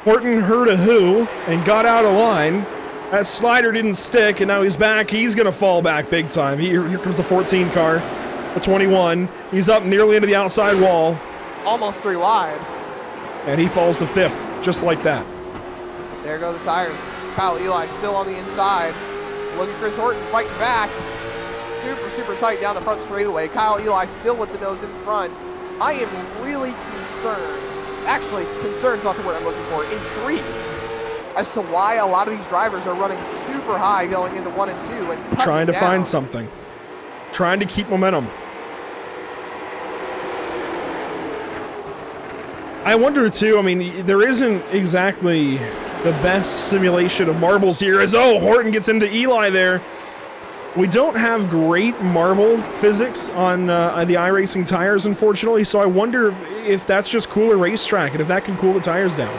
Horton heard a who and got out of line. That slider didn't stick, and now he's back. He's going to fall back big time. Here comes the 14 car, the 21. He's up nearly into the outside wall. Almost 3 wide. And he falls to 5th, just like that. There go the tires. Kyle Eli still on the inside. Look at Chris Horton fighting back. Super, super tight down the front straightaway. Kyle Eli still with the nose in front. I am really concerned. Actually, concerned's not the word I'm looking for. Intrigued as to why a lot of these drivers are running super high going into 1 and 2 and trying to down. find something. Trying to keep momentum. I wonder too, I mean, there isn't exactly the best simulation of marbles here as, oh, Horton gets into Eli there. We don't have great marble physics on the iRacing tires, unfortunately, so I wonder if that's just cooler racetrack and if that can cool the tires down.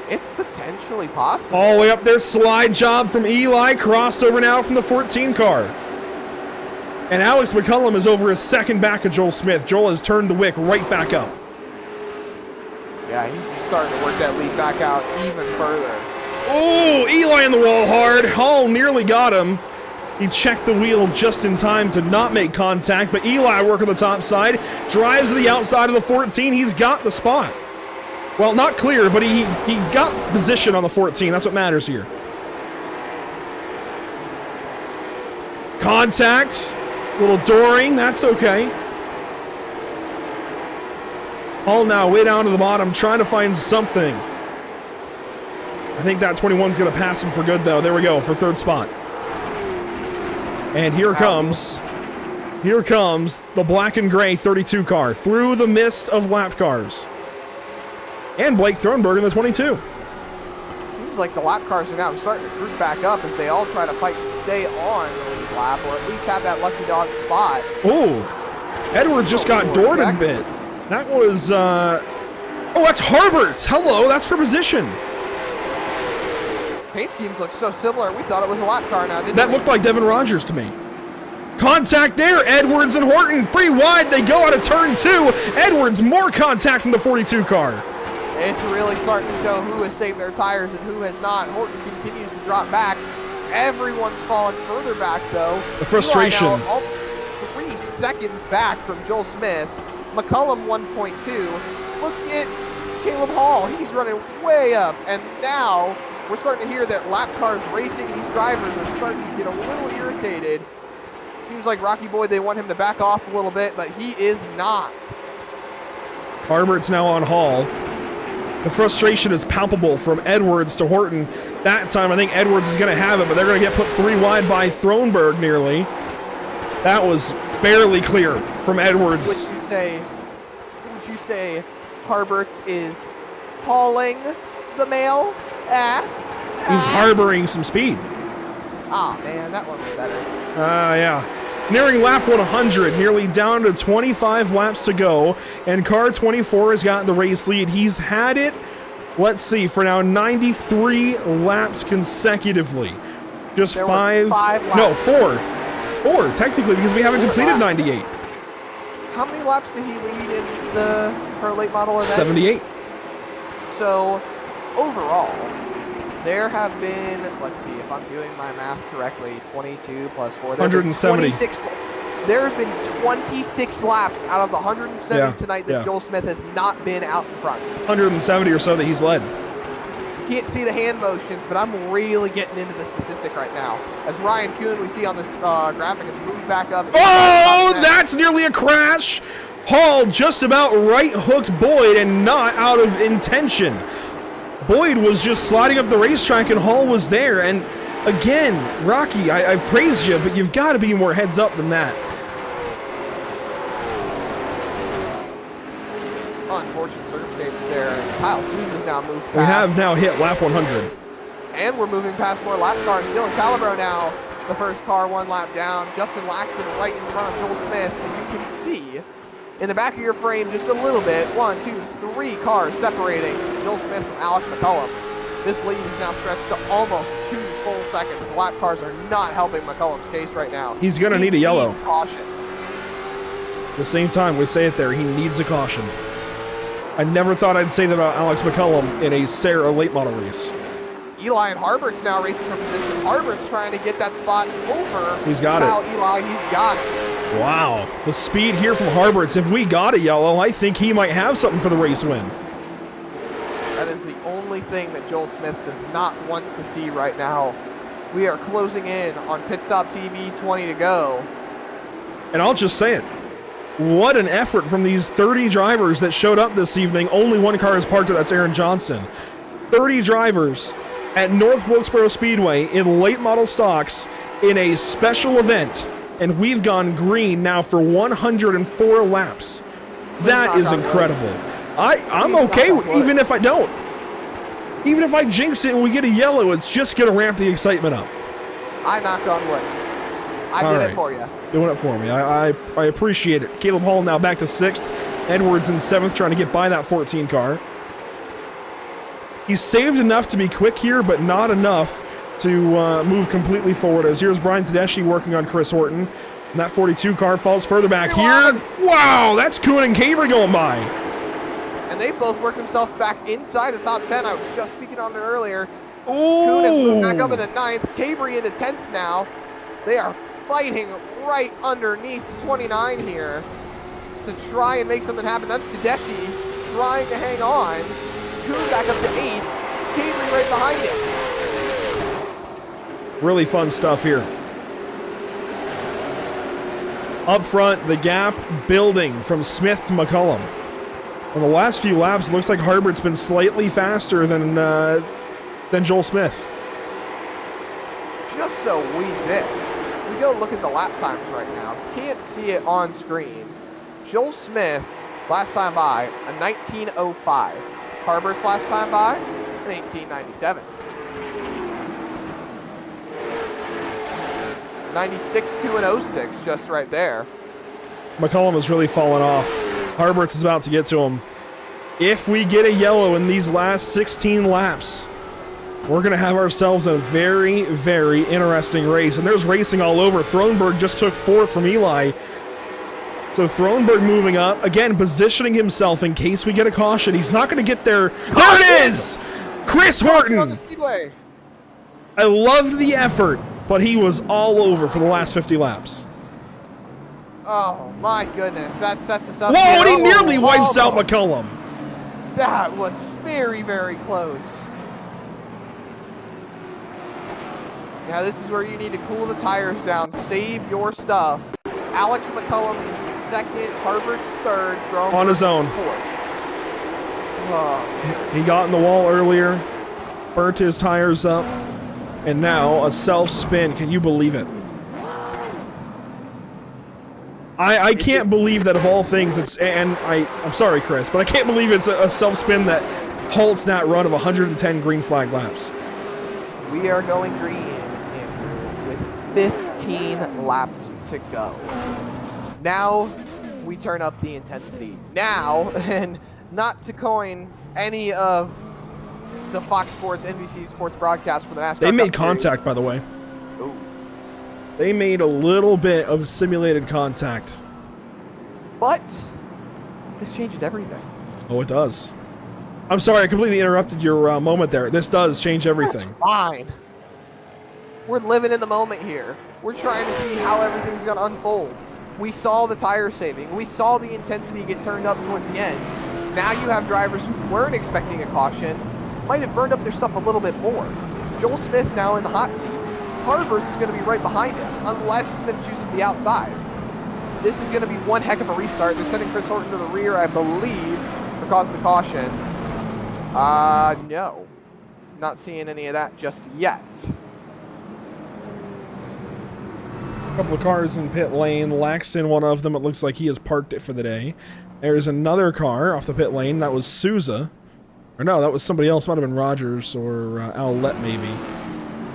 It's potentially possible. All the way up there, slide job from Eli, crossover now from the 14 car. And Alex McCullum is over a second back of Joel Smith. Joel has turned the wick right back up. Yeah, he's starting to work that lead back out even further. Oh, Eli in the wall hard. Hall nearly got him. He checked the wheel just in time to not make contact, but Eli working the top side, drives to the outside of the 14. He's got the spot. Well, not clear, but he got position on the 14. That's what matters here. Contact. Little dooring. That's okay. Hall now way down to the bottom, trying to find something. I think that 21's going to pass him for good, though. There we go, for 3rd spot. And here comes the black and gray 32 car through the mist of lap cars. And Blake Thronberg in the 22. Seems like the lap cars are now starting to group back up as they all try to fight to stay on the lead lap, or at least have that lucky dog spot. Oh, Edwards just got doored a bit. That was, oh, that's Harbert. Hello, that's for position. Paint schemes look so similar, we thought it was a lap car now, didn't we? That looked like Devin Rogers to me. Contact there, Edwards and Horton, 3 wide, they go out of turn 2. Edwards, more contact from the 42 car. It's really starting to show who has saved their tires and who has not. Horton continues to drop back. Everyone's falling further back, though. The frustration. Eli now 3 seconds back from Joel Smith. McCullum 1.2. Look at Caleb Hall. He's running way up. And now we're starting to hear that lap cars racing, these drivers are starting to get a little irritated. Seems like Rocky Boy, they want him to back off a little bit, but he is not. Harbert's now on Hall. The frustration is palpable from Edwards to Horton. That time, I think Edwards is going to have it, but they're going to get put 3 wide by Thronberg nearly. That was barely clear from Edwards. Would you say Harberts is hauling the mail? He's harboring some speed. Ah, man, that one was better. Yeah. Nearing lap 100, nearly down to 25 laps to go, and car 24 has got the race lead. He's had it, let's see, for now 93 laps consecutively. Just There were 5 laps. No, 4 technically, because we haven't completed 98. How many laps did he lead in the Pro Late Model event? 78. So, overall, there have been, let's see if I'm doing my math correctly, 22 plus 4. 170. There have been 26 laps out of the 170 tonight that yeah. Joel Smith has not been out in front. 170 or so that he's led. Can't see the hand motions, but I'm really getting into the statistic right now. As Ryan Kuhn, we see on the graphic, has moved back up. Oh, that's nearly a crash. Hall just about right hooked Boyd and not out of intention. Boyd was just sliding up the racetrack and Hall was there. And again, Rocky, I've praised you, but you've got to be more heads up than that. Unfortunate circumstances there. Kyle Sousa's now moved past. We have now hit lap 100. And we're moving past more lap cars. Dylan Calabro now, the first car 1 lap down. Justin Laxton right in front of Joel Smith. And you can see in the back of your frame just a little bit, 1, 2, 3 cars separating Joel Smith from Alex McCullum. This lead is now stretched to almost 2 full seconds. Lap cars are not helping McCullum's case right now. He's going to need a yellow. Caution. At the same time, we say it there, he needs a caution. I never thought I'd say that about Alex McCullum in a SARA late model race. Eli and Harbert's now racing for position. Harbert's trying to get that spot over. He's got it. Eli, he's got it. Wow. The speed here from Harbert's. If we got a yellow, I think he might have something for the race win. That is the only thing that Joel Smith does not want to see right now. We are closing in on Pit Stop TV, 20 to go. And I'll just say it. What an effort from these 30 drivers that showed up this evening. Only one car is parked there, that's Aaron Johnson. 30 drivers at North Wilkesboro Speedway in late model stocks in a special event. And we've gone green now for 104 laps. That is incredible. I'm okay, even if I don't. Even if I jinx it and we get a yellow, it's just going to ramp the excitement up. I knocked on wood. I did it for you. Doing it for me. I appreciate it. Caleb Hall now back to 6th. Edwards in 7th, trying to get by that 14 car. He's saved enough to be quick here, but not enough to move completely forward. As here's Brian Tedeschi working on Chris Horton. And that 42 car falls further back here. Wow, that's Kuhn and Cabry going by. And they both worked themselves back inside the top 10. I was just speaking on it earlier. Ooh. Kuhn has moved back up into 9th. Cabry into 10th now. They are fighting right underneath 29 here to try and make something happen. That's Tedeschi trying to hang on. Kuhn back up to 8th. Cabry right behind him. Really fun stuff here. Up front, the gap building from Smith to McCullum. On the last few laps, it looks like Harbert's been slightly faster than Joel Smith. Just a wee bit. We go look at the lap times right now. Can't see it on screen. Joel Smith, last time by, a 19:05. Harbert's last time by, an 18:97. 96 to an 06, just right there. McCullum has really fallen off. Harbert's is about to get to him. If we get a yellow in these last 16 laps, we're going to have ourselves a very, very interesting race. And there's racing all over. Thronberg just took 4th from Eli. So Thronberg moving up. Again, positioning himself in case we get a caution. He's not going to get there. There it is! Chris Horton! I loved the effort, but he was all over for the last 50 laps. Oh my goodness, that sets us up. Whoa, and he nearly wipes out McCullum. That was very, very close. Now this is where you need to cool the tires down, save your stuff. Alex McCullum in 2nd, Harbert's 3rd, on his own. 4th. Oh. He got in the wall earlier, burnt his tires up, and now a self-spin. Can you believe it? I can't believe that of all things it's, and I'm sorry, Chris, but I can't believe it's a self-spin that halts that run of 110 green flag laps. We are going green, Andrew, with 15 laps to go. Now we turn up the intensity. Now, and not to coin any of the Fox Sports, NBC Sports broadcast for the NASCAR They made Cup contact, Series. by the way. Ooh. They made a little bit of simulated contact. But this changes everything. Oh, it does. I'm sorry, I completely interrupted your moment there. This does change everything. That's fine. We're living in the moment here. We're trying to see how everything's going to unfold. We saw the tire saving. We saw the intensity get turned up towards the end. Now you have drivers who weren't expecting a caution, might have burned up their stuff a little bit more. Joel Smith now in the hot seat. Harbert's is going to be right behind him, unless Smith chooses the outside. This is going to be one heck of a restart. They're sending Chris Horton to the rear, I believe, for causing the caution. No. Not seeing any of that just yet. A couple of cars in pit lane. Laxton, one of them, it looks like he has parked it for the day. There's another car off the pit lane. That was Souza. Or no, that was somebody else. Might have been Rogers or Owlette, maybe.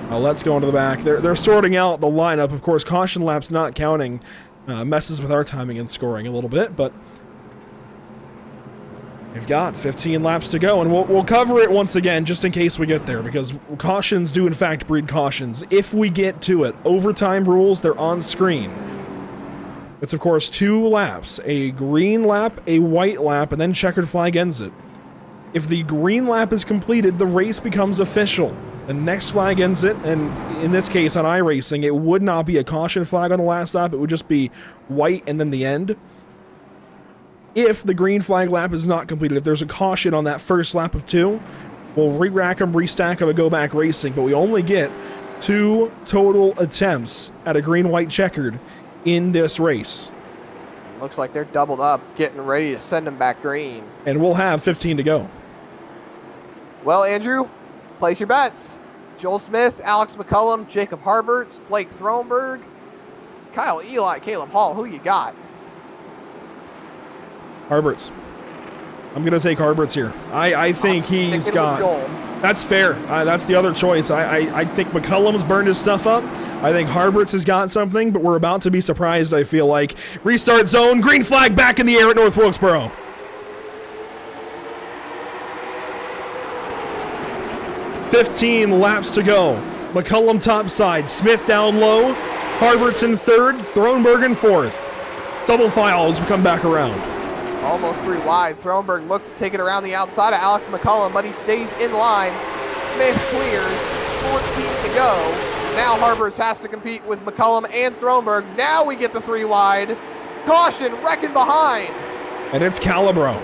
Owlette's going to the back. They're sorting out the lineup. Of course, caution laps not counting messes with our timing and scoring a little bit, but We've got 15 laps to go, and we'll cover it once again just in case we get there, because cautions do in fact breed cautions. If we get to it, overtime rules, they're on screen. It's of course 2 laps, a green lap, a white lap, and then checkered flag ends it. If the green lap is completed, the race becomes official. The next flag ends it, and in this case on iRacing, it would not be a caution flag on the last lap, it would just be white and then the end. If the green flag lap is not completed, if there's a caution on that first lap of 2, we'll re-rack them, restack them, and go back racing. But we only get 2 total attempts at a green-white checkered in this race. Looks like they're doubled up, getting ready to send them back green. And we'll have 15 to go. Well, Andrew, place your bets. Joel Smith, Alex McCullum, Jacob Harberts, Blake Thronberg, Kyle Eli, Caleb Hall. Who you got? Harberts. I'm going to take Harberts here. I think he's got... That's fair. That's the other choice. I think McCullum's burned his stuff up. I think Harberts has got something, but we're about to be surprised, I feel like. Restart zone. Green flag back in the air at North Wilkesboro. $15 laps to go. McCullum topside. Smith down low. Harberts in third. Thronberg in fourth. Double file as we come back around. Almost 3 wide. Thronberg looked to take it around the outside of Alex McCullum, but he stays in line. Smith clears. 14 to go. Now Harberts has to compete with McCullum and Thronberg. Now we get the 3 wide. Caution, wrecking behind. And it's Calibro.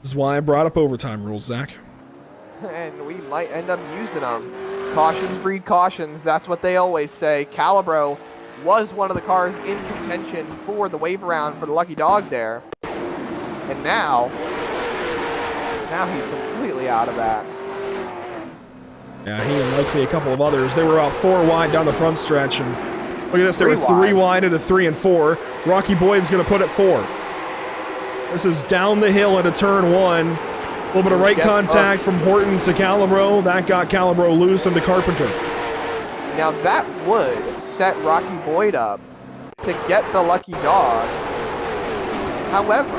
This is why I brought up overtime rules, Zach. And we might end up using them. Cautions breed cautions. That's what they always say. Calibro was one of the cars in contention for the wave around for the lucky dog there. And now he's completely out of that. Yeah, he and likely a couple of others. They were about 4 wide down the front stretch, and look at this, they were 3 wide into 3 and 4. Rocky Boyd's going to put it 4. This is down the hill into turn 1. A little bit of right contact from Horton to Calibro. That got Calibro loose into Carpenter. Now that would set Rocky Boyd up to get the lucky dog. However,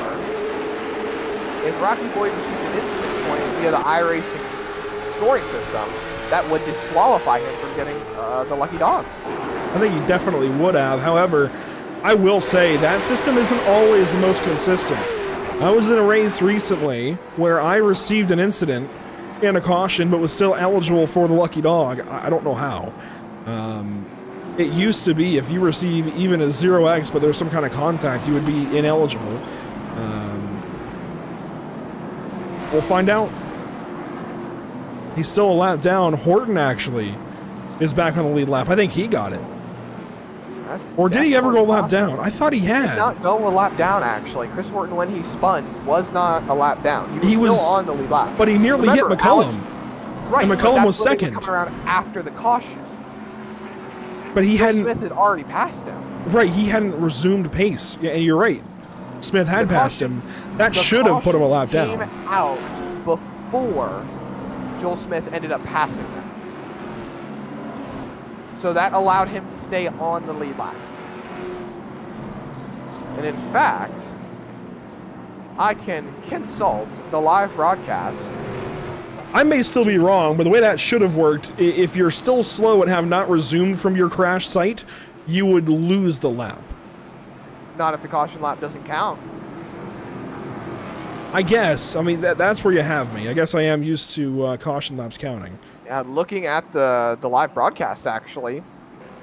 if Rocky Boyd received an incident point via the iRacing scoring system, that would disqualify him from getting the lucky dog. I think he definitely would have. However, I will say that system isn't always the most consistent. I was in a race recently where I received an incident and a caution, but was still eligible for the lucky dog. I don't know how. It used to be if you receive even a 0x, but there's some kind of contact, you would be ineligible. We'll find out. He's still a lap down. Horton actually is back on the lead lap. I think he got it. Or did he ever go a lap down? I thought he had. He did not go a lap down, actually. Chris Horton, when he spun, was not a lap down. He was still on the lead lap. But he nearly hit McCullum. Right. And McCullum was second. Coming around after the caution. But he hadn't. Smith had already passed him. Right, he hadn't resumed pace. Yeah, and you're right. Smith had passed him. That should have put him a lap down. Came out before Joel Smith ended up passing him. So that allowed him to stay on the lead lap. And in fact, I can consult the live broadcast. I may still be wrong, but the way that should have worked, if you're still slow and have not resumed from your crash site, you would lose the lap. Not if the caution lap doesn't count. I guess. I mean, that's where you have me. I guess I am used to caution laps counting. Looking at the live broadcast, actually,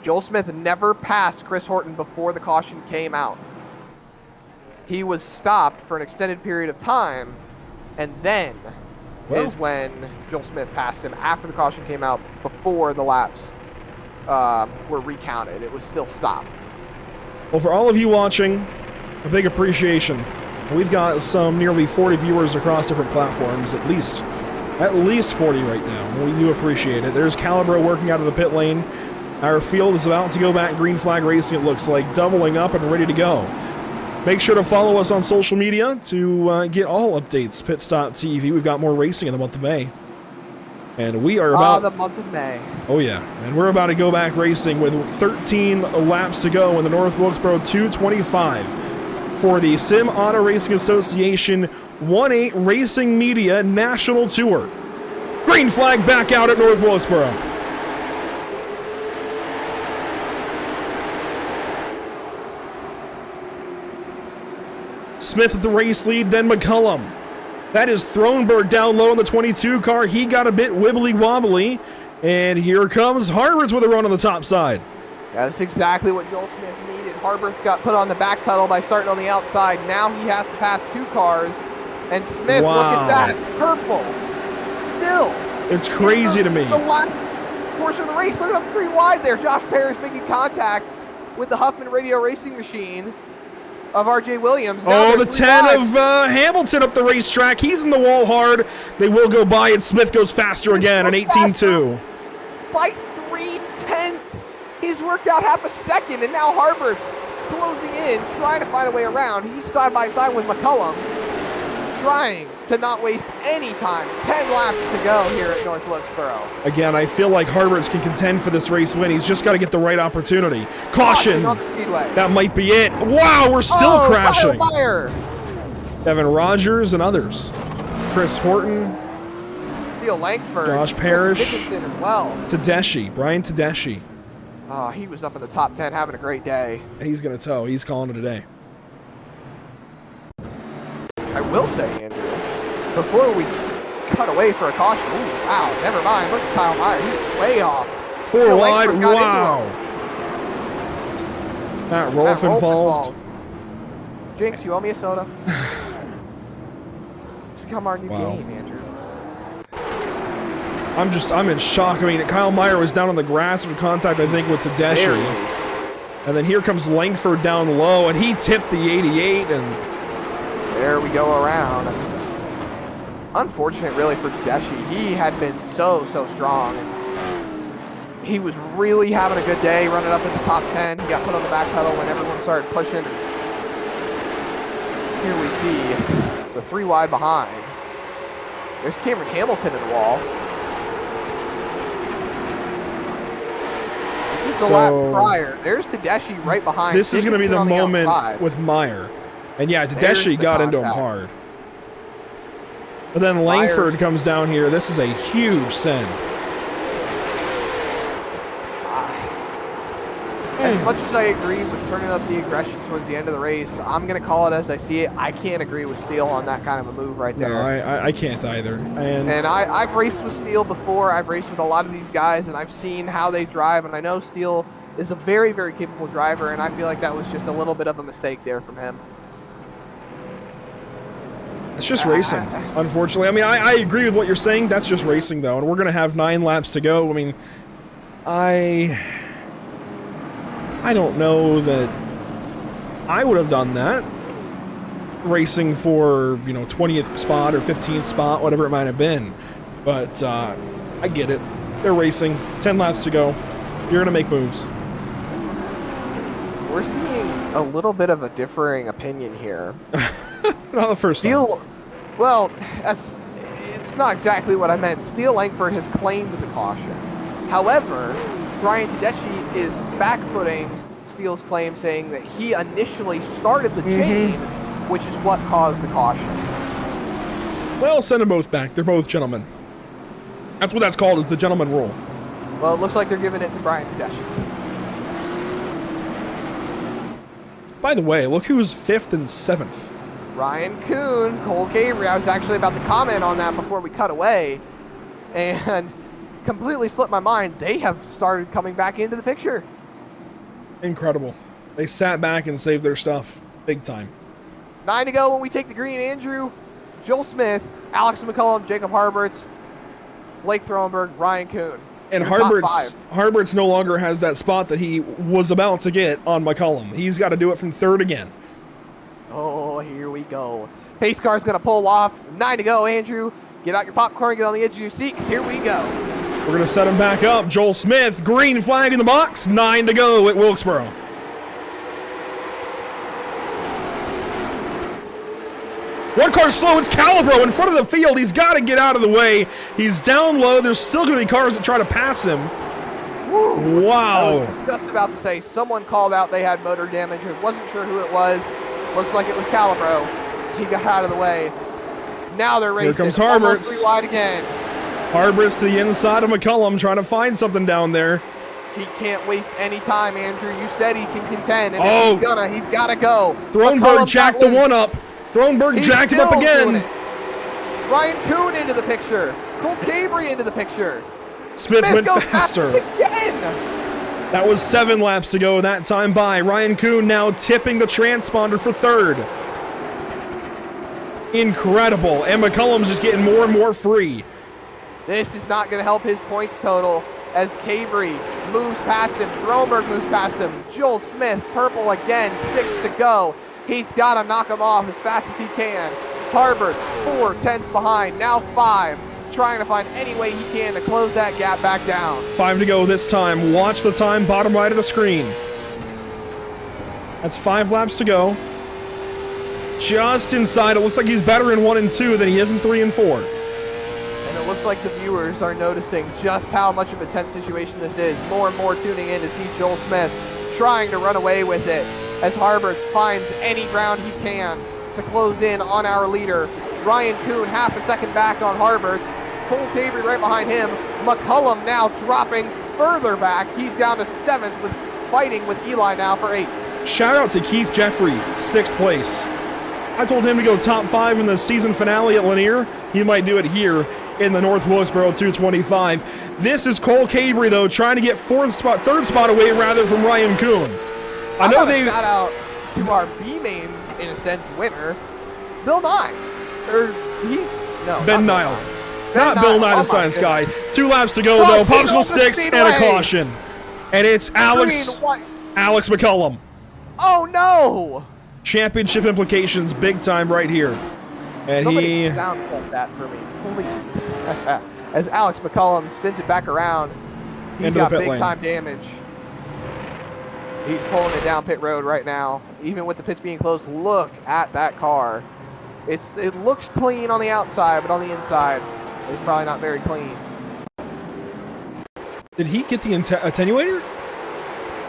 Joel Smith never passed Chris Horton before the caution came out. He was stopped for an extended period of time, and then is when Joel Smith passed him after the caution came out, before the laps were recounted. It was still stopped. Well, for all of you watching, a big appreciation. We've got some nearly 40 viewers across different platforms, at least 40 right now. We do appreciate it. There's Calibro working out of the pit lane. Our field is about to go back green flag racing, it looks like, doubling up and ready to go. Make sure to follow us on social media to get all updates. Pit Stop TV. We've got more racing in the month of May. And we are about... the month of May. Oh, yeah. And we're about to go back racing with 13 laps to go in the North Wilkesboro 225. for the Sim Auto Racing Association 1-8 Racing Media National Tour. Green flag back out at North Wilkesboro. Smith at the race lead, then McCullum. That is Thronberg down low in the 22 car. He got a bit wibbly wobbly. And here comes Harberts with a run on the top side. Yeah, that's exactly what Joel Smith needed. Harberts got put on the back pedal by starting on the outside. Now he has to pass 2 cars. And Smith, Wow. look at that, purple. Still. It's crazy to me. The last portion of the race, look up 3 wide there. Josh Parrish making contact with the Huffman Radio Racing Machine of R.J. Williams. Now Oh, the 3 10 wide. of Hamilton up the racetrack. He's in the wall hard. They will go by, and Smith goes faster again, an 18-2. By 3/10. He's worked out half a second, and now Harbert's closing in, trying to find a way around. He's side by side with McCullum, trying to not waste any time. 10 laps to go here at North Wilkesboro. Again, I feel like Harberts can contend for this race win. He's just got to get the right opportunity. Caution. on the speedway. That might be it. Wow, we're still crashing. Kyle Meyer. Evan Rogers and others. Chris Horton, Steele Langford. Josh Parrish. Dickinson as well. Tedeschi, Brian Tedeschi. Oh, he was up in the top 10 having a great day. He's going to tow. He's calling it a day. I will say, Andrew, before we cut away for a caution, ooh, wow, never mind. Look at Kyle Meyer. He's way off. 4 Steele wide. Langford got into Wow. him. Matt Rolfe involved. Jinx, you owe me a soda. It's become our new Wow. game, Andrew. I'm in shock. I mean, Kyle Meyer was down on the grass in contact, I think, with Tedeschi. There he is. And then here comes Langford down low, and he tipped the 88, and There we go around. Unfortunate, really, for Tedeschi. He had been so strong. And he was really having a good day, running up in the top 10. He got put on the back pedal when everyone started pushing. Here we see the 3 wide behind. There's Cameron Hamilton in the wall. This is the lap prior. There's Tedeschi right behind. this is going to be the Dickinson on moment outside. with Meyer. And yeah, Tedeschi There's the got into him contact. hard. But then Langford comes down here. This is a huge send. As much as I agree with turning up the aggression towards the end of the race, I'm going to call it as I see it. I can't agree with Steele on that kind of a move right there. No, I can't either. And I've raced with Steele before. I've raced with a lot of these guys, and I've seen how they drive, and I know Steele is a very, very capable driver, and I feel like that was just a little bit of a mistake there from him. it's just racing, unfortunately. I mean, I agree with what you're saying. That's just racing, though. And we're going to have 9 laps to go. I mean, I don't know that I would have done that. Racing for, 20th spot or 15th spot, whatever it might have been. But I get it. They're racing. 10 laps to go. You're going to make moves. We're seeing a little bit of a differing opinion here. Not the first time. Steele, well, it's not exactly what I meant. Steele Langford has claimed the caution. However, Brian Tedeschi is backfooting Steele's claim, saying that he initially started the chain, which is what caused the caution. Well, send them both back. They're both gentlemen. That's what that's called, is the gentleman rule. Well, it looks like they're giving it to Brian Tedeschi. By the way, look who's 5th and 7th. Ryan Kuhn, Cole Gabriel. I was actually about to comment on that before we cut away, and completely slipped my mind. They have started coming back into the picture. Incredible. They sat back and saved their stuff. Big time. 9 to go when we take the green. Andrew, Joel Smith, Alex McCullum, Jacob Harberts, Blake Thronberg, Ryan Kuhn. And Your top 5. Harberts no longer has that spot that he was about to get on McCullum. He's got to do it from 3rd again. Oh, here we go. Pace car's going to pull off. 9 to go, Andrew. Get out your popcorn, get on the edge of your seat, because here we go. We're going to set him back up. Joel Smith, green flag in the box. 9 to go at Wilkesboro. One car slow. It's Calibro in front of the field. He's got to get out of the way. He's down low. There's still going to be cars that try to pass him. Woo. Wow. I was just about to say, someone called out they had motor damage. I wasn't sure who it was. Looks like it was Calibro. He got out of the way. Now they're racing. Here comes Almost Harberts. 3 wide again. Harberts to the inside of McCullum, trying to find something down there. He can't waste any time, Andrew. You said he can contend, and Oh. if he's gotta go. Thronberg McCullum jacked got the loose. one up. Thronberg He's jacked him up still doing again. it. Ryan Kuhn into the picture. Cole Cabry into the picture. Smith went goes faster. fastest again. That was 7 laps to go that time by. Ryan Kuhn now tipping the transponder for 3rd. Incredible. And McCullum's just getting more and more free. This is not going to help his points total as Cabry moves past him. Thronberg moves past him. Joel Smith, purple again, 6 to go. He's got to knock him off as fast as he can. Harbert, 4 tenths behind, now 5. Trying to find any way he can to close that gap back down. 5 to go this time. Watch the time, bottom right of the screen. That's 5 laps to go. Just inside. It looks like he's better in 1 and 2 than he is in 3 and 4. And it looks like the viewers are noticing just how much of a tense situation this is. More and more tuning in to see Joel Smith trying to run away with it as Harberts finds any ground he can to close in on our leader. Ryan Kuhn half a second back on Harberts. Cole Cabry right behind him. McCullum now dropping further back. He's down to 7th with fighting with Eli now for 8th. Shout out to Keith Jeffrey, 6th place. I told him to go top 5 in the season finale at Lanier. He might do it here in the North Wilkesboro 225. This is Cole Cabry, though, trying to get 3rd spot away rather from Ryan Kuhn. I know they shout out to our B main, in a sense, winner, Bill Nye. Or Ben Nile. Not Bill Nye, the science guy. 2 laps to go, though. Crossing Popsicle over sticks and Speedway. a caution. And it's Alex McCullum. Oh, no! Championship implications big time right here. And Somebody he sound clip that for me, please. As Alex McCullum spins it back around, he's Into the got pit big lane. time damage. He's pulling it down pit road right now. Even with the pits being closed, look at that car. It looks clean on the outside, but on the inside, it's probably not very clean. did he get the attenuator?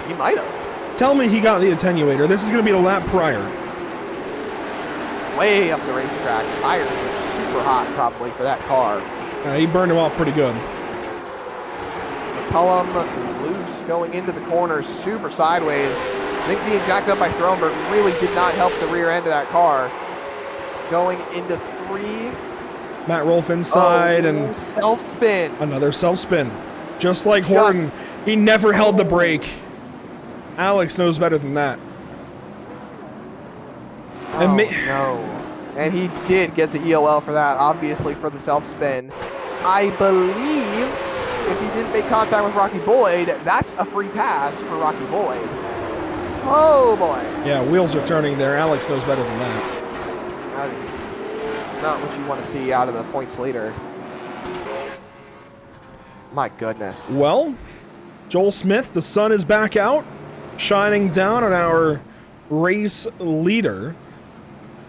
He might have. Tell me he got the attenuator. This is going to be the lap prior. Way up the racetrack. Tires are super hot probably for that car. He burned him off pretty good. McCullum loose going into the corner, super sideways. I think being jacked up by Thronberg really did not help the rear end of that car. Going into 3. Matt Rolfe inside and self-spin. another self-spin. Just like Horton, he never held the brake. Alex knows better than that. Oh, no. And he did get the EOL for that, obviously, for the self-spin. I believe if he didn't make contact with Rocky Boyd, that's a free pass for Rocky Boyd. Oh, boy. Yeah, wheels are turning there. Alex knows better than that. That is not what you want to see out of the points leader. My goodness. Well, Joel Smith, the sun is back out, shining down on our race leader.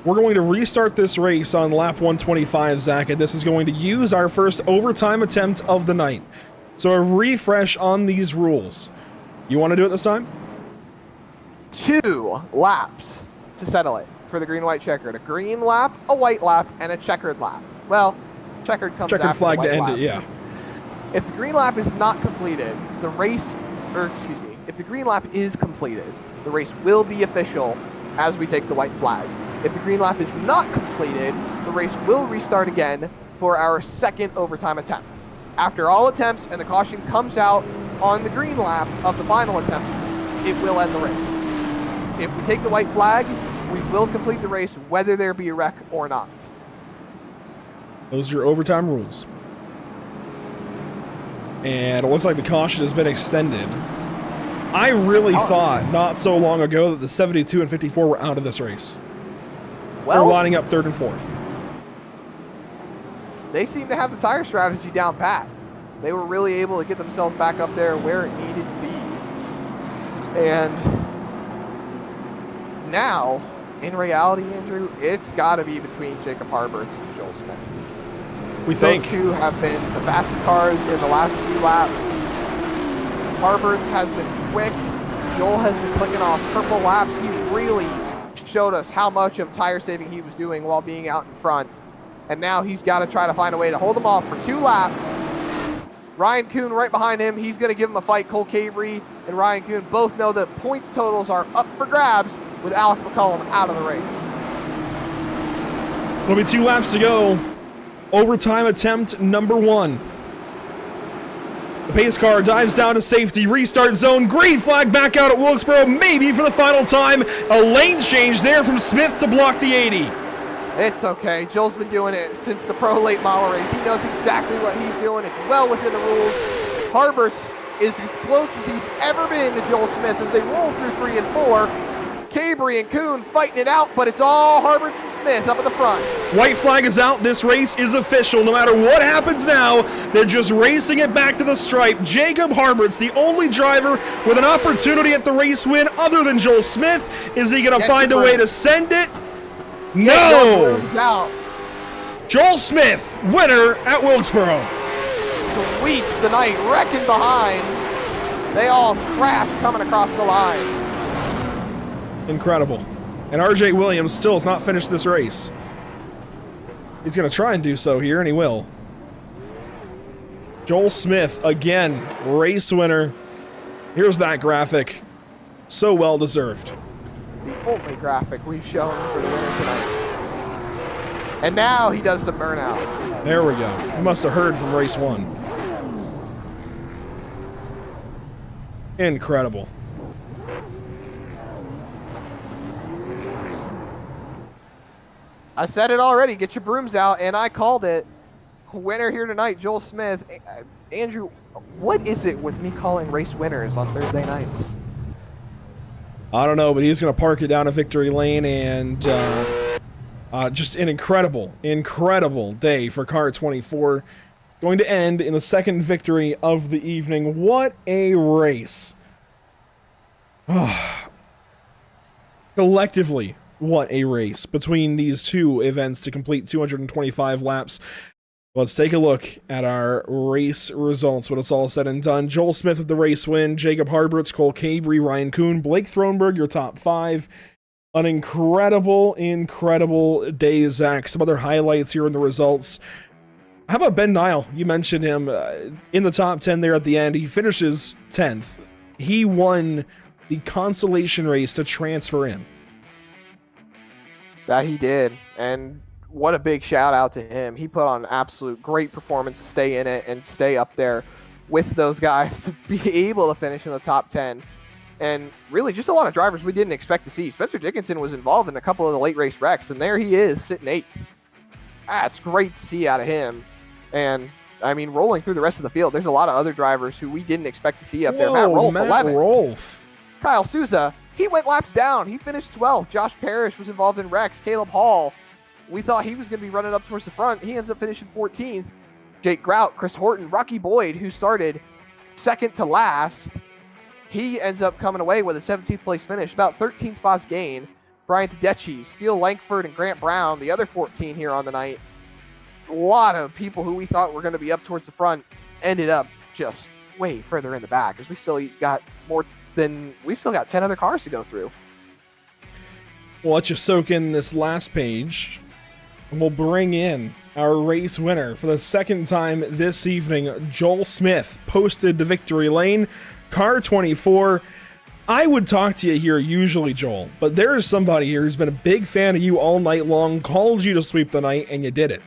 We're going to restart this race on lap 125, Zach, and this is going to use our first overtime attempt of the night. So a refresh on these rules. You want to do it this time? 2 laps to settle it for the green-white checkered. A green lap, a white lap, and a checkered lap. Well, checkered comes Checkered after flag the to white end lap. it, yeah. If the green lap is not completed, the race, if the green lap is completed, the race will be official as we take the white flag. If the green lap is not completed, the race will restart again for our second overtime attempt. After all attempts and the caution comes out on the green lap of the final attempt, it will end the race. If we take the white flag, we will complete the race whether there be a wreck or not. Those are your overtime rules. And it looks like the caution has been extended. I really thought not so long ago that the 72 and 54 were out of this race. They're lining up 3rd and 4th. They seem to have the tire strategy down pat. They were really able to get themselves back up there where it needed to be. And now, in reality, Andrew, it's got to be between Jacob Harberts and Joel Smith. We think. Those two have been the fastest cars in the last few laps. Harberts has been quick. Joel has been clicking off purple laps. He really showed us how much of tire saving he was doing while being out in front. And now he's got to try to find a way to hold him off for 2 laps. Ryan Kuhn right behind him. He's going to give him a fight. Cole Cabry and Ryan Kuhn both know that points totals are up for grabs with Alex McCullum out of the race. It'll be 2 laps to go. Overtime attempt number 1. The pace car dives down to safety, restart zone, green flag back out at Wilkesboro, maybe for the final time. A lane change there from Smith to block the 80. It's okay. Joel's been doing it since the pro late model race. He knows exactly what he's doing. It's well within the rules. Harberts is as close as he's ever been to Joel Smith as they roll through 3 and 4. Cabry and Kuhn fighting it out, but it's all Harberts and Smith up at the front. White flag is out. This race is official. No matter what happens now, they're just racing it back to the stripe. Jacob Harberts, the only driver with an opportunity at the race win other than Joel Smith. Is he going to find a way to send it? No! Out. Joel Smith, winner at Wilkesboro. Sweeps the night, wrecking behind. They all crash coming across the line. Incredible. And RJ Williams still has not finished this race. He's going to try and do so here, and he will. Joel Smith, again, race winner. Here's that graphic. So well deserved. The only graphic we've shown for the winner tonight. And now he does some burnouts. There we go. You must have heard from race 1. Incredible. I said it already. Get your brooms out, and I called it. Winner here tonight, Joel Smith. Andrew, what is it with me calling race winners on Thursday nights? I don't know, but he's going to park it down a victory lane, and just an incredible, incredible day for car 24. Going to end in the second victory of the evening. What a race. Collectively, what a race between these 2 events to complete 225 laps. Let's take a look at our race results when it's all said and done. Joel Smith with the race win, Jacob Harberts, Cole Cabry, Ryan Kuhn, Blake Thronberg, your top 5. An incredible, incredible day, Zach. Some other highlights here in the results. How about Ben Nat'l? You mentioned him in the top 10 there at the end. He finishes 10th. He won the consolation race to transfer in. That he did, and what a big shout out to him. He put on an absolute great performance to stay in it and stay up there with those guys to be able to finish in the top 10. And really just a lot of drivers we didn't expect to see. Spencer Dickinson was involved in a couple of the late race wrecks, and there he is sitting 8th. That's great to see out of him. And I mean, rolling through the rest of the field, there's a lot of other drivers who we didn't expect to see up there. Matt Rolfe, 11th. Kyle Souza, he went laps down. He finished 12th. Josh Parrish was involved in wrecks. Caleb Hall, we thought he was going to be running up towards the front. He ends up finishing 14th. Jake Grout, Chris Horton, Rocky Boyd, who started second to last, he ends up coming away with a 17th place finish, about 13 spots gained. Brian Tedeschi, Steele Langford, and Grant Brown, the other 14 here on the night. A lot of people who we thought were going to be up towards the front ended up just way further in the back, because we still got 10 other cars to go through. Well, let's just soak in this last page, and we'll bring in our race winner for the second time this evening. Joel Smith posted the victory lane. Car 24. I would talk to you here usually, Joel, but there is somebody here who's been a big fan of you all night long, called you to sweep the night, and you did it.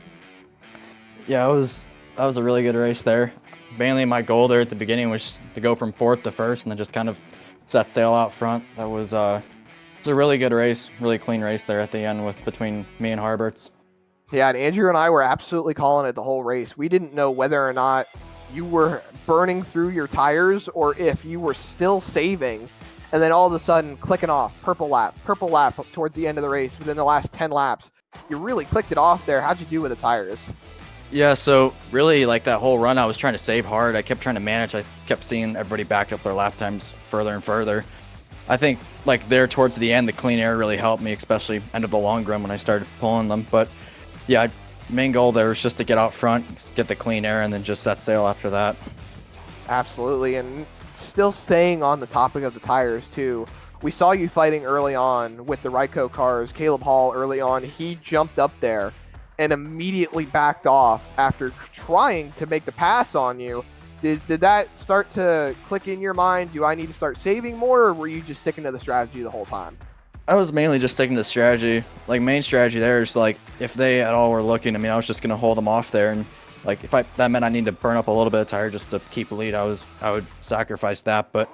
Yeah, that was a really good race there. Mainly my goal there at the beginning was to go from 4th to 1st and then just kind of set sail out front. That was it's a really good race, really clean race there at the end between me and Harberts. Yeah, and Andrew and I were absolutely calling it the whole race. We didn't know whether or not you were burning through your tires or if you were still saving, and then all of a sudden clicking off, purple lap towards the end of the race within the last 10 laps. You really clicked it off there. How'd you do with the tires? Yeah, so really like that whole run I was trying to save hard. I kept trying to manage. I kept seeing everybody back up their lap times further and further. I think like there towards the end, the clean air really helped me, especially end of the long run when I started pulling them. But yeah, main goal there was just to get out front, get the clean air, and then just set sail after that. Absolutely, and still staying on the topic of the tires too. We saw you fighting early on with the Ryco cars. Caleb Hall early on, he jumped up there and immediately backed off after trying to make the pass on you. Did that start to click in your mind? Do I need to start saving more, or were you just sticking to the strategy the whole time? I was mainly just sticking to strategy. Like, main strategy there is, like, if they at all were looking, I mean, I was just going to hold them off there. And, like, if that meant I need to burn up a little bit of tire just to keep a lead, I would sacrifice that. But,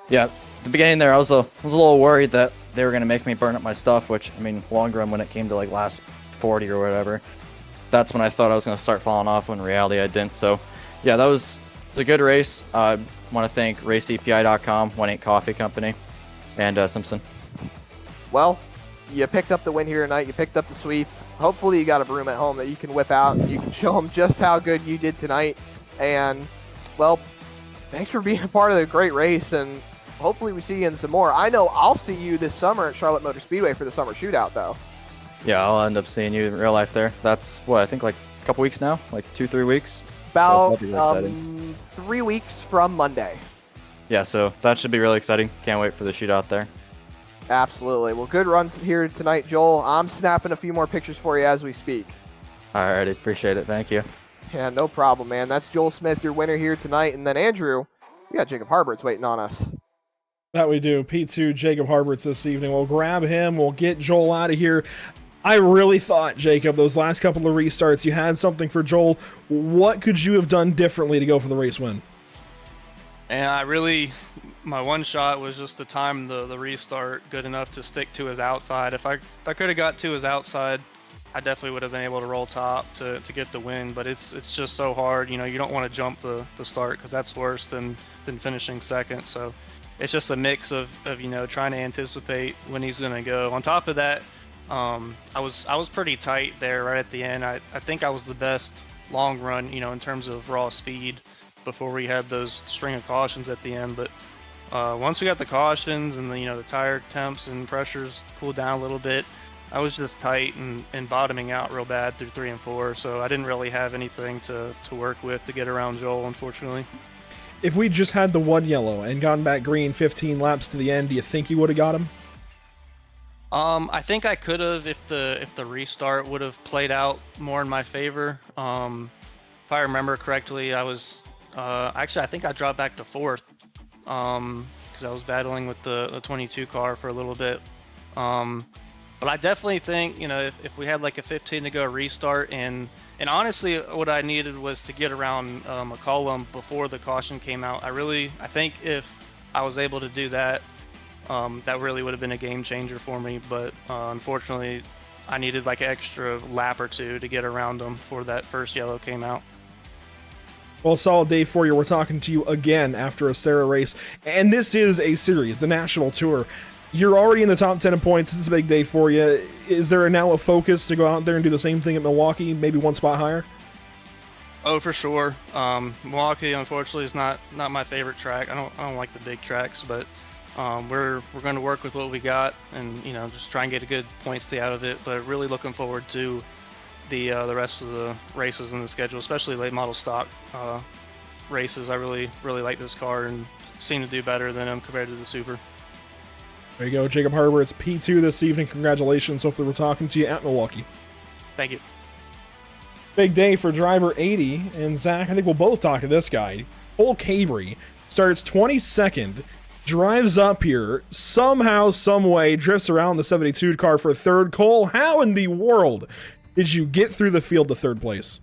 yeah, at the beginning there, I was a little worried that they were going to make me burn up my stuff, which, I mean, long run when it came to, like, last 40 or whatever, that's when I thought I was going to start falling off, when in reality I didn't. So, yeah, that was a good race. I want to thank RaceDPI.com, 1-8 Coffee Company, and Simpson. Well, you picked up the win here tonight. You picked up the sweep. Hopefully you got a broom at home that you can whip out and you can show them just how good you did tonight. And, well, thanks for being a part of the great race, and hopefully we see you in some more. I know I'll see you this summer at Charlotte Motor Speedway for the summer shootout, though. Yeah, I'll end up seeing you in real life there. That's, what, I think like a couple weeks now? Like 2-3 weeks? About So that'll be really 3 weeks from Monday. Yeah, so that should be really exciting. Can't wait for the shootout there. Absolutely. Well, good run here tonight, Joel. I'm snapping a few more pictures for you as we speak. Alrighty, appreciate it. Thank you. Yeah, no problem, man. That's Joel Smith, your winner here tonight. And then, Andrew, we got Jacob Harberts waiting on us. That we do. P2 Jacob Harberts this evening. We'll grab him. We'll get Joel out of here. I really thought, Jacob, those last couple of restarts, you had something for Joel. What could you have done differently to go for the race win? And my one shot was just to time the restart good enough to stick to his outside. If I could have got to his outside, I definitely would have been able to roll top to get the win. But it's just so hard. You know, you don't want to jump the start because that's worse than finishing second. So it's just a mix of you know, trying to anticipate when he's going to go. On top of that, I was pretty tight there right at the end. I think I was the best long run, you know, in terms of raw speed before we had those string of cautions at the end. But once we got the cautions and the tire temps and pressures cooled down a little bit, I was just tight and bottoming out real bad through 3 and 4. So I didn't really have anything to work with to get around Joel, unfortunately. If we just had the one yellow and gotten back green 15 laps to the end, do you think you would have got him? I think I could have if the restart would have played out more in my favor. If I remember correctly, I was actually I think I dropped back to 4th because I was battling with the 22 car for a little bit. But I definitely think if we had like a 15 to go restart and honestly what I needed was to get around McCollum before the caution came out. I think if I was able to do that. That really would have been a game changer for me, but unfortunately I needed like an extra lap or two to get around them before that first yellow came out. Well, solid day for you. We're talking to you again after a SARA race, and this is a series, the National Tour. You're already in the top 10 in points. This is a big day for you. Is there now a focus to go out there and do the same thing at Milwaukee, maybe one spot higher? Oh, for sure. Milwaukee, unfortunately, is not my favorite track. I don't like the big tracks, but we're going to work with what we got and just try and get a good point stay out of it. But really looking forward to the rest of the races in the schedule, especially late model stock races. I really like this car and seem to do better than them compared to the Super. There you go, Jacob Harberts, P2 this evening. Congratulations. Hopefully we're talking to you at Milwaukee. Thank you. Big day for driver 80, and Zach, I think we'll both talk to this guy. Cole Cabry starts 22nd, drives up here, somehow, some way, drifts around the 72 car for third. Cole, how in the world did you get through the field to third place?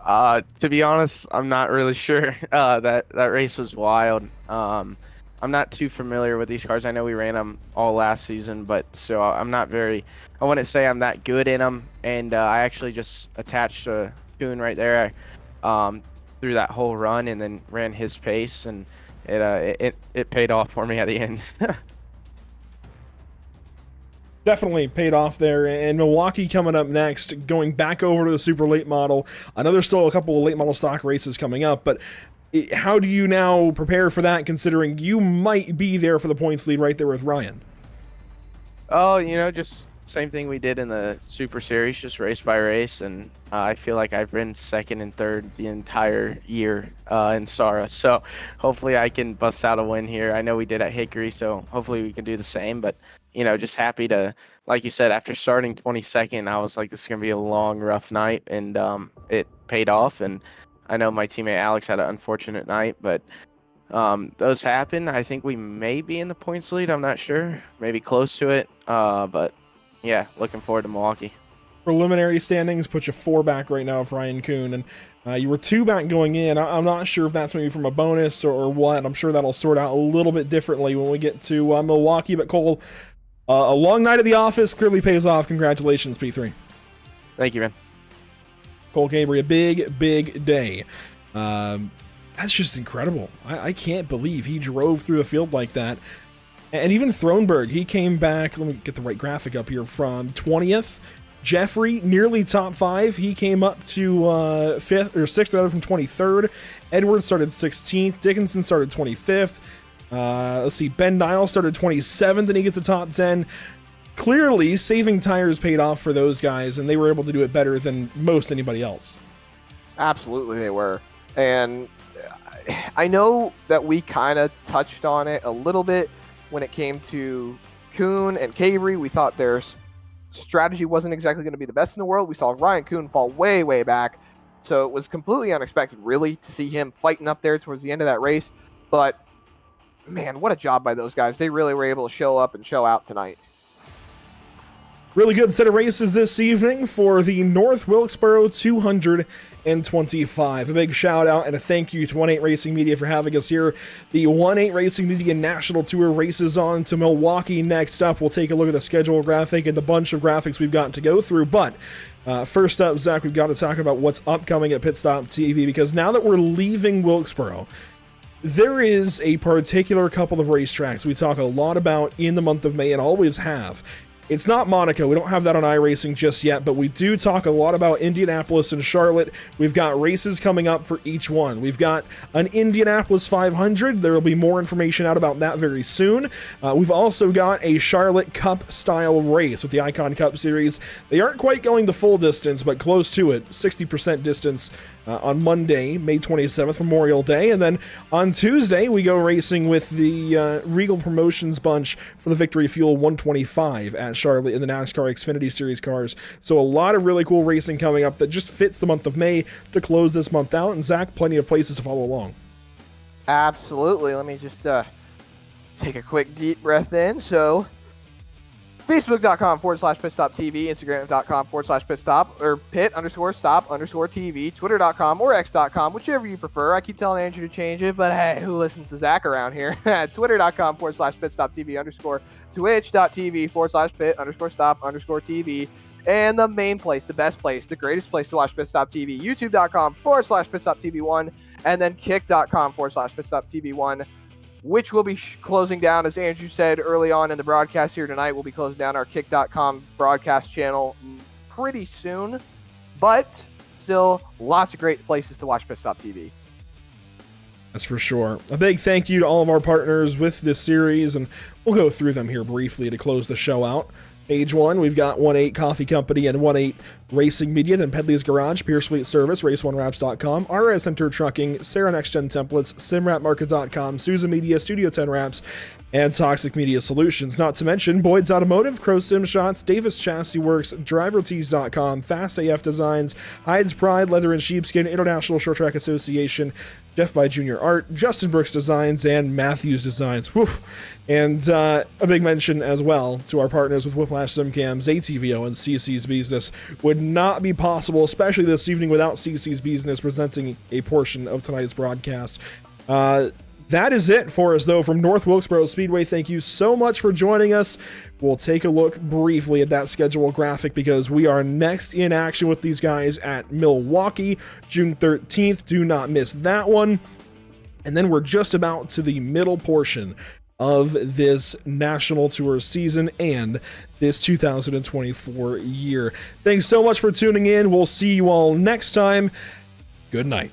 To be honest, I'm not really sure. That race was wild. I'm not too familiar with these cars. I know we ran them all last season, but so I'm not very, I wouldn't say I'm that good in them. And I actually just attached a Kuhn right there through that whole run and then ran his pace, and it paid off for me at the end. Definitely paid off there. And Milwaukee coming up next, going back over to the super late model. I know there's still a couple of late model stock races coming up, but how do you now prepare for that, considering you might be there for the points lead right there with Ryan? Oh, just same thing we did in the Super Series, just race by race, and I feel like I've been second and third the entire year in SARA. So hopefully I can bust out a win here. I know we did at Hickory, so hopefully we can do the same. But just happy to, like you said, after starting 22nd, I was like, this is gonna be a long, rough night, and it paid off. And I know my teammate Alex had an unfortunate night, but those happen. I think we may be in the points lead. I'm not sure, maybe close to it. But yeah, looking forward to Milwaukee. Preliminary standings put you 4 back right now of Ryan Kuhn, and you were 2 back going in. I'm not sure if that's maybe from a bonus or what. I'm sure that'll sort out a little bit differently when we get to Milwaukee. But Cole, a long night at the office clearly pays off. Congratulations, P3. Thank you, man. Cole Cabry, a big day. That's just incredible. I can't believe he drove through the field like that. And even Thronberg, he came back, let me get the right graphic up here, from 20th. Jeffrey, nearly top 5. He came up to 5th, or 6th rather, from 23rd. Edwards started 16th. Dickinson started 25th. Let's see, Ben Niles started 27th, and he gets a top 10. Clearly, saving tires paid off for those guys, and they were able to do it better than most anybody else. Absolutely they were. And I know that we kind of touched on it a little bit when it came to Kuhn and Cabry. We thought their strategy wasn't exactly going to be the best in the world. We saw Ryan Kuhn fall way back. So it was completely unexpected, really, to see him fighting up there towards the end of that race. But, man, what a job by those guys. They really were able to show up and show out tonight. Really good set of races this evening for the North Wilkesboro 225. A big shout out and a thank you to 1-8 Racing Media for having us here. The 1-8 Racing Media National Tour races on to Milwaukee next up. We'll take a look at the schedule graphic and the bunch of graphics we've got to go through. But first up, Zach, we've got to talk about what's upcoming at Pit Stop TV, because now that we're leaving Wilkesboro, there is a particular couple of racetracks we talk a lot about in the month of May and always have. It's not Monaco. We don't have that on iRacing just yet, but we do talk a lot about Indianapolis and Charlotte. We've got races coming up for each one. We've got an Indianapolis 500. There will be more information out about that very soon. We've also got a Charlotte Cup-style race with the Icon Cup Series. They aren't quite going the full distance, but close to it, 60% distance on Monday, May 27th, Memorial Day. And then on Tuesday, we go racing with the Regal Promotions bunch for the Victory Fuel 125 at Charlotte in the NASCAR Xfinity Series cars. So a lot of really cool racing coming up that just fits the month of May to close this month out. And Zach, plenty of places to follow along. Absolutely. Let me just take a quick deep breath in. So Facebook.com/pitstoptv, Instagram.com/pitstop, or pit_stop_TV, Twitter.com or X.com, whichever you prefer. I keep telling Andrew to change it, but hey, who listens to Zach around here? Twitter.com/pitstoptv_, Twitch.tv/pit_stop_TV, and the main place, the best place, the greatest place to watch Pit Stop TV, YouTube.com/pitstoptv1, and then Kick.com/pitstoptv1. Which will be closing down, as Andrew said early on in the broadcast here tonight. We'll be closing down our Kick.com broadcast channel pretty soon, but still lots of great places to watch Pit Stop TV. That's for sure. A big thank you to all of our partners with this series, and we'll go through them here briefly to close the show out. Page 1, we've got 1-8 Coffee Company and 1-8 Racing Media, then Pedley's Garage, Pierce Fleet Service, Race1Wraps.com, RS Center Trucking, Sarah Next Gen Templates, SimWrapMarket.com, Sousa Media, Studio 10 Wraps, and Toxic Media Solutions. Not to mention Boyd's Automotive, Crow Sim Shots, Davis Chassis Works, DriverTees.com, Fast AF Designs, Hyde's Pride, Leather and Sheepskin, International Short Track Association, Jeff by Junior Art, Justin Brooks Designs, and Matthews Designs. Whew. And a big mention as well to our partners with Whiplash Simcams, ATVO, and CC's Business. Would not be possible, especially this evening, without CC's Business presenting a portion of tonight's broadcast. That is it for us, though, from North Wilkesboro Speedway. Thank you so much for joining us. We'll take a look briefly at that schedule graphic, because we are next in action with these guys at Milwaukee, June 13th. Do not miss that one. And then we're just about to the middle portion of this national tour season and this 2024 year. Thanks so much for tuning in. We'll see you all next time. Good night.